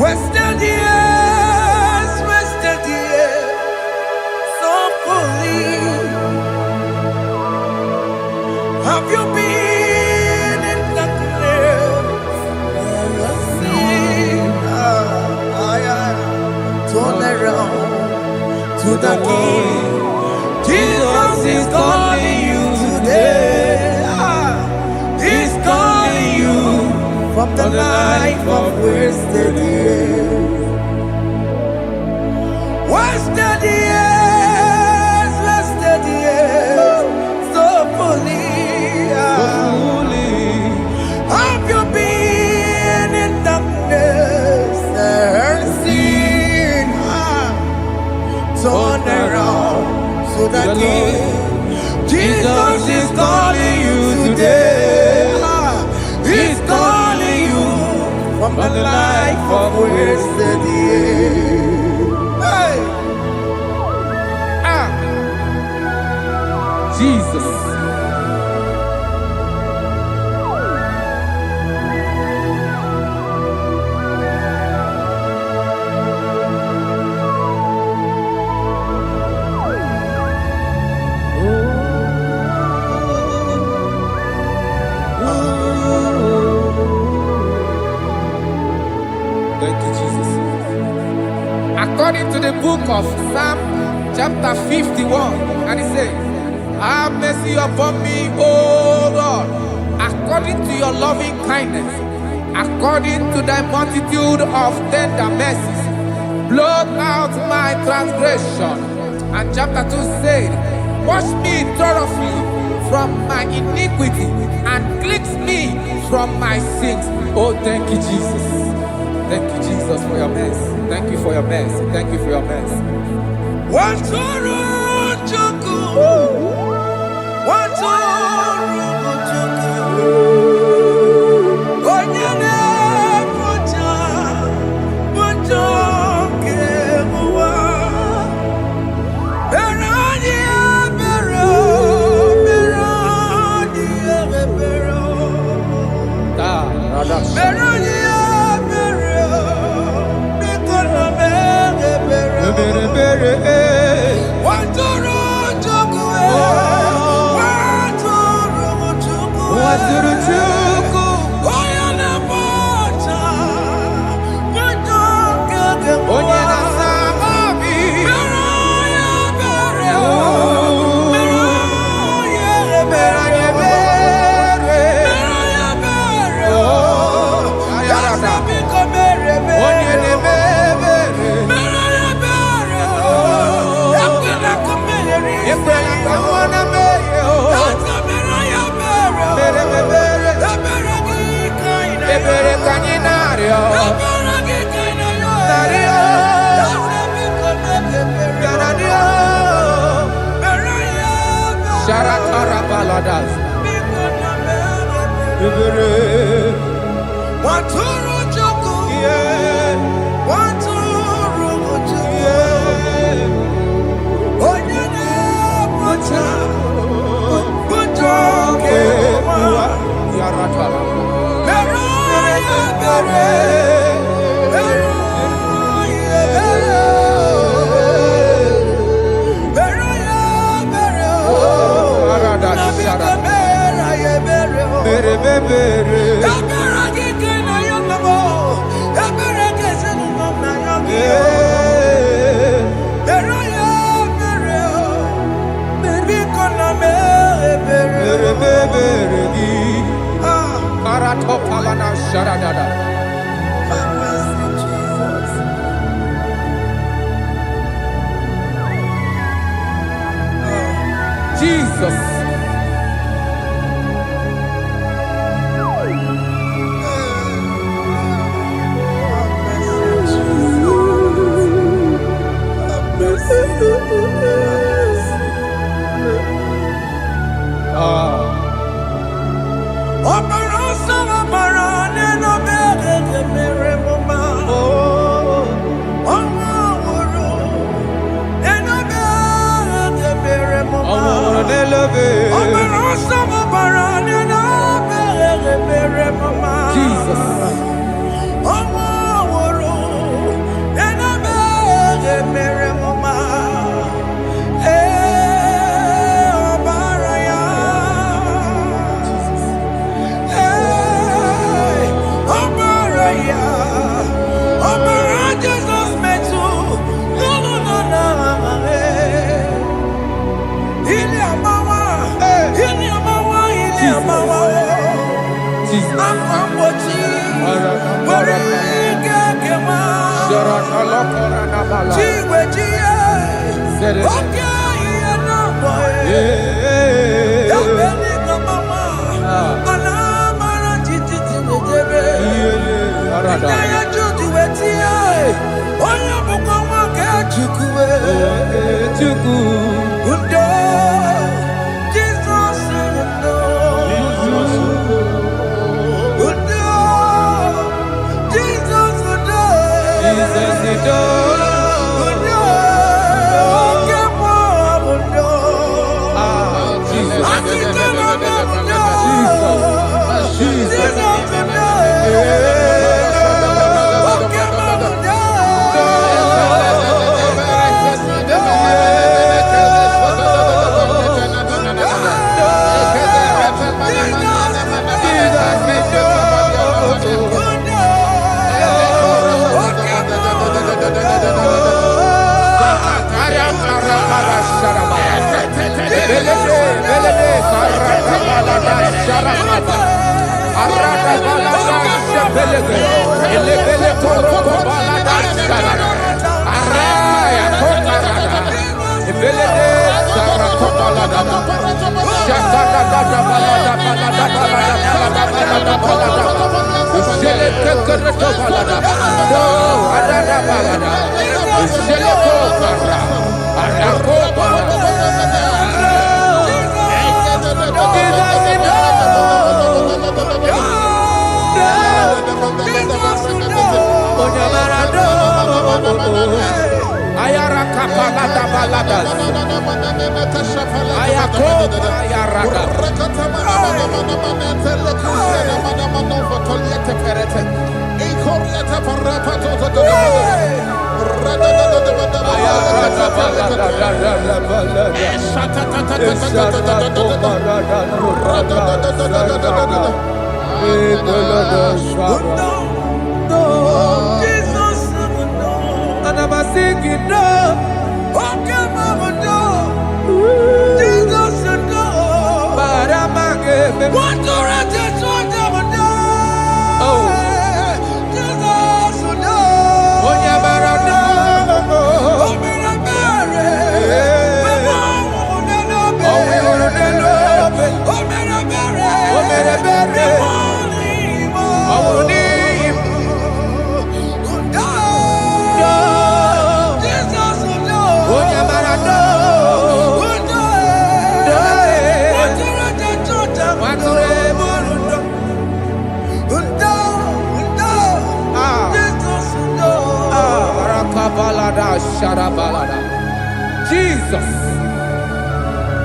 Wasted years, so fully. Have you been in darkness? Turn around to the King. Jesus is calling you today. He's calling you from the life of wasted years. Wasted years, so fully. Have you been in darkness and seen? from the life of wasted years. Hey! Jesus. Thank you, Jesus. According to the book of Psalm chapter 51, and it says, have mercy upon me, O Lord, according to your loving kindness, according to thy multitude of tender mercies, blot out my transgression. And chapter 2 said, wash me thoroughly from my iniquity and cleanse me from my sins. Oh, thank you, Jesus. Thank you, Jesus, for your mercy. Thank you for your mercy. Thank you for your mercy. Jesus.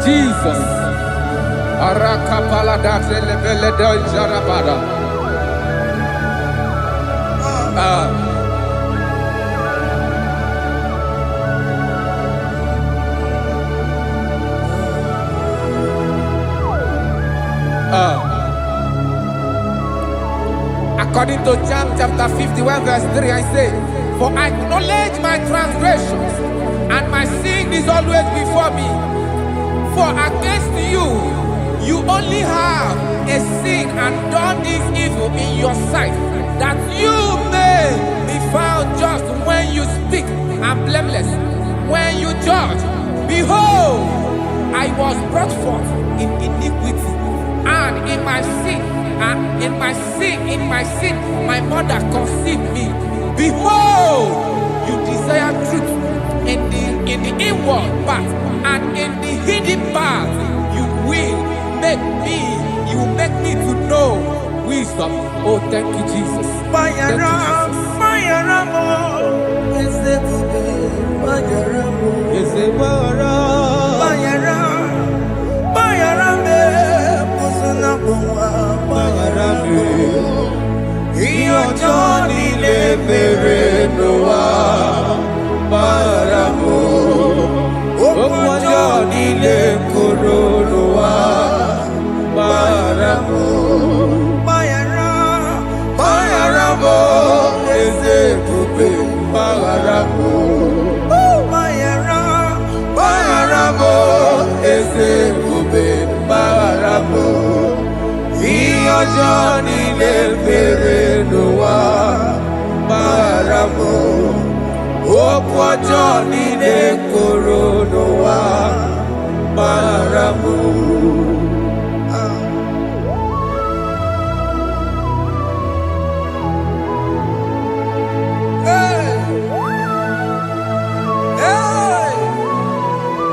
Jesus. Arakapalada zelebeledo jarabada. According to John chapter 51 verse 3, I say, for I acknowledge my transgressions, and my sin is always before me. For against you, you only have a sin and done this evil in your sight, that you may be found just when you speak, and blameless when you judge. Behold, I was brought forth in iniquity, and in my sin, my mother conceived me. Behold, you desire truth in the inward part, and in the hidden part you will make me to know wisdom. Oh, thank you, Jesus. Thank you, Johnny le bere noa baramo okwa Johnny le koro noa baramo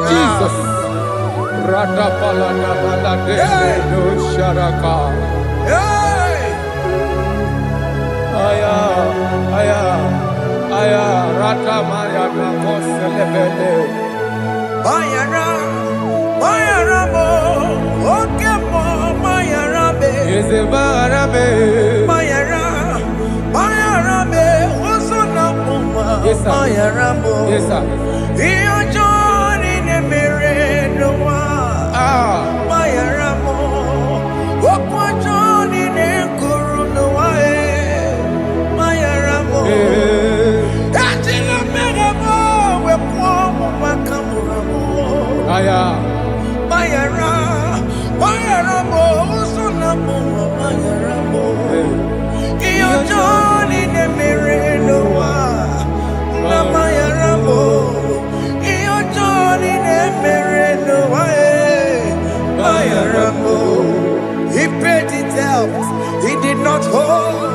Jesus. Radapalana balade no sharaka. Aya, aya, Aya rata maya na koselebele. Mayara, Mayara mo, okemo Mayara be. Eze barabe. Mayara, Mayara be, osona puma. Yes, sir. Mayara mo. Yes, sir. Iyo joni ne mere no wa. Mayara mo, okwa joni ne kuru no wa. Mayara mo. Ajila mere mo, we kwa mo makamura mo. Aya. Mayara, Mayara mo, osona puma. Mayara mo. Iyo joni ne mere no wa. Na Mayara mo. Iyo joni ne mere no wa. Mayara mo. He paid it out. He did not hold.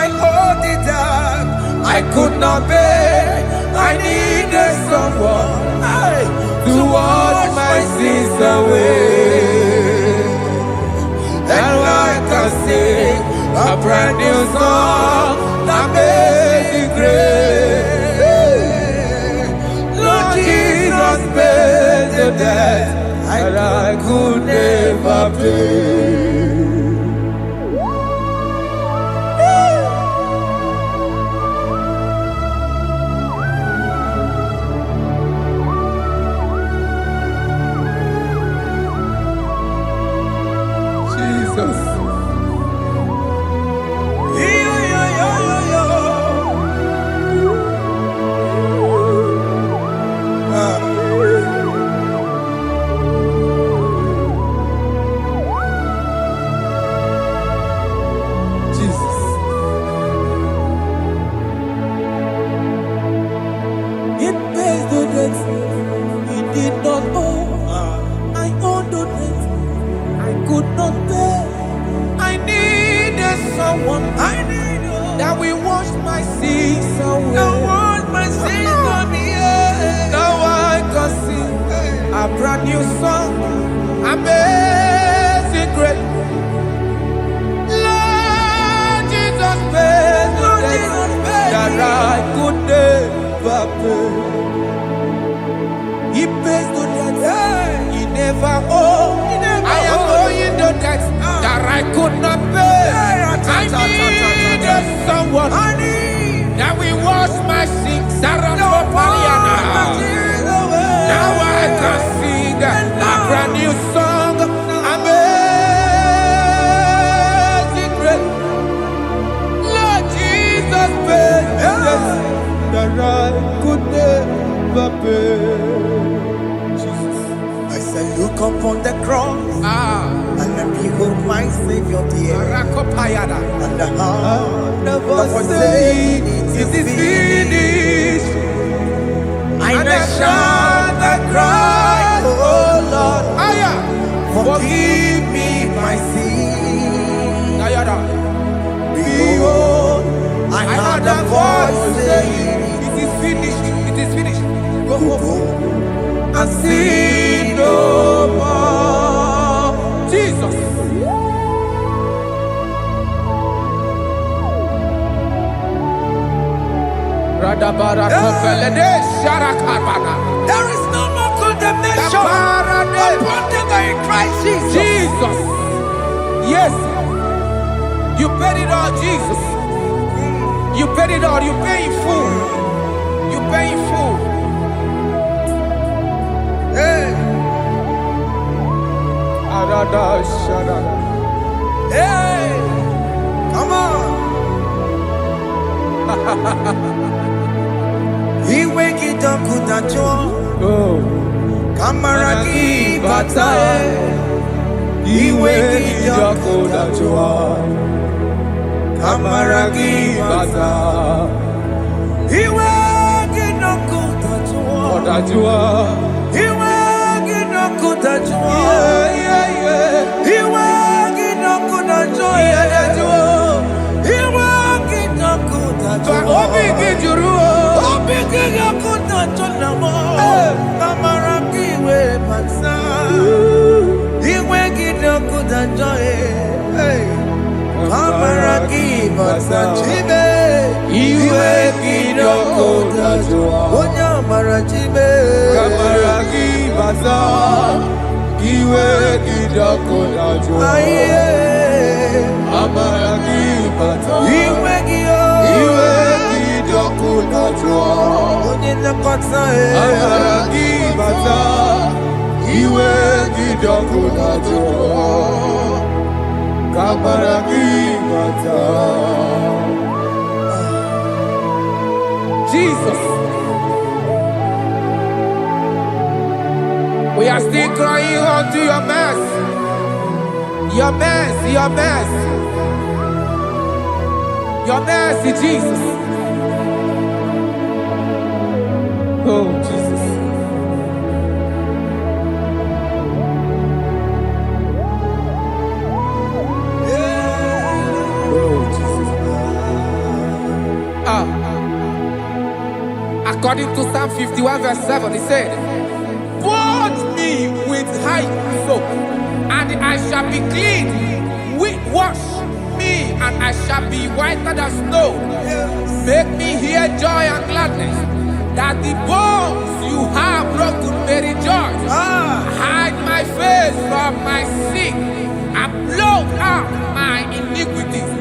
I owed it out. I could not pay. I needed someone To wash my sins away. and I can sing A brand new song. Amazing grace. Lord Jesus paid the debt that I could never pay. Jesus. Jesus. It pays the debt he did not owe. I owed the debt I could not pay. I needed someone that will wash my sins away. Now I can sing a brand new song. Amazing grace. Lord Jesus paid the debt that I could never pay. He pays the debt he never owed. I am owing the debt that I could not pay. I needed someone that will wash my sins. Now I can sing a brand new song. Amazing grace. Lord Jesus paid the debt that I could never pay. Jesus. I said, look upon the cross and then behold my Savior dear. Rakopayada. And the heart The of voice saying, it is finished. And I shout and cry, oh Lord, Aya. forgive me my sin. Ayada. Behold, I heard a voice saying, it is finished. It is finished. Go go home and sin no more. Jesus. There is no more condemnation upon them that are in Christ Jesus. Jesus. Yes. You paid it all, Jesus. You paid it all. You pay in full. You pay in full. Hey, hey, come on. He wake it up, good at you. Oh. Kamaraki batae. Iwe kijakoda chua. Kamaragi bata. He wake it up, good at you. Oda chua. He wake it up, good at you. Yeah. He wake it up, good at you. He wake it up, good at you. Obi kijuru. Obi kijuru namo. Kamaraki we patsa. He wake it up, good at you. Kamaraki patsa chibe. Iwe kido Iwe gidoko na joa. Amara gibata. Iwe gidoko na joa. Amara gibata. Iwe gidoko na joa. Kamara gibata. Jesus. We are still crying unto your mercy. Your mercy, your mercy. Your mercy, Jesus. Oh, Jesus. Oh, Jesus. According to Psalm 51 verse 7, he said, "Wash me with high soap, and I shall be clean. Wash me, and I shall be whiter than snow. Make me hear joy and gladness, that the bones you have broken may rejoice. Hide my face from my sin, and blot out my iniquities."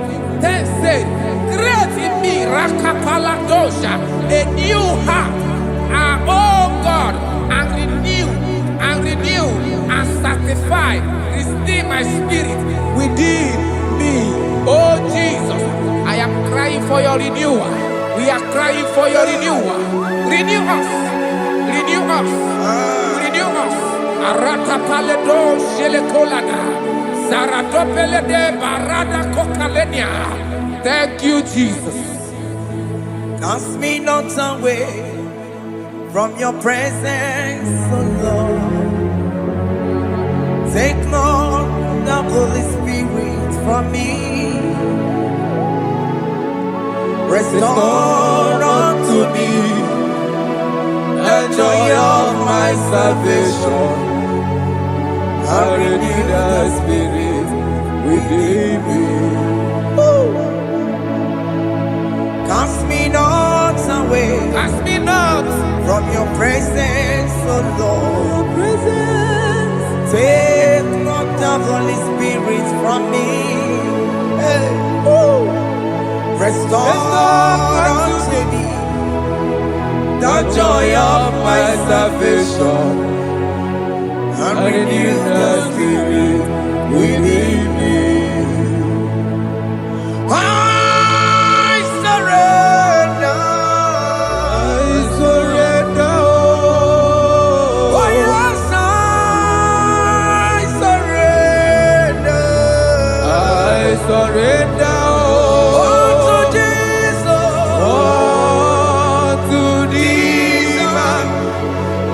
Then said, "Create in me Rakapaladosha, a new heart, oh God, and renew and sanctify, restore my spirit within me." Oh Jesus, I am crying for your renewal. We are crying for your renewal. Renew us, renew us, renew us. Arata paledo shelekolada, saratopele de barada kokalenia. Thank you, Jesus. Cast me not away from your presence, oh Lord. Take not the Holy Spirit from me. Restore unto me the joy of my salvation. I renew the spirit within me. Cast me not away. Cast me not from your presence, oh Lord. Take not the Holy Spirit from me. Hey. Restore unto me the joy of my salvation, and renew the spirit within me. surrender unto Jesus, unto thee, my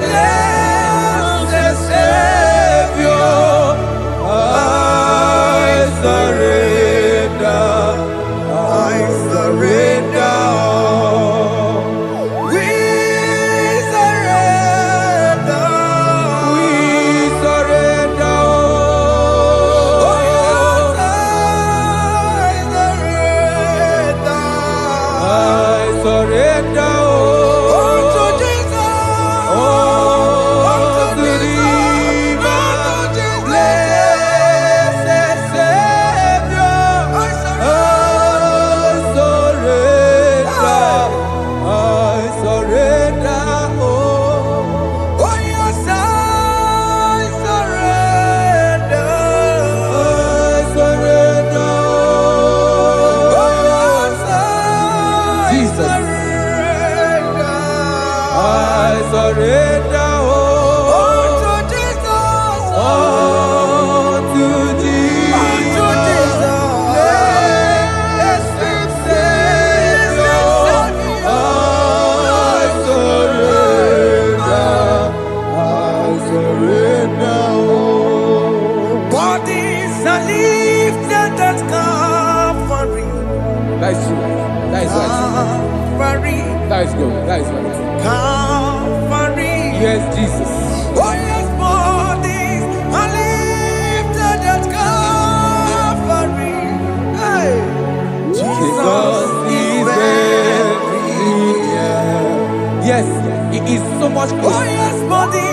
blessed Savior. I surrender, I surrender. We surrender. we surrender. Oh, yes, I surrender. unto Jesus, Unto thee, my blessed Savior, I surrender, oh. oh yes, I surrender. I surrender, Oh yes, I Jesus. surrender. I surrender, oh. Unto Jesus, Unto thee, unto Jesus, blessed Savior, I surrender, oh. bodies are lifted at Calvary. That is true. That is right. Calvary, That is good. That is right. Calvary. Yes, Jesus. Oh yes, bodies are lifted at Calvary. Hey. Jesus is very near. much closer. Oh yes, body,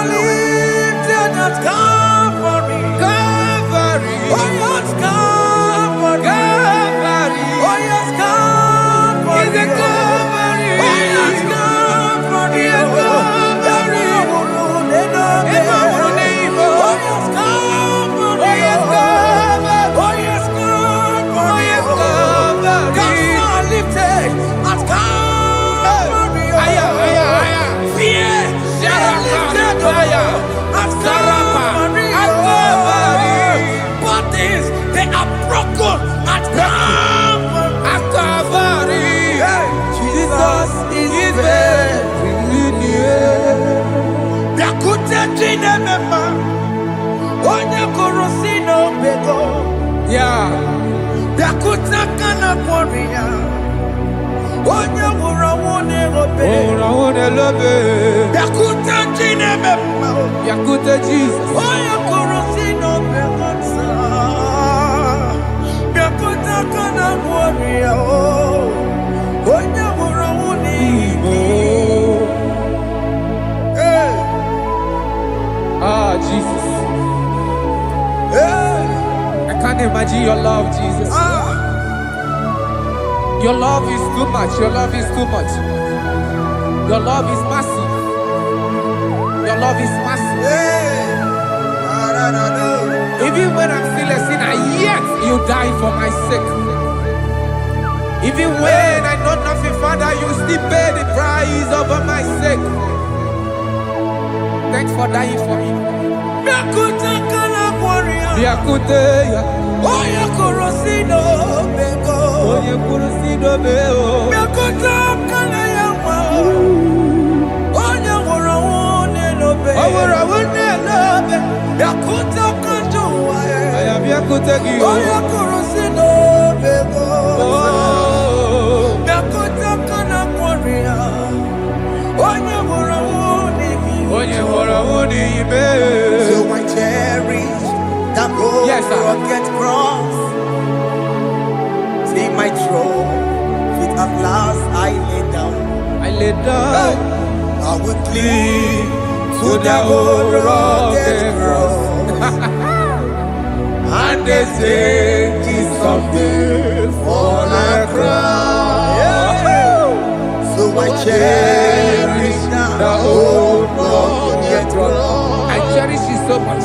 lifted at Calvary. Calvary. Oh yes, Calvary. Calvary. Oh yes, Calvary. Is it Calvary? Oh yes, Calvary. Is it Calvary? Yeah. Yakuta Jesus. Ah, Jesus. I can't imagine your love, Jesus. Your love is too much. Your love is too much. Your love is massive. Your love is massive. Even when I'm still a sinner, yet you die for my sake. Even when I know nothing, Father, you still pay the price over my sake. Thanks for dying for me. So I cherish that rugged cross. See my throne, feet at last I lay down. I lay down. I will cling to the old rugged cross. And they say it's something for a crown. So I cherish the old rugged cross. I cherish you so much.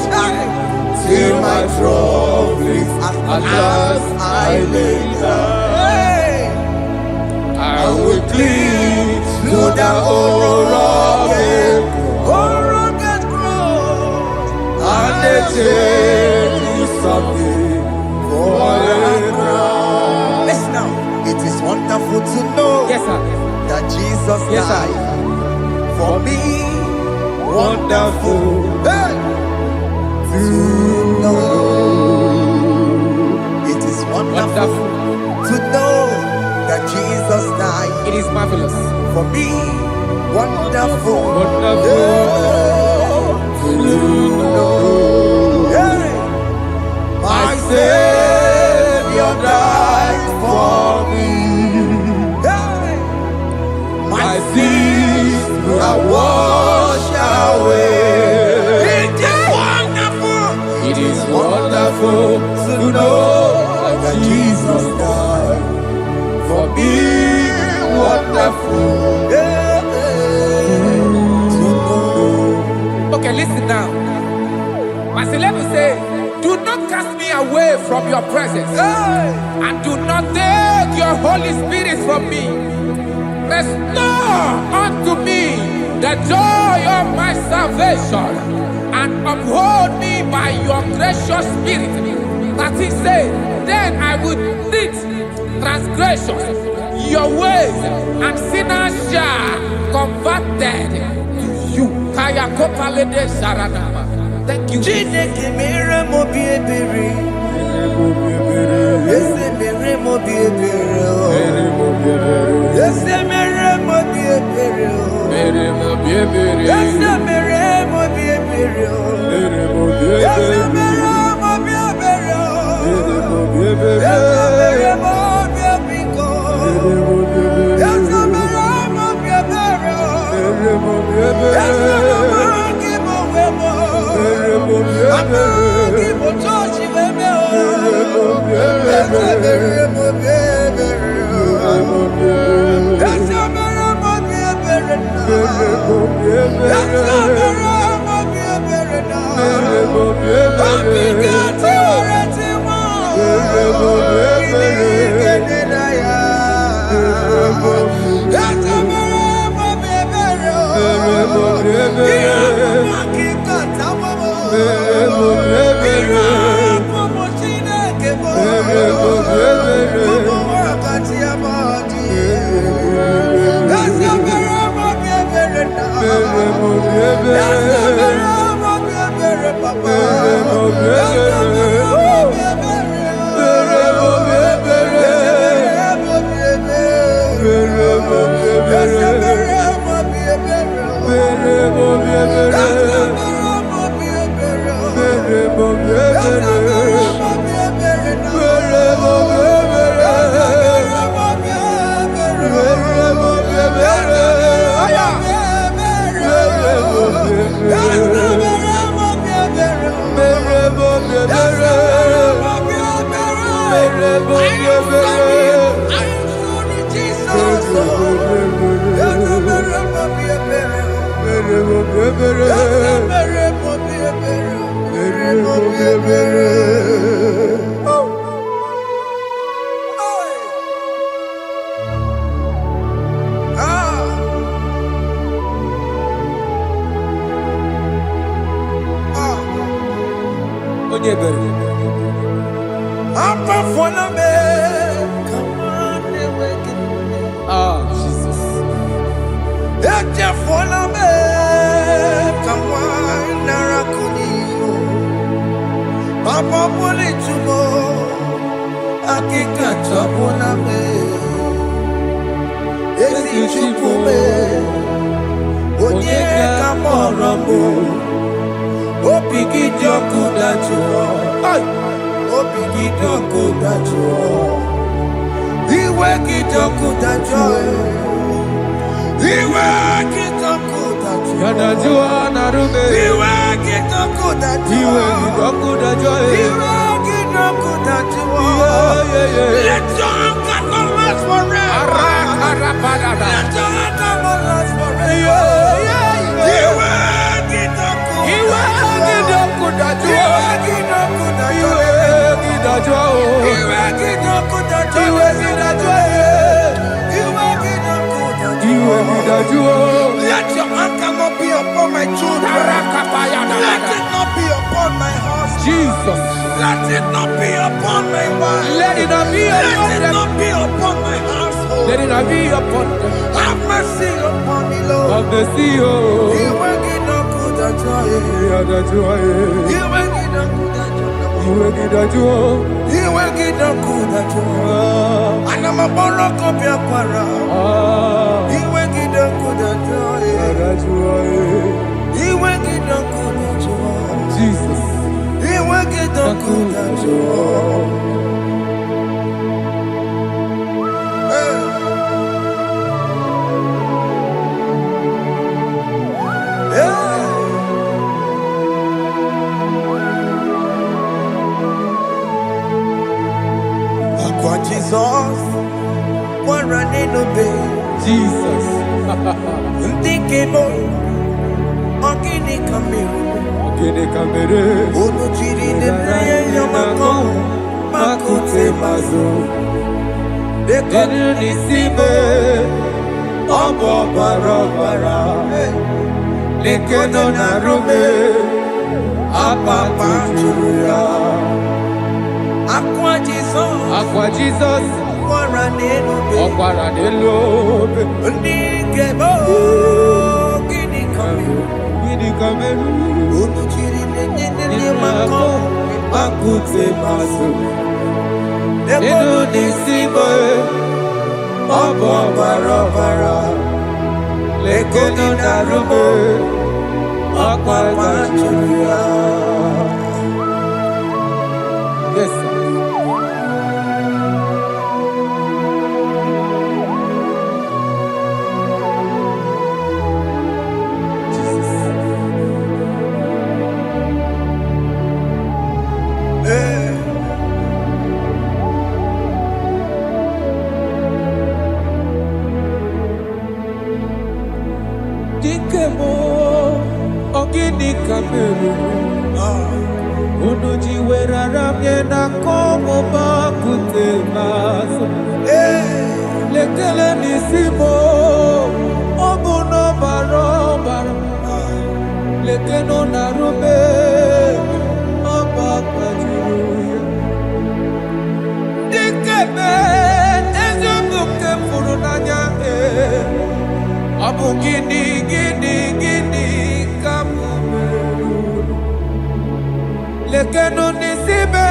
Till my trophies at last I lay down. I will cling to the old rugged cross. And they tell you something for a crown. Listen now, it is wonderful to know that Jesus died for me. Wonderful to know. It is wonderful to know that Jesus died. It is marvelous for me. Wonderful to know. My Savior died for me. My sins are washed away. It is wonderful to know that Jesus died for me. Wonderful to know. Okay, listen now. My celeb say, do not cast me away from your presence, and do not take your Holy Spirit from me. Restore unto me the joy of my salvation, and uphold me by your gracious spirit. That he said, then I would teach transgressions your ways, and sinners shall converted to you. Kaya kopalede saranama. Thank you. Let your anger not be upon my children. Let it not be upon my house. Jesus. Let it not be upon my wife. Let it not be upon Let it them. not be upon my household. Let it not be upon them. Have mercy upon me, Lord. Of the sea, oh. You will get no good at joy. You will get no good at joy. You will get no good at joy. And I'm a borrow copy of Para. You will get no good at joy. You will get no good at joy. Jesus. You will get no good at joy. Jesus, one running obey. Jesus. Ndikebo, ogini kamiru. Ogini kamiru. Onuchiri nebreye yomako, makute mazo. Denu nisibe, obo barabara. Lekono narume, apapa churuya. Aqua Jesus, Ọ̀pára nílò Ndikebo, ogini kamiru. Gidi kameru. Onuchiri nebreye yomako, Makute maso. Denu nisibe, obo barabara. Lekono narume, apapa churuya. Yes, sir. Chukemo, Ogini Kameru, Unuji Weraramye na Komo Bakute Maso, Lekele Nisimo, Obuno Baro Baro, Lekeno Narube, Abakajuya, Dikeme, Ezobuke Furunanya, Abu Gini Kamumeru, Lekeno Nisibe,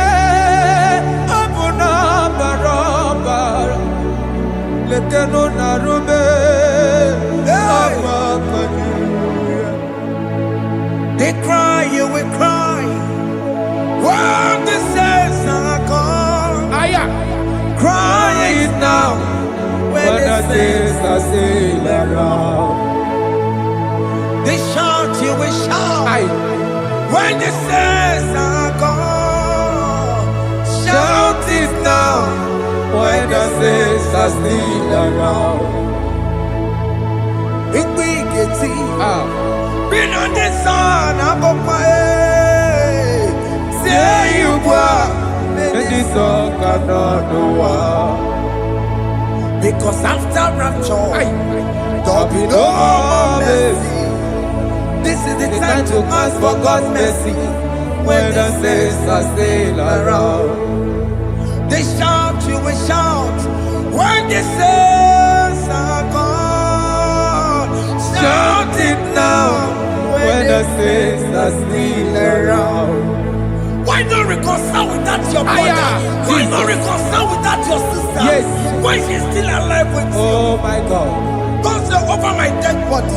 Abuna Barabara, Lekeno Narube, Abakajuya. They cry, you will cry. When the saints are gone, cry it now. When the saints are still around, they shout, you will shout. When the saints are gone, shout it now. When the saints are still around, it will get it. Been on the sun, I'm up my head. Say you were, and the sun cannot know. Because after rapture, there'll be no more mercy. This is the time to ask for God's mercy. When the saints are still around, they shout, you will shout. When the saints are gone, shout it now. When the saints are still around. Why not reconcile without your brother? Why not reconcile without your sister? Yes. Why she's still alive with you? Oh my God. Don't say over my dead body.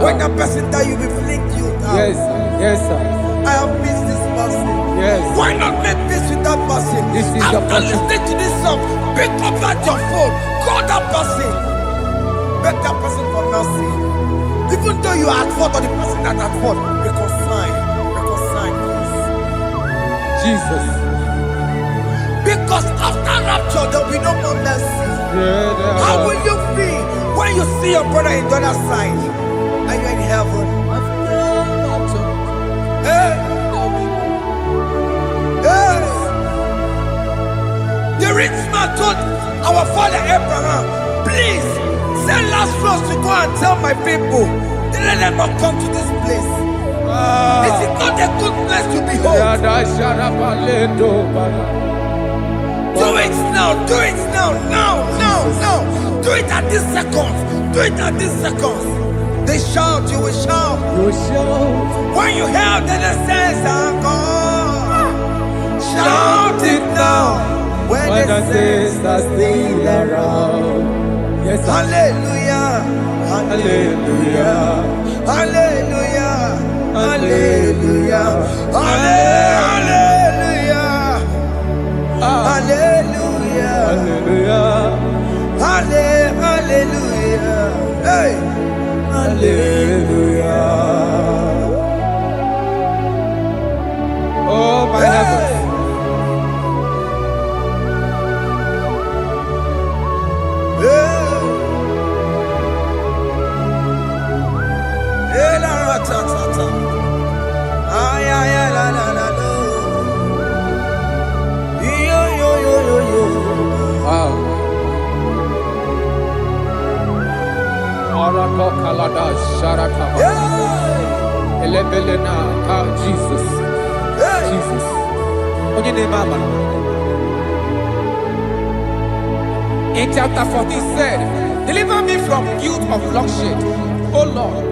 When that person die, you will fling you down. Yes, yes, sir. I have missed this person. Yes. Why not make peace with that person? This is the After person. listening to this song, pick up that your phone, call that person, beg that person for mercy. Even though you are at fault or the person that at fault, reconcile, please. Jesus. Because after rapture, there will be no more mercy. How will you feel when you see your brother in the other side and you're in heaven? Hey. Hey. The rich man told our father Abraham, please send Lazarus to go and tell my people, let them not come to this place. Is it not a good place to behold? Do it now, do it now. Do it at this second. Do it at this second. They shout, you will shout. When you hear that the saints are gone, shout it now. When the saints are still around. Yes, sir. Hallelujah. Hallelujah. Hallelujah. Hallelujah. Hallelujah. Hallelujah. Hallelujah. Hallelujah. Hey. Hallelujah. Oh my heavens. Jesus. Jesus. In chapter 14 said, deliver me from guilt of bloodshed, O Lord,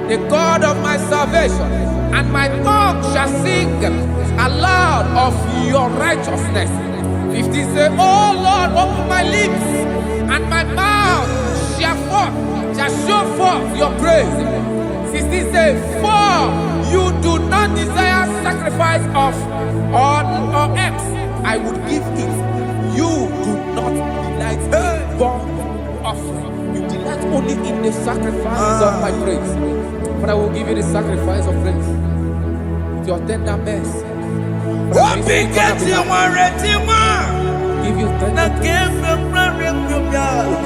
the God of my salvation, and my tongue shall sing aloud of your righteousness. 15 say, O Lord, open my lips, and my mouth shall show forth your praise. 16 say, for you do not desire sacrifice of or eggs, I would give it. You do not delight in burnt offering. You delight only in the sacrifice of my praise. But I will give you the sacrifice of praise with your tender mercy. Give you tender praise.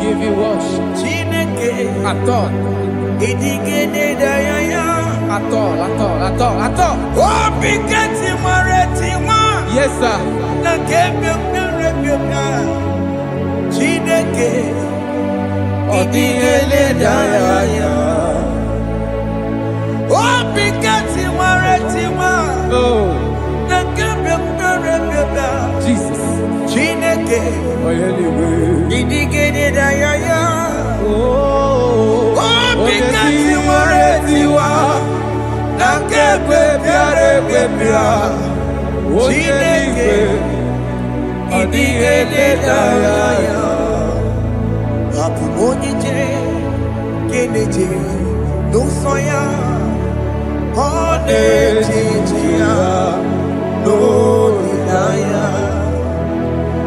Give you worship. At all. Idigene dayaya. At all, at all, at all, at all. Oh, bigati mareti wa. Yes, sir. Na kebyo rebyoka. Chineke. Idigene dayaya. Oh, bigati mareti wa. Oh, Na kebyo rebyoka. Jesus. Chineke. Oh, anyway. Idigene dayaya. Oh, bigati mareti wa. Na kebyo rebyoka. Chineke. Idigene dayaya. Abu Onije, Keneje, no soya, Onejia, no Ilaya,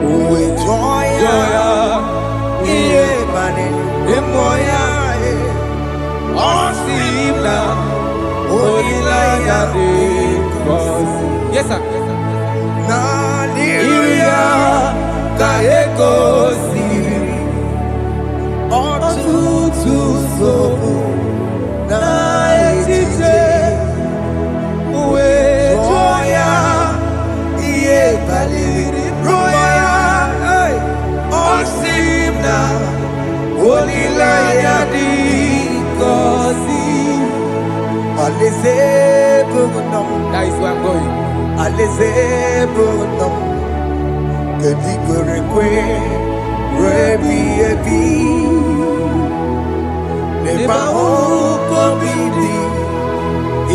Uwe Joya, Iye Bane, Emoya, Osibla, Onilaya, Yes, sir. Naliria, Kaeko Siri. Ọtụtụ nsogbu na-etite wee jụọ ya ihe baliri rụọ ya ọ sị m na olileanya dị ngọzi alaeze bụ nọ m That is where I'm going. alaeze bụ nọ m kedu ikwere kwe rebi ebi Neba huko bidi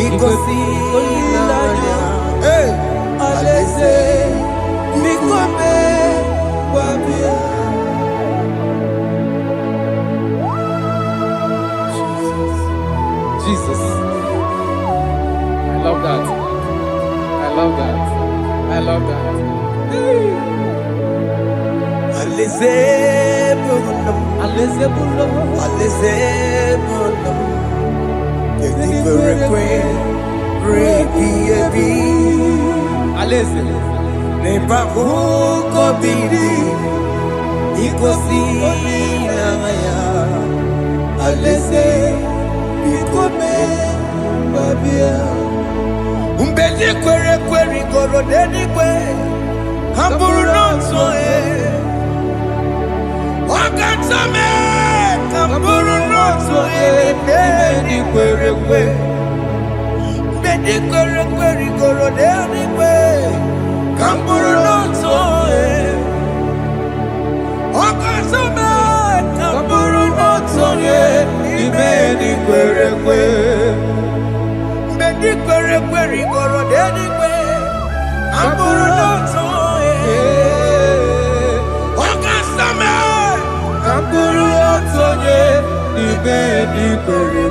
ikosi ilanya aleze mikome wabia Jesus. I love that. I love that. I love that. aleze bunam Aleze bulo. aleze bunam kedi kwe rebi ebi Aleze. Neba huko bidi ikosi ilanya aleze mikome wabia Mbedi kwere goro dedi kwe Hamburu n'otu Wakatame Hamburu n'otu Mbedi kwere goro dedi kwe Hamburu n'otu Wakatame Hamburu n'otu Mbedi kwere goro dedi kwe Hamburu n'otu Wakasame Hamburu n'otu Mbedi kwere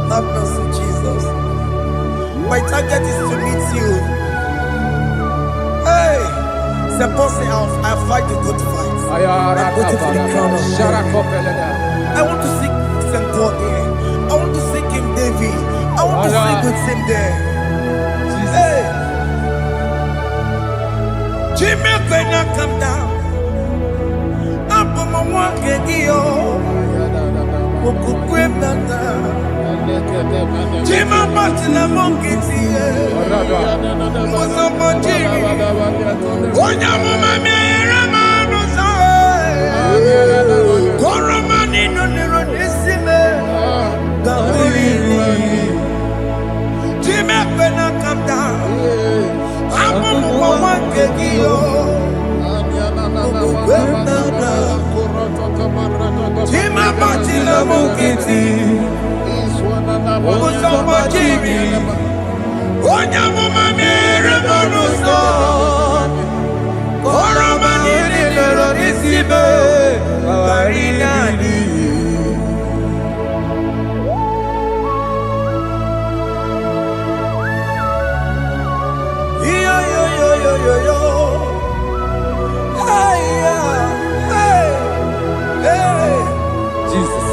Have mercy, Jesus. My target is to meet you. Hey, c'est pensé I fight the good fight. I'm waiting for the crown of I want to seek St. Paul here. I want to seek King David. I want to sing with him there. Hey, Jimmy cannot come down. I'm from my one Kegio. Jimmy Martin among kids here. Was up on Jimmy. One young woman, Coromani no Neronisime. Jimmy cannot come down. I'm from one Kegio. Jimmy Martin among kids here. Was up on Jimmy. One young woman, Coromani no Neronisime. Jesus.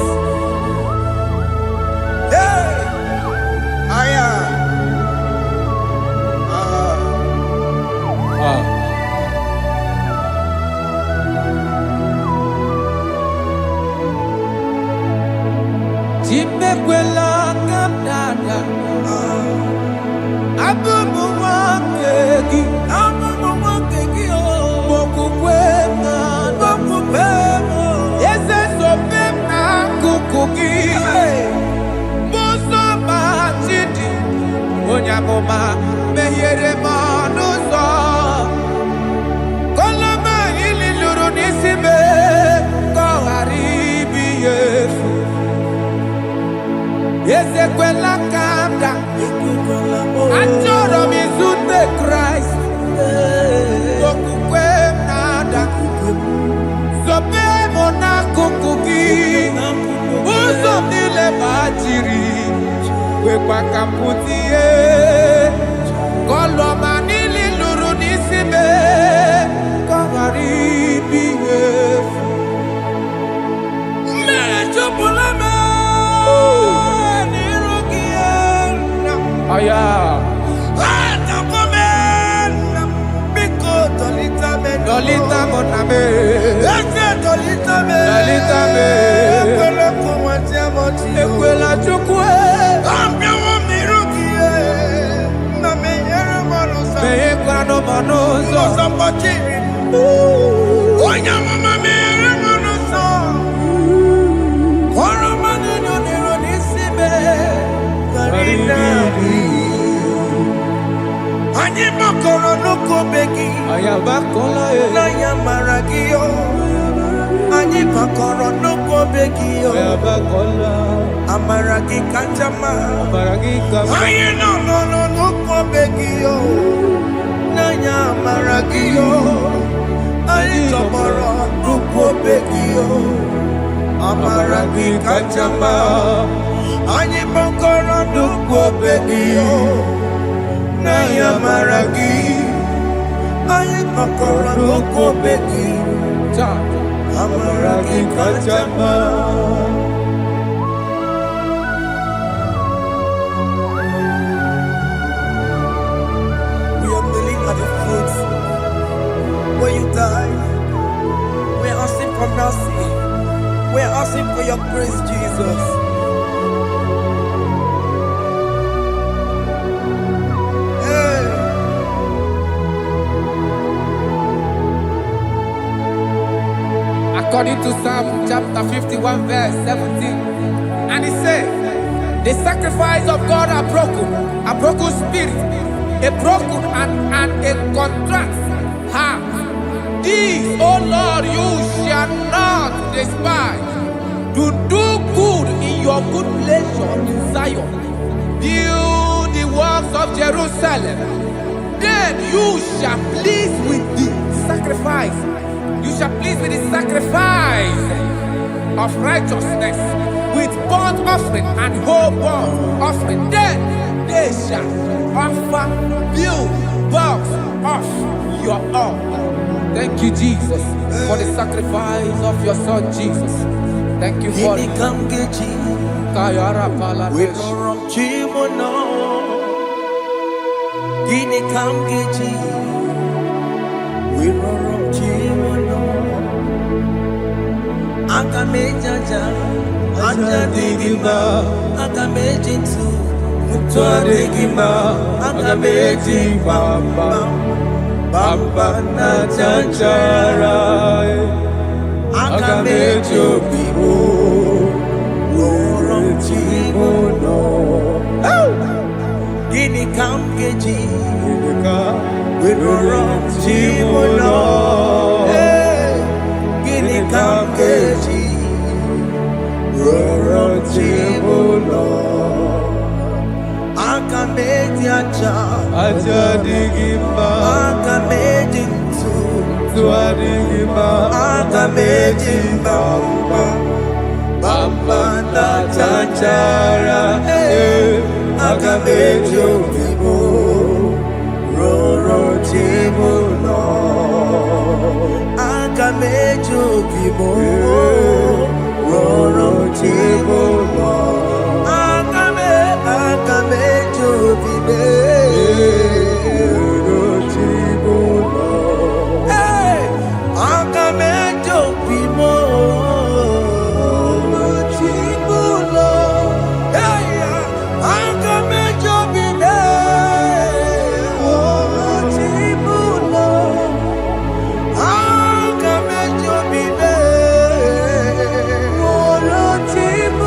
kaputie. Kolo manili luru nisime. Kagaribi efu. Mechopulame. Nirogiena. Aya. Dolita moname, dolita me, ekwela chukwe, meye kwano monozo, onya mama mere monozo, koro manino niro nisime, Ani makoro nuko begi, ayabakola na yamaragio. Ani makoro nuko begi, ayabakola. Amaragi kanjama, amaragi kama. Aye no nuko begi, na yamaragio. Ani tomorrow nuko begi, amaragi kanjama. Ani makoro nuko begi. Naya maragi, aye makora loko beki, amaragi kachama. We are kneeling at the foot where you died. We are asking for mercy. We are asking for your grace, Jesus. According to Psalm chapter 51 verse 17, and it says, the sacrifice of God are broken spirit, a broken and a contrite heart. These, O Lord, you shall not despise. Do good in your good pleasure in Zion. Build the works of Jerusalem. Then you shall please with the sacrifice. You shall please with the sacrifice of righteousness, with burnt offering and whole burnt offering. Then they shall offer build works of your own. Thank you, Jesus, for the sacrifice of your Son, Jesus. Thank you for it. Akamejaja, ajadigima, akamejintu, mutuadigima, akamejibamba, bamba na chanchara, akamejobibo, woromchimono. Gini kamgeji, woromchimono. Kamkeji, Rorochibulo, Akameji aja digima, Akameji tuadigima, Akameji bamba na chanchara, Akameji obibo, Rorochibulo. Akamejo bibo, roro chibo, akamejo bibe, roro chibo, akamejo bibo, roro chibo, akamejo bibe, roro chibo. Akamejo bibe, roro chibo.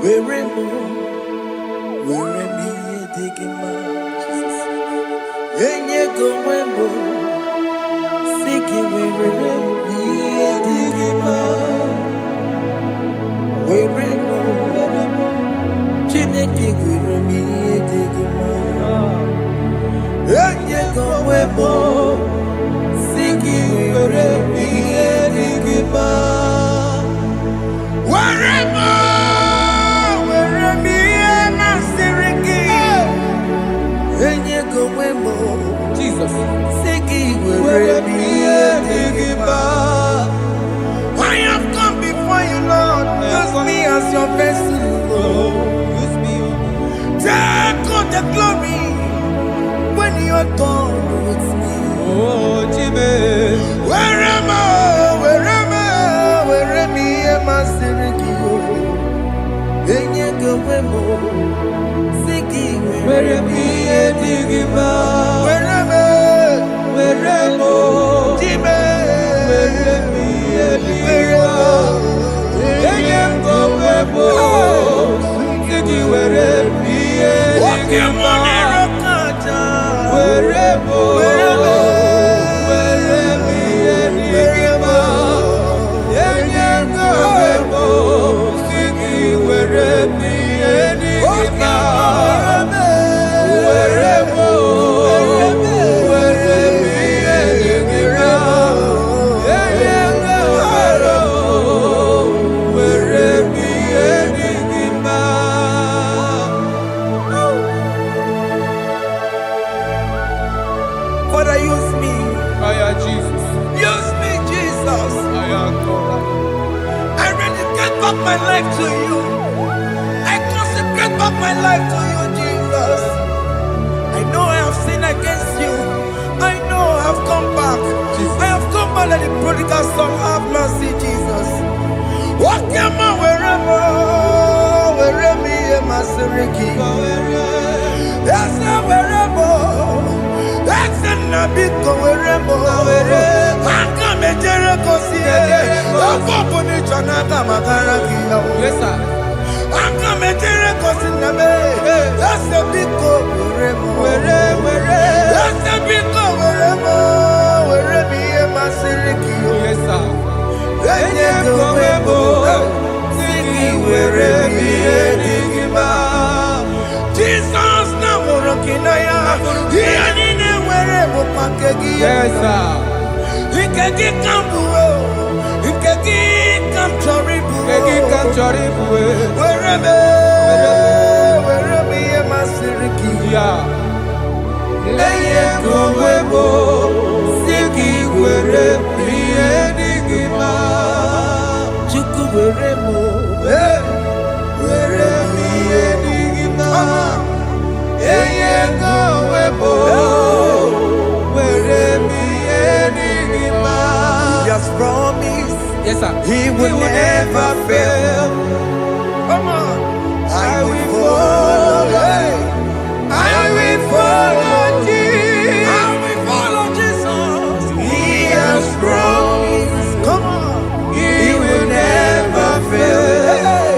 Where me digging my enye go wembo siki where me digging my where chineke where me digging my enye go wembo siki where me digging my Jesus. I have come before you, Lord. Use me as your vessel. Use me. Take all the glory when you are done with me. Oh, Jimmy. Where am I? Where am I? Sirikio. Enye go wemo. Siki Where am I? Digima. Where am I? Jimmy. Where am I? Digima. Enye go wemo. Siki where am I? Digima. Where am I? Father, use me. Jesus. Use me, Jesus. I dedicate back my life to you. I consecrate back my life to you, Jesus. I know I have sinned against you. I know I have come back. I have come back like the prodigal son. Have mercy, Jesus. Walk your man wherever me and my Siriki. Yes, wherever. That's a nabiko wherever. I come a Jericho see. Yes, sir. I come a Jericho see. That's a big go wherever. That's a big go wherever me and my Siriki. Yes, sir. Jesus na morokinaya yanine wherever pakegi Yes, sir. ikegi kambuo ikegi kamchoribu wherever ye masiriki Yeah. Eye kowebo siki were bienigima. chuku wherever Were bienigima. Eye kowebo were bienigima. he has promised Yes, sir. he will never fail. Come on, I will follow. I will follow Jesus. I will follow Jesus. He has promised. Come on, He will never fail.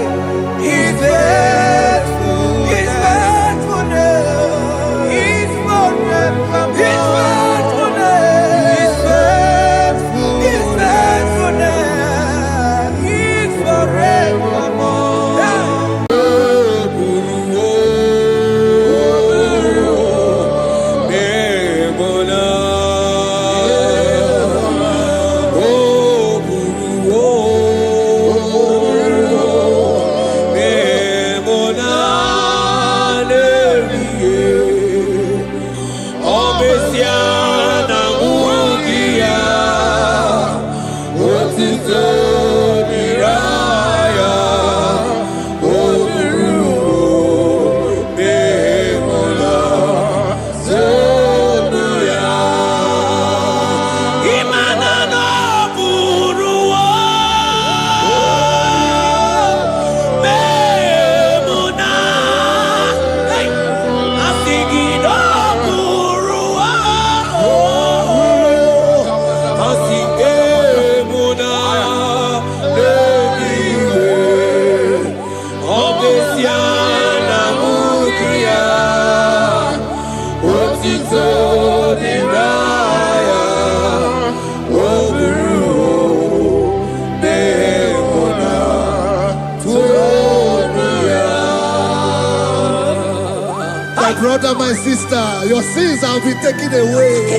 He's faithful. His faithfulness. He's forever. His He's faithfulness. faithful. His faithfulness. He's forever. My brother, my sister, your sins have been taken away.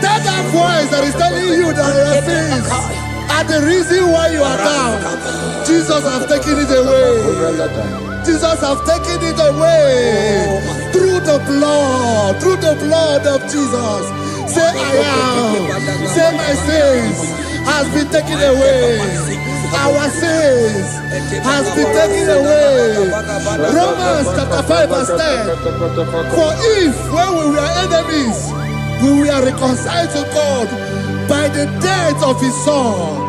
Tell that voice that is telling you that your sins are the reason why you are down. Jesus has taken it away. Jesus has taken it away. Through the blood of Jesus. Say I am. Say my sins has been taken away. Our sins has been taken away. Romans chapter 5 verse 10. For if when we were enemies, we were reconciled to God by the death of his son,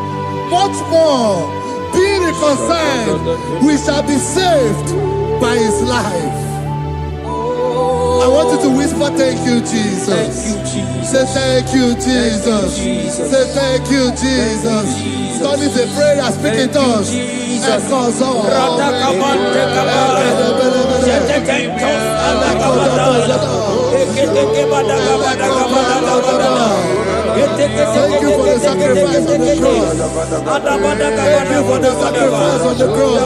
much more, being reconciled, we shall be saved by his life. I want you to whisper, thank you, Jesus. Thank you, Jesus. Say thank you, Jesus. Say thank you, Jesus. Don't need a prayer, speak in tongues. Thank you for the sacrifice on the cross. Thank you for the sacrifice on the cross.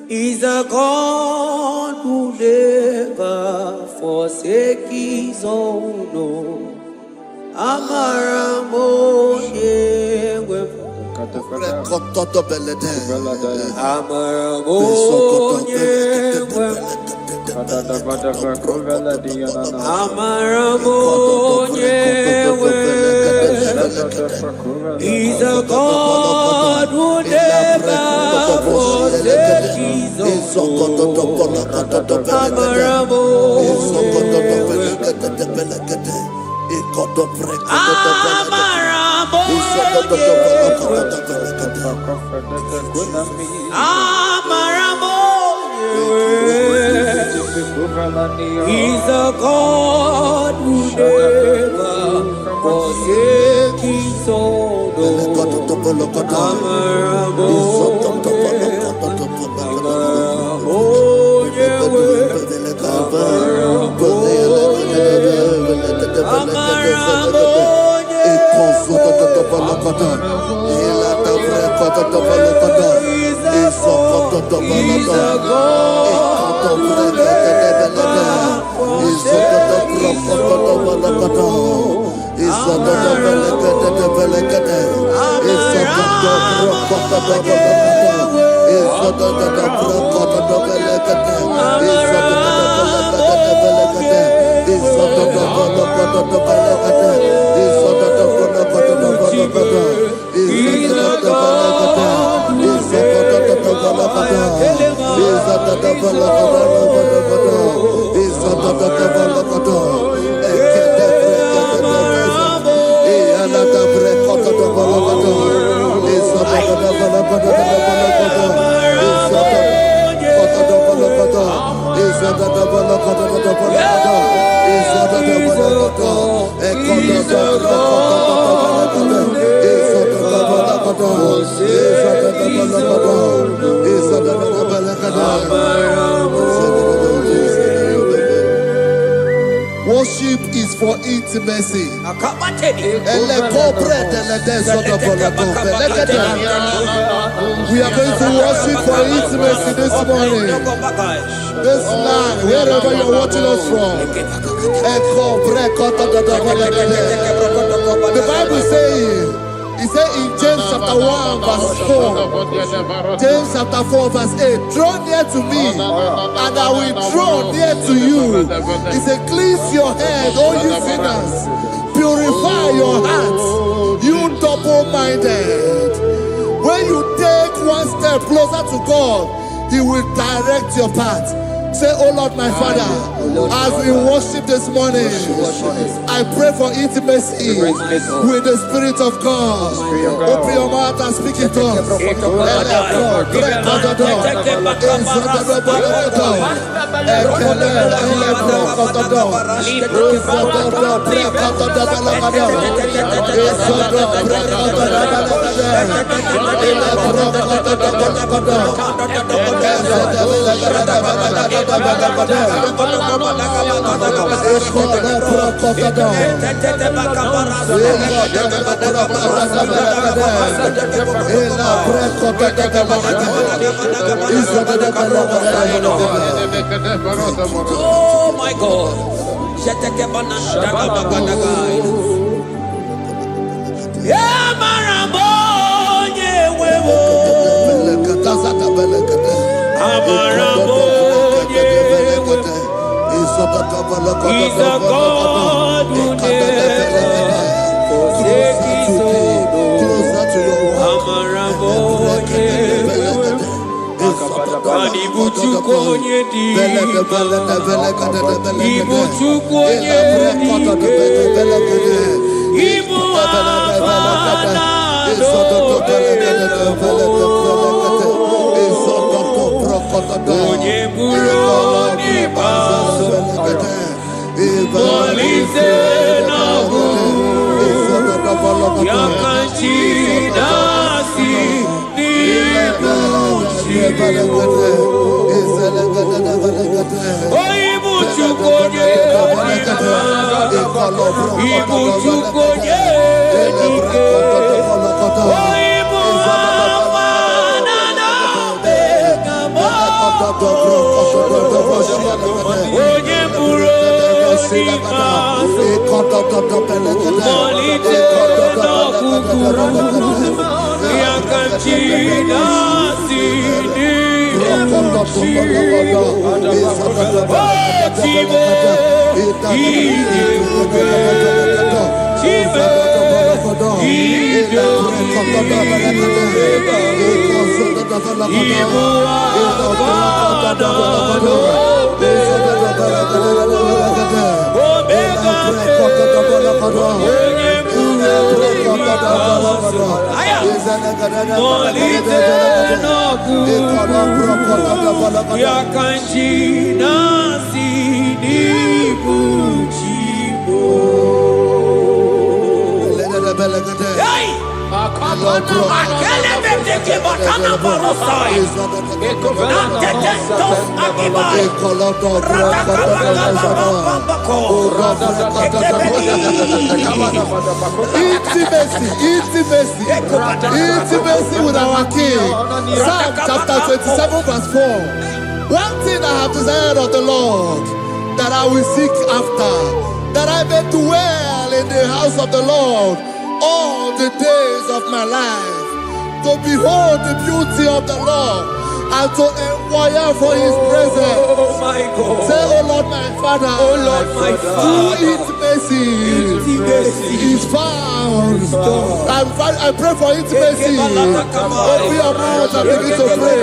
Is a God who never forsake his own. He's a God who never forsakes his He's a God who never forsakes his own. Worship is for intimacy. We are going to worship for intimacy this morning. This line, wherever you're watching us from. The Bible says, it says in James chapter 1 verse 4, James chapter 4 verse 8, draw near to me and I will draw near to you. It says, cleanse your head, all you sinners, purify your hearts, you double-minded. When you take one step closer to God, he will direct your path. Say, oh Lord, my Father, as we worship this morning, I pray for intimacy with the Spirit of God. Open your mouth and speak it up. Oh my God. He's a God who never forsakes his own. Intimacy with our King. Psalm chapter 27 verse 4. One thing I have desired of the Lord, that I will seek after, that I may dwell in the house of the Lord all the days of my life, to behold the beauty of the Lord, and to inquire for his presence. Oh my God. Say, oh Lord my Father, Oh Lord my Father, intimacy is found. I pray for intimacy. Open your mouth and begin to pray.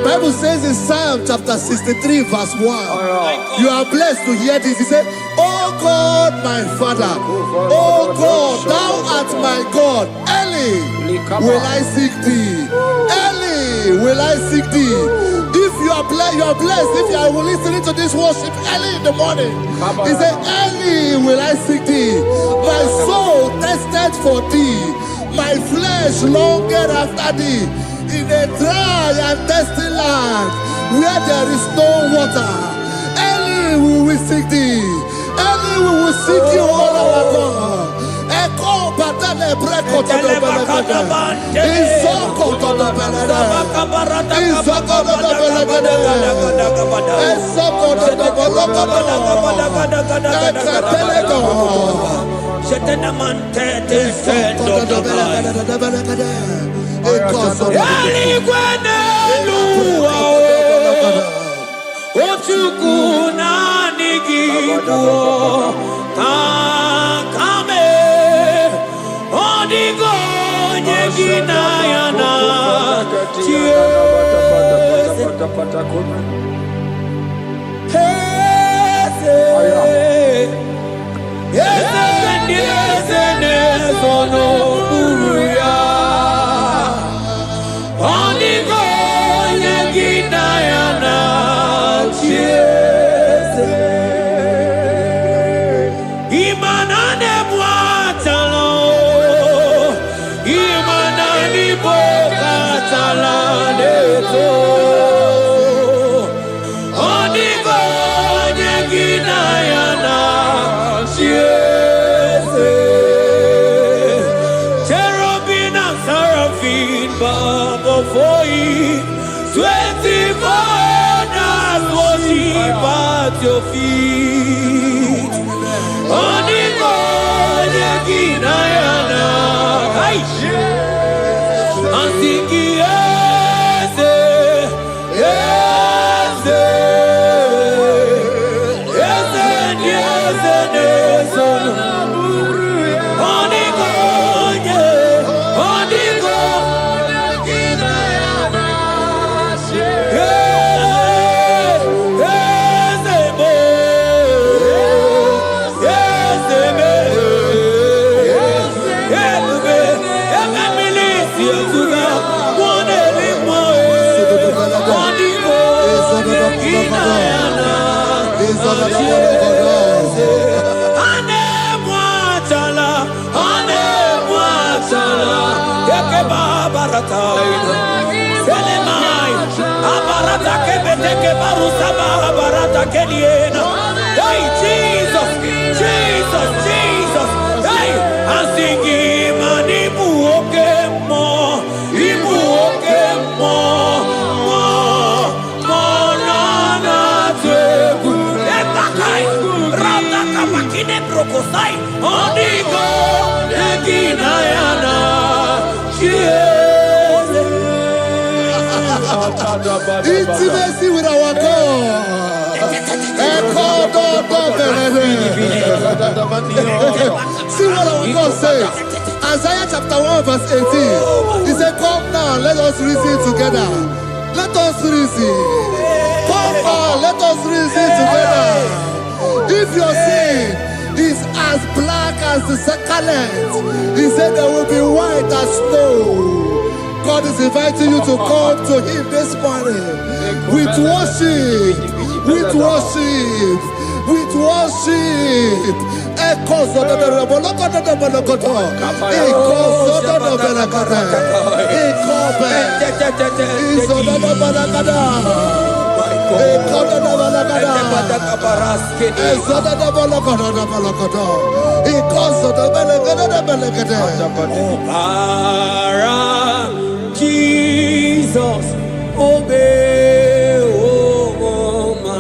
Bible says in Psalm chapter 63 verse 1, you are blessed to hear this. He said, oh God, my Father, oh God, thou art my God. Early will I seek thee. Early will I seek thee. If you are blessed, if you are listening to this worship early in the morning, he said, early will I seek thee. My soul thirsted for thee, my flesh longed after thee, in a dry and thirsty land where there is no water. Early will we seek thee. Early we will seek you, all our God. Echo batale breko to the belagada. Isoko to the belagada. Isoko to the belagada. Isoko to the belagada. Your feet, Hey, Jesus, Jesus, Jesus. Hey, I'm singing, man, Ibu okemo, na tebu. Etakai, rata kapakine brokosai, onigo, egina yana, intimacy with our God. See what our God says. Isaiah chapter 1 verse 18. He said, come now, let us reason together. Let us reason. Come now, let us reason together. If your sin is as black as the scarlet, he said there will be white as snow. God is inviting you to come to him this morning with worship, with worship, with worship. Echoes of the Jesus, obey, oh mama,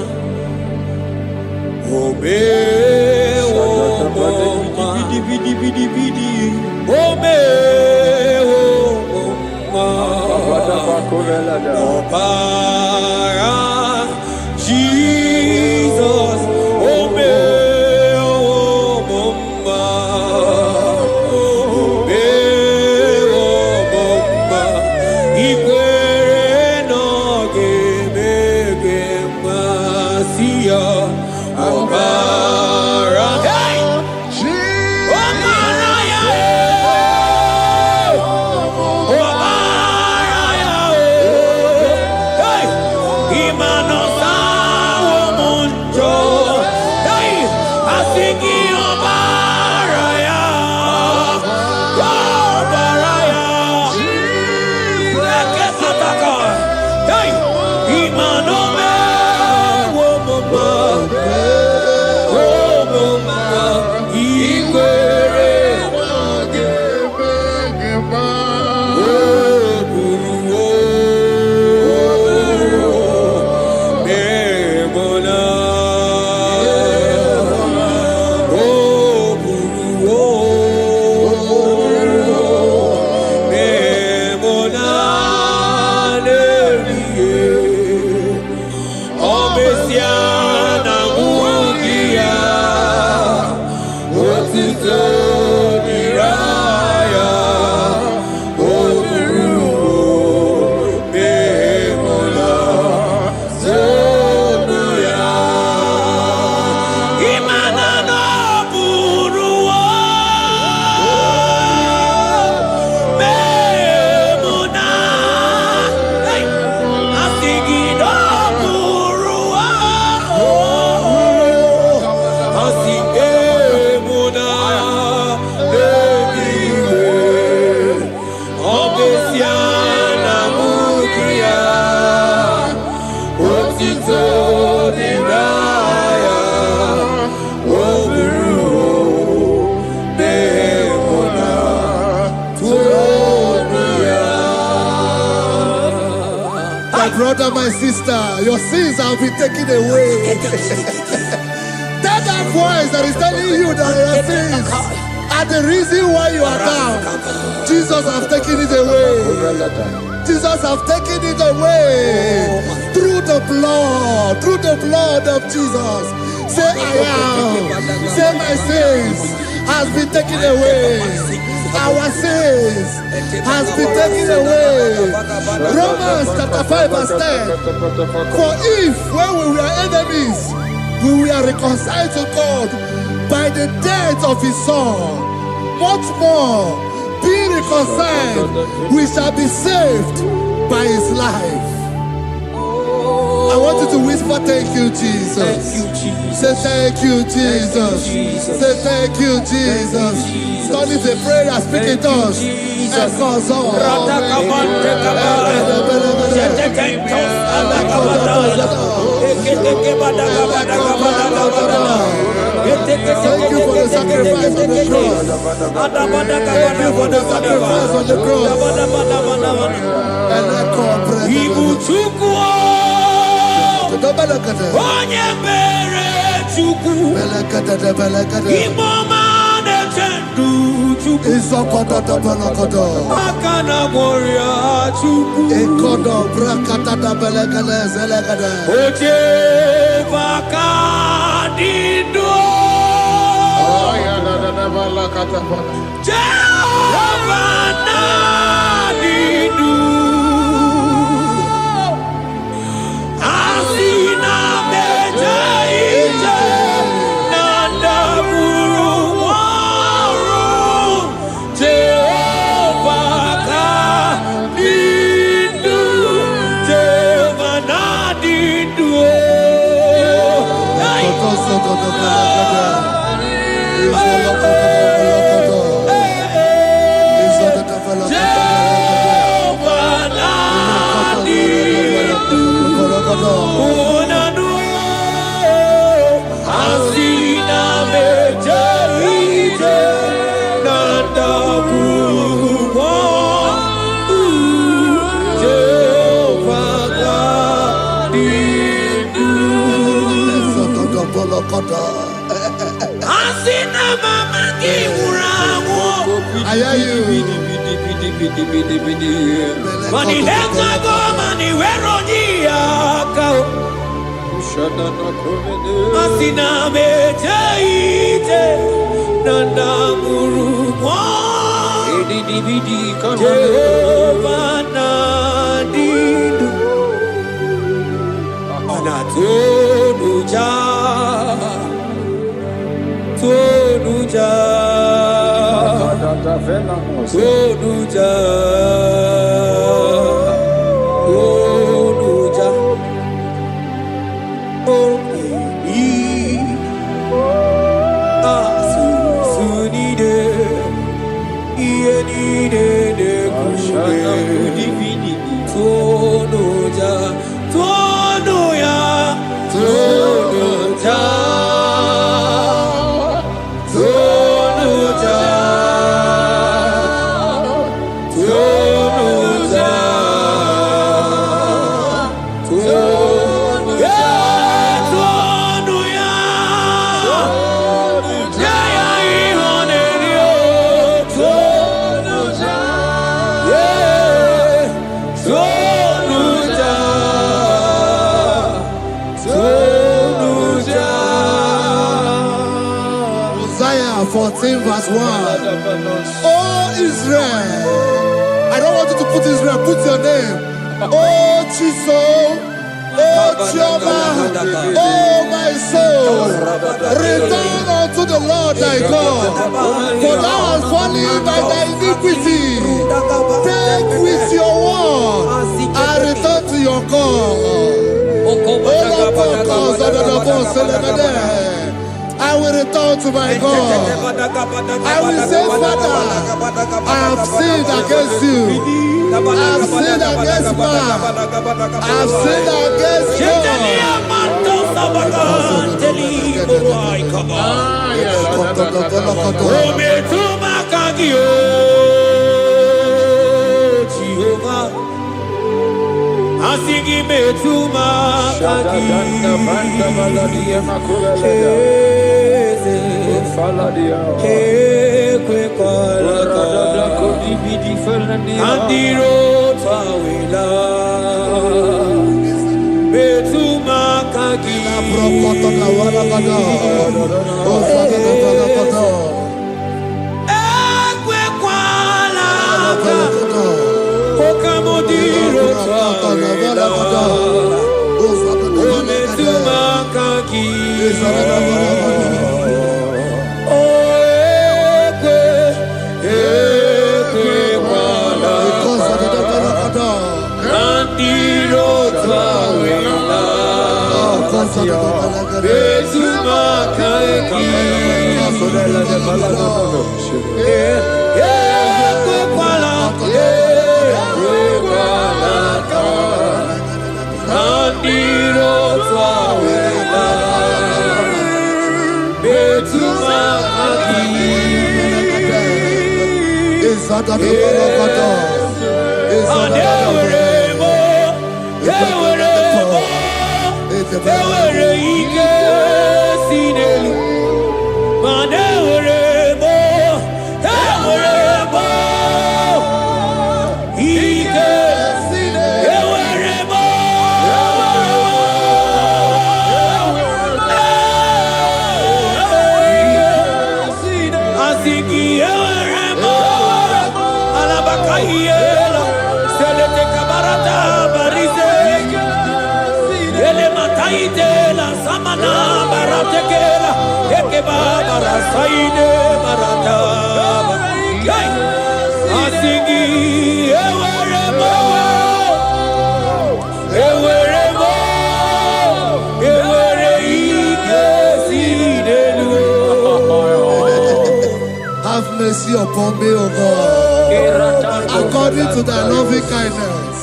obey, oh mama, obey, oh mama, Jesus, obey, oh mama. Brother, my sister, your sins have been taken away. That voice that is telling you that your sins are the reason why you are down. Jesus has taken it away. Jesus has taken it away through the blood of Jesus. Say I am. Say my sins has been taken away. Our sins has been taken away. Romans chapter 5 verse 10. For if when we were enemies, we were reconciled to God by the death of his son, much more, being reconciled, we shall be saved by his life. I want you to whisper, thank you, Jesus. Thank you, Jesus. Say thank you, Jesus. Say thank you, Jesus. Turn it a prayer, speak it us. Echoes of thank you for the sacrifice on the cross. Thank you for the sacrifice on the cross. And echo Isaiah 14 verse 1. Oh Israel, I don't want you to put Israel, put your name. Oh Chiso, oh Jehovah, oh my soul, return unto the Lord thy God, for thou hast fallen by thy iniquity. Take with your word and return to your God. I will return to my God. I will say, Father, I have sinned against you. I have sinned against man. I have sinned against Asiki Ayela, Selete Kabarata, Barise, Ele Mataide, La Samana, Baratekela, Ekeba, Barasaide, Barata, Asigi, Eweremo, Eweremo, Have mercy upon me, O God. According to thy loving kindness,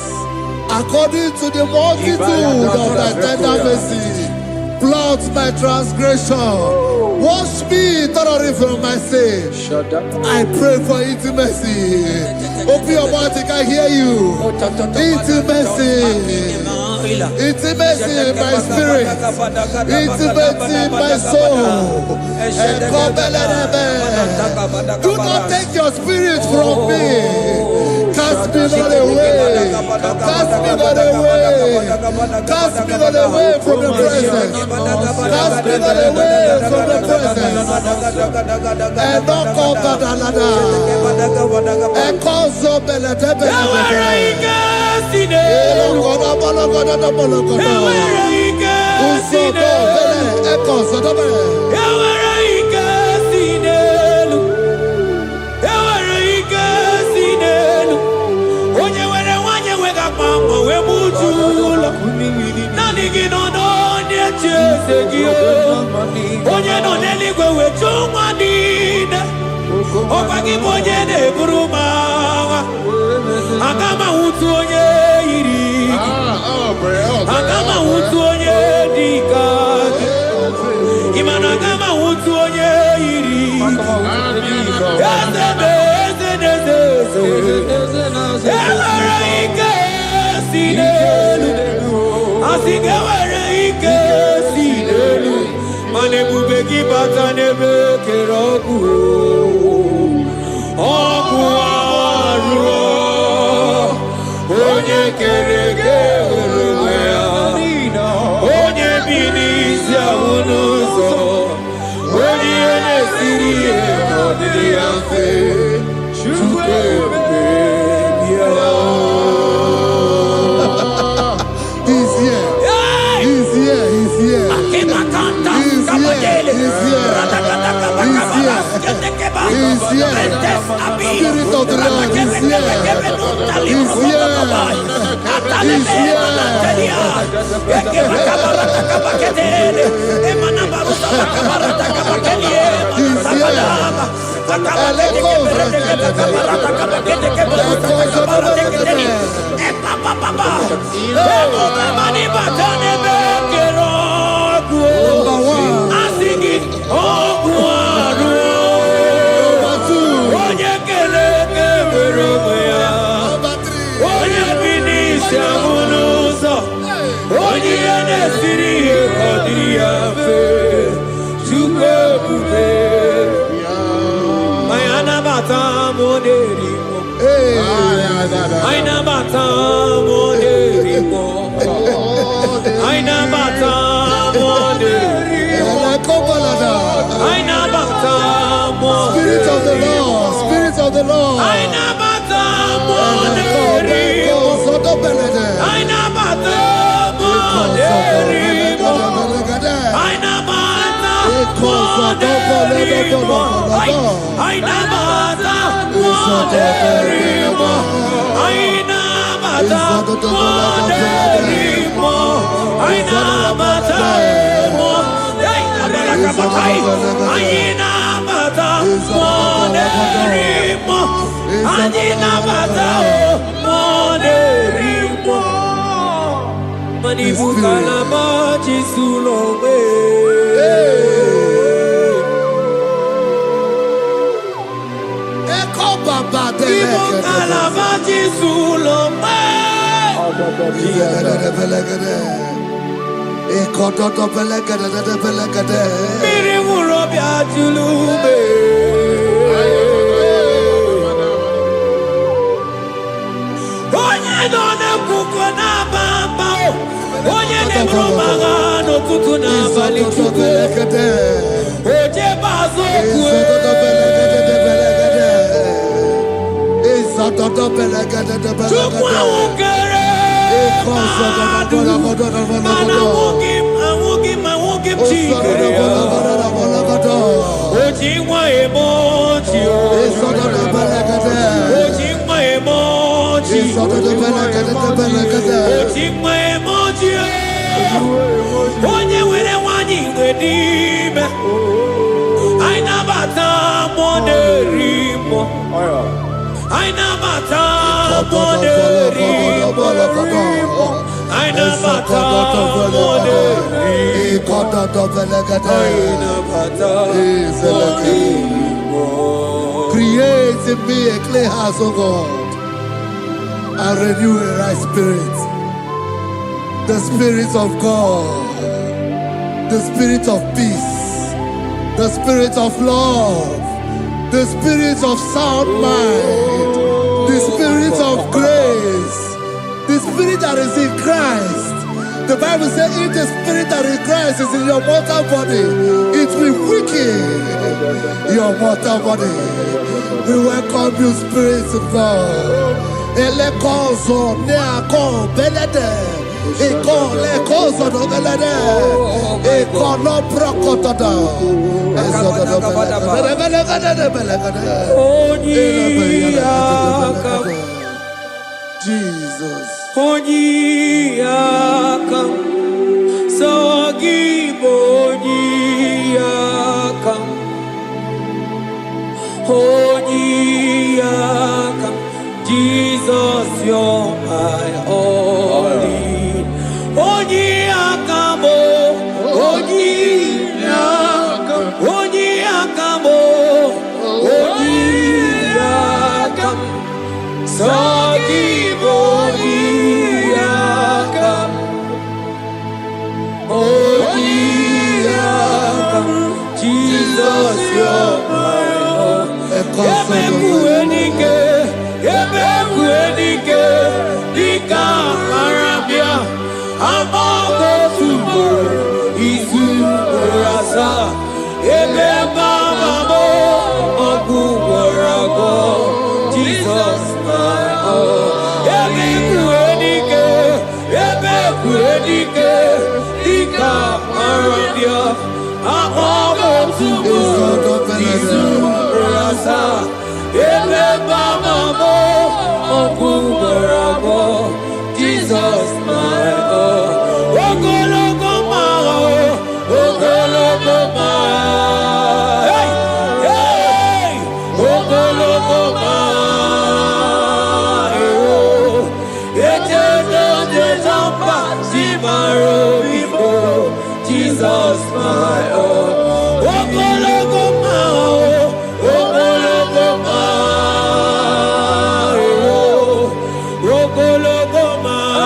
according to the multitude of thy tender mercy, blot my transgression. Wash me thoroughly from my sin. I pray for intimacy. Open your mouth, I can hear you. Intimacy. Intimacy in my spirit. Intimacy in my soul. Do not take your spirit from me. Cast me not away. Cast me not away. Cast me not away from the presence. Cast me not away from the presence. And not come back another. And cause up and let them Agama utuonye iri, agama utuonye dikaki, imana agama utuonye iri, ewere ike sinelu, asigewere ike sinelu, manebube kibata nebe kerogu, ogu aruro. Onye kereke urumea, onye binizia unuzo, onye nesiri odiri afe, chukwe bebia. He's here. He's here. He's here. He's here. He's here. He's here. Spirit of the Lord is here. He's here. He's here. Spirit of the Lord, Spirit of the Lord. Create in me a clean house, O God, and renew a right spirit. The spirit of God, the spirit of peace, the spirit of love, the spirit of sound mind, the spirit of grace, the spirit that is in Christ. The Bible says, if the spirit that is in Christ is in your mortal body, it will weaken your mortal body. We welcome you, Spirit of God. Elekozo neako belede, eko lekozo no belede, eko no prokotoda, ezodo no belede. Jesus. Onyiyakam, Sagibo Onyiyakam, Onyiyakam, Jesus, you're my only. Onyiyakam, Onyiyakam, Onyiyakam, Onyiyakam, Sagibo Onyiyakam, Onyiyakam, Jesus, you're my Lord. Ebekuenike, ebekuenike, dika marabia, amago tubo, izu rasa, ebebamamo, oguwarago, Jesus, my Lord. Ebekuenike, dika marabia, amago tubo, izu rasa, ebebamamo, oguwarago, Jesus, my Lord. Ogologo mao, ogologo mao, hey, hey, ogologo mao, etedo jezamba, simaro bibo, Jesus, my Lord. Ogologo mao, ogologo mao, ogologo mao,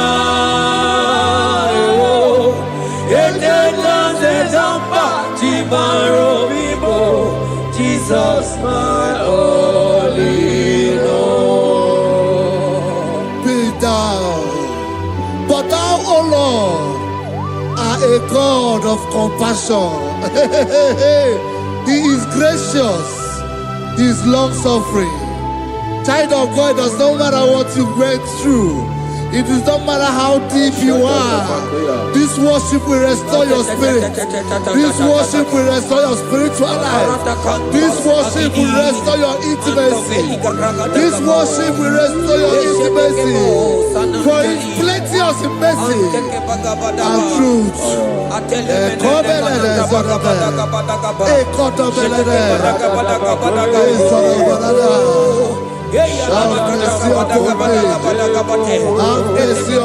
etedo jezamba, simaro bibo, Jesus, my only Lord. Be thou, but thou, O Lord, are a God of compassion. He is gracious, He is long suffering. Child of God, it does not matter what you went through. It does not matter how deep you are. This worship will restore your spirit. This worship will restore your spiritual life. This worship will restore your intimacy. This worship will restore your intimacy. For His plenteous in mercy and truth. Have mercy upon me. Have mercy upon me.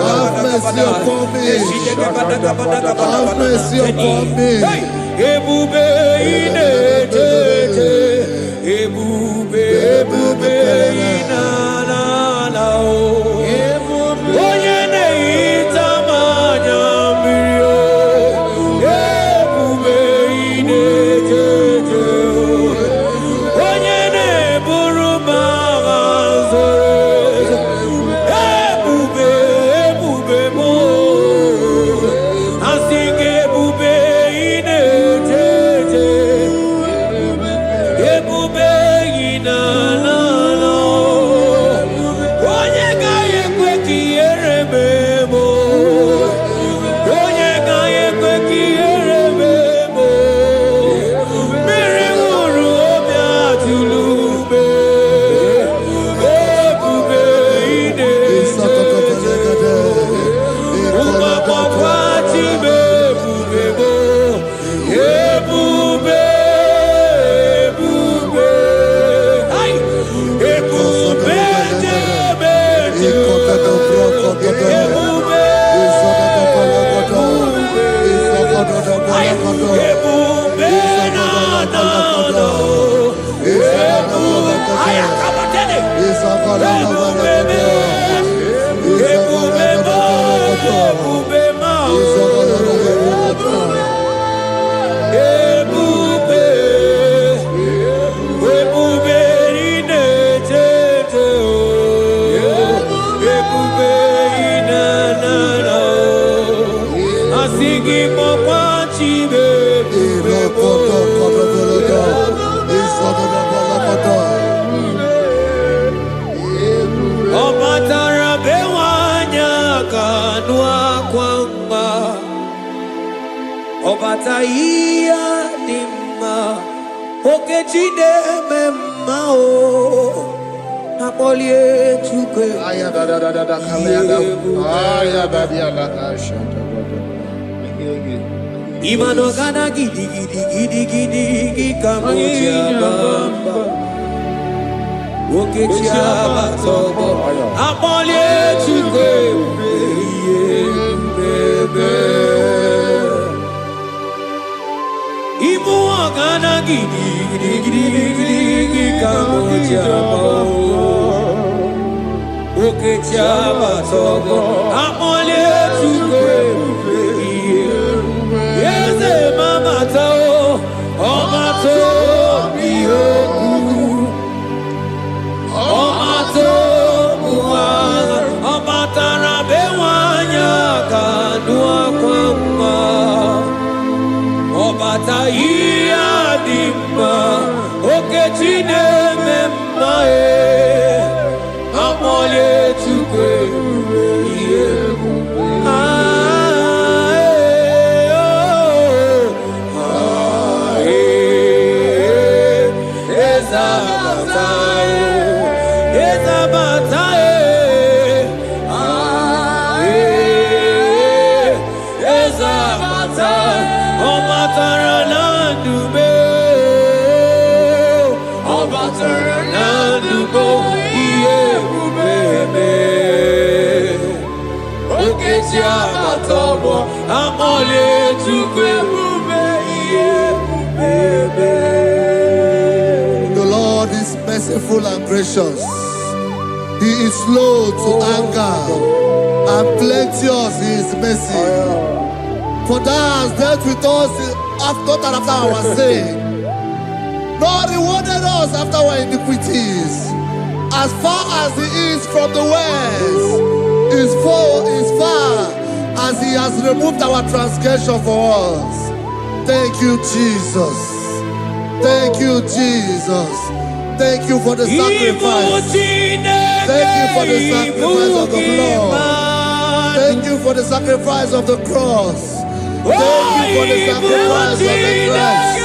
Have mercy upon me. Have mercy upon me. Ebube inetete, ebube, ebube inanana o. Onye na-ehita mmanya mmiri o. Ebube inetete o. Onye na-eburu m agha zoro ezo. Ebube, ebube m o. Asị gị ebube inetete. Obataia dimma okechide memao apolie chuke aya da kalenda aya da dia la shanta imano kana gidi kamoja bamba okechia batobo apolie chuke bebe Imu agana gidi kamoja oke chaba togo amole chuke yeze mama tao omato biyoku omato buwa omatara bewanya kanua kwamba Obataia dimma okechide memmae amole chukwe The Lord is merciful and gracious. He is slow to anger and plenteous in his mercy. For thou hast dealt with us after our sin, nor rewarded us after our iniquities. As far as the east from the west is far as he has removed our transgression for us. Thank you, Jesus. Thank you, Jesus. Thank you for the sacrifice. Thank you for the sacrifice of the blood. Thank you for the sacrifice of the cross. Thank you for the sacrifice of the Christ.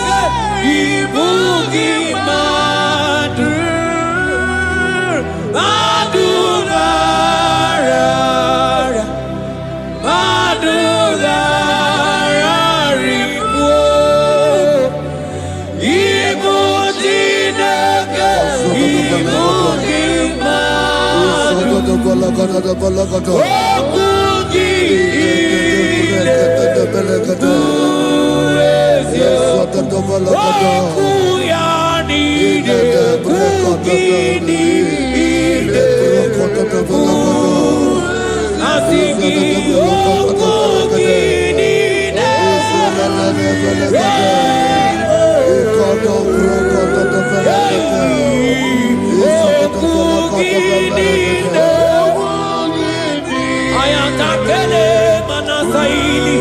Ayatakele manasaili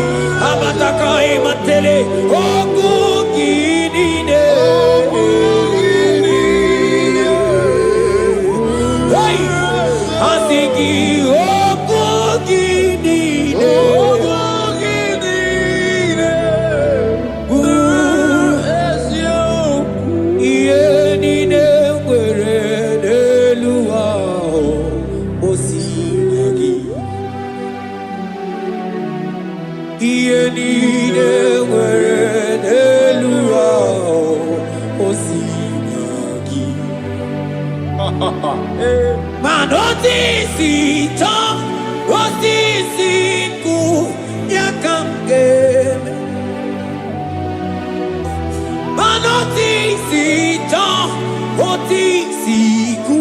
abatakai matele okuginine hey asiki okuginine esyo ienine kweredelua osinagi ienine kweredelua osinagi Manotisi ku yakangeme Manotisi ku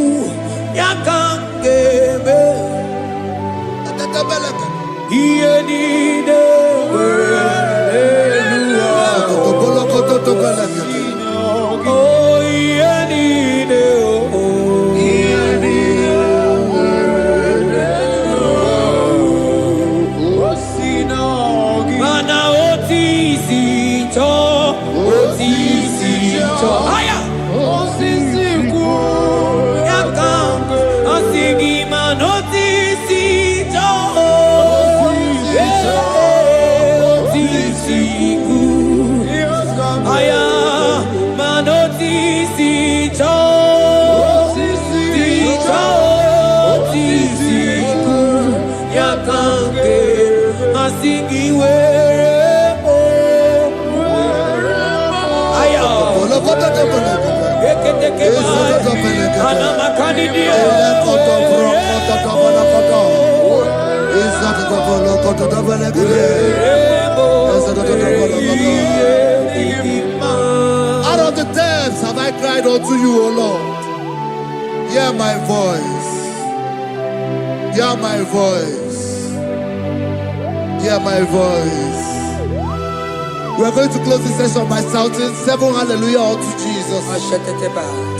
Out of the depths have I cried unto you, O Lord. Hear my voice. Hear my voice. Hear my voice. We are going to close this session by shouting 7 hallelujah unto Jesus.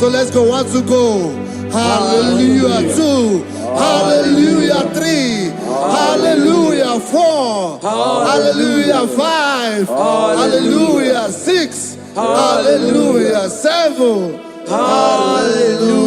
So let's go. 1, 2, go. Hallelujah. 2. Hallelujah. 3. Hallelujah. 4. Hallelujah. 5. Hallelujah. 6. Hallelujah. 7. Hallelujah.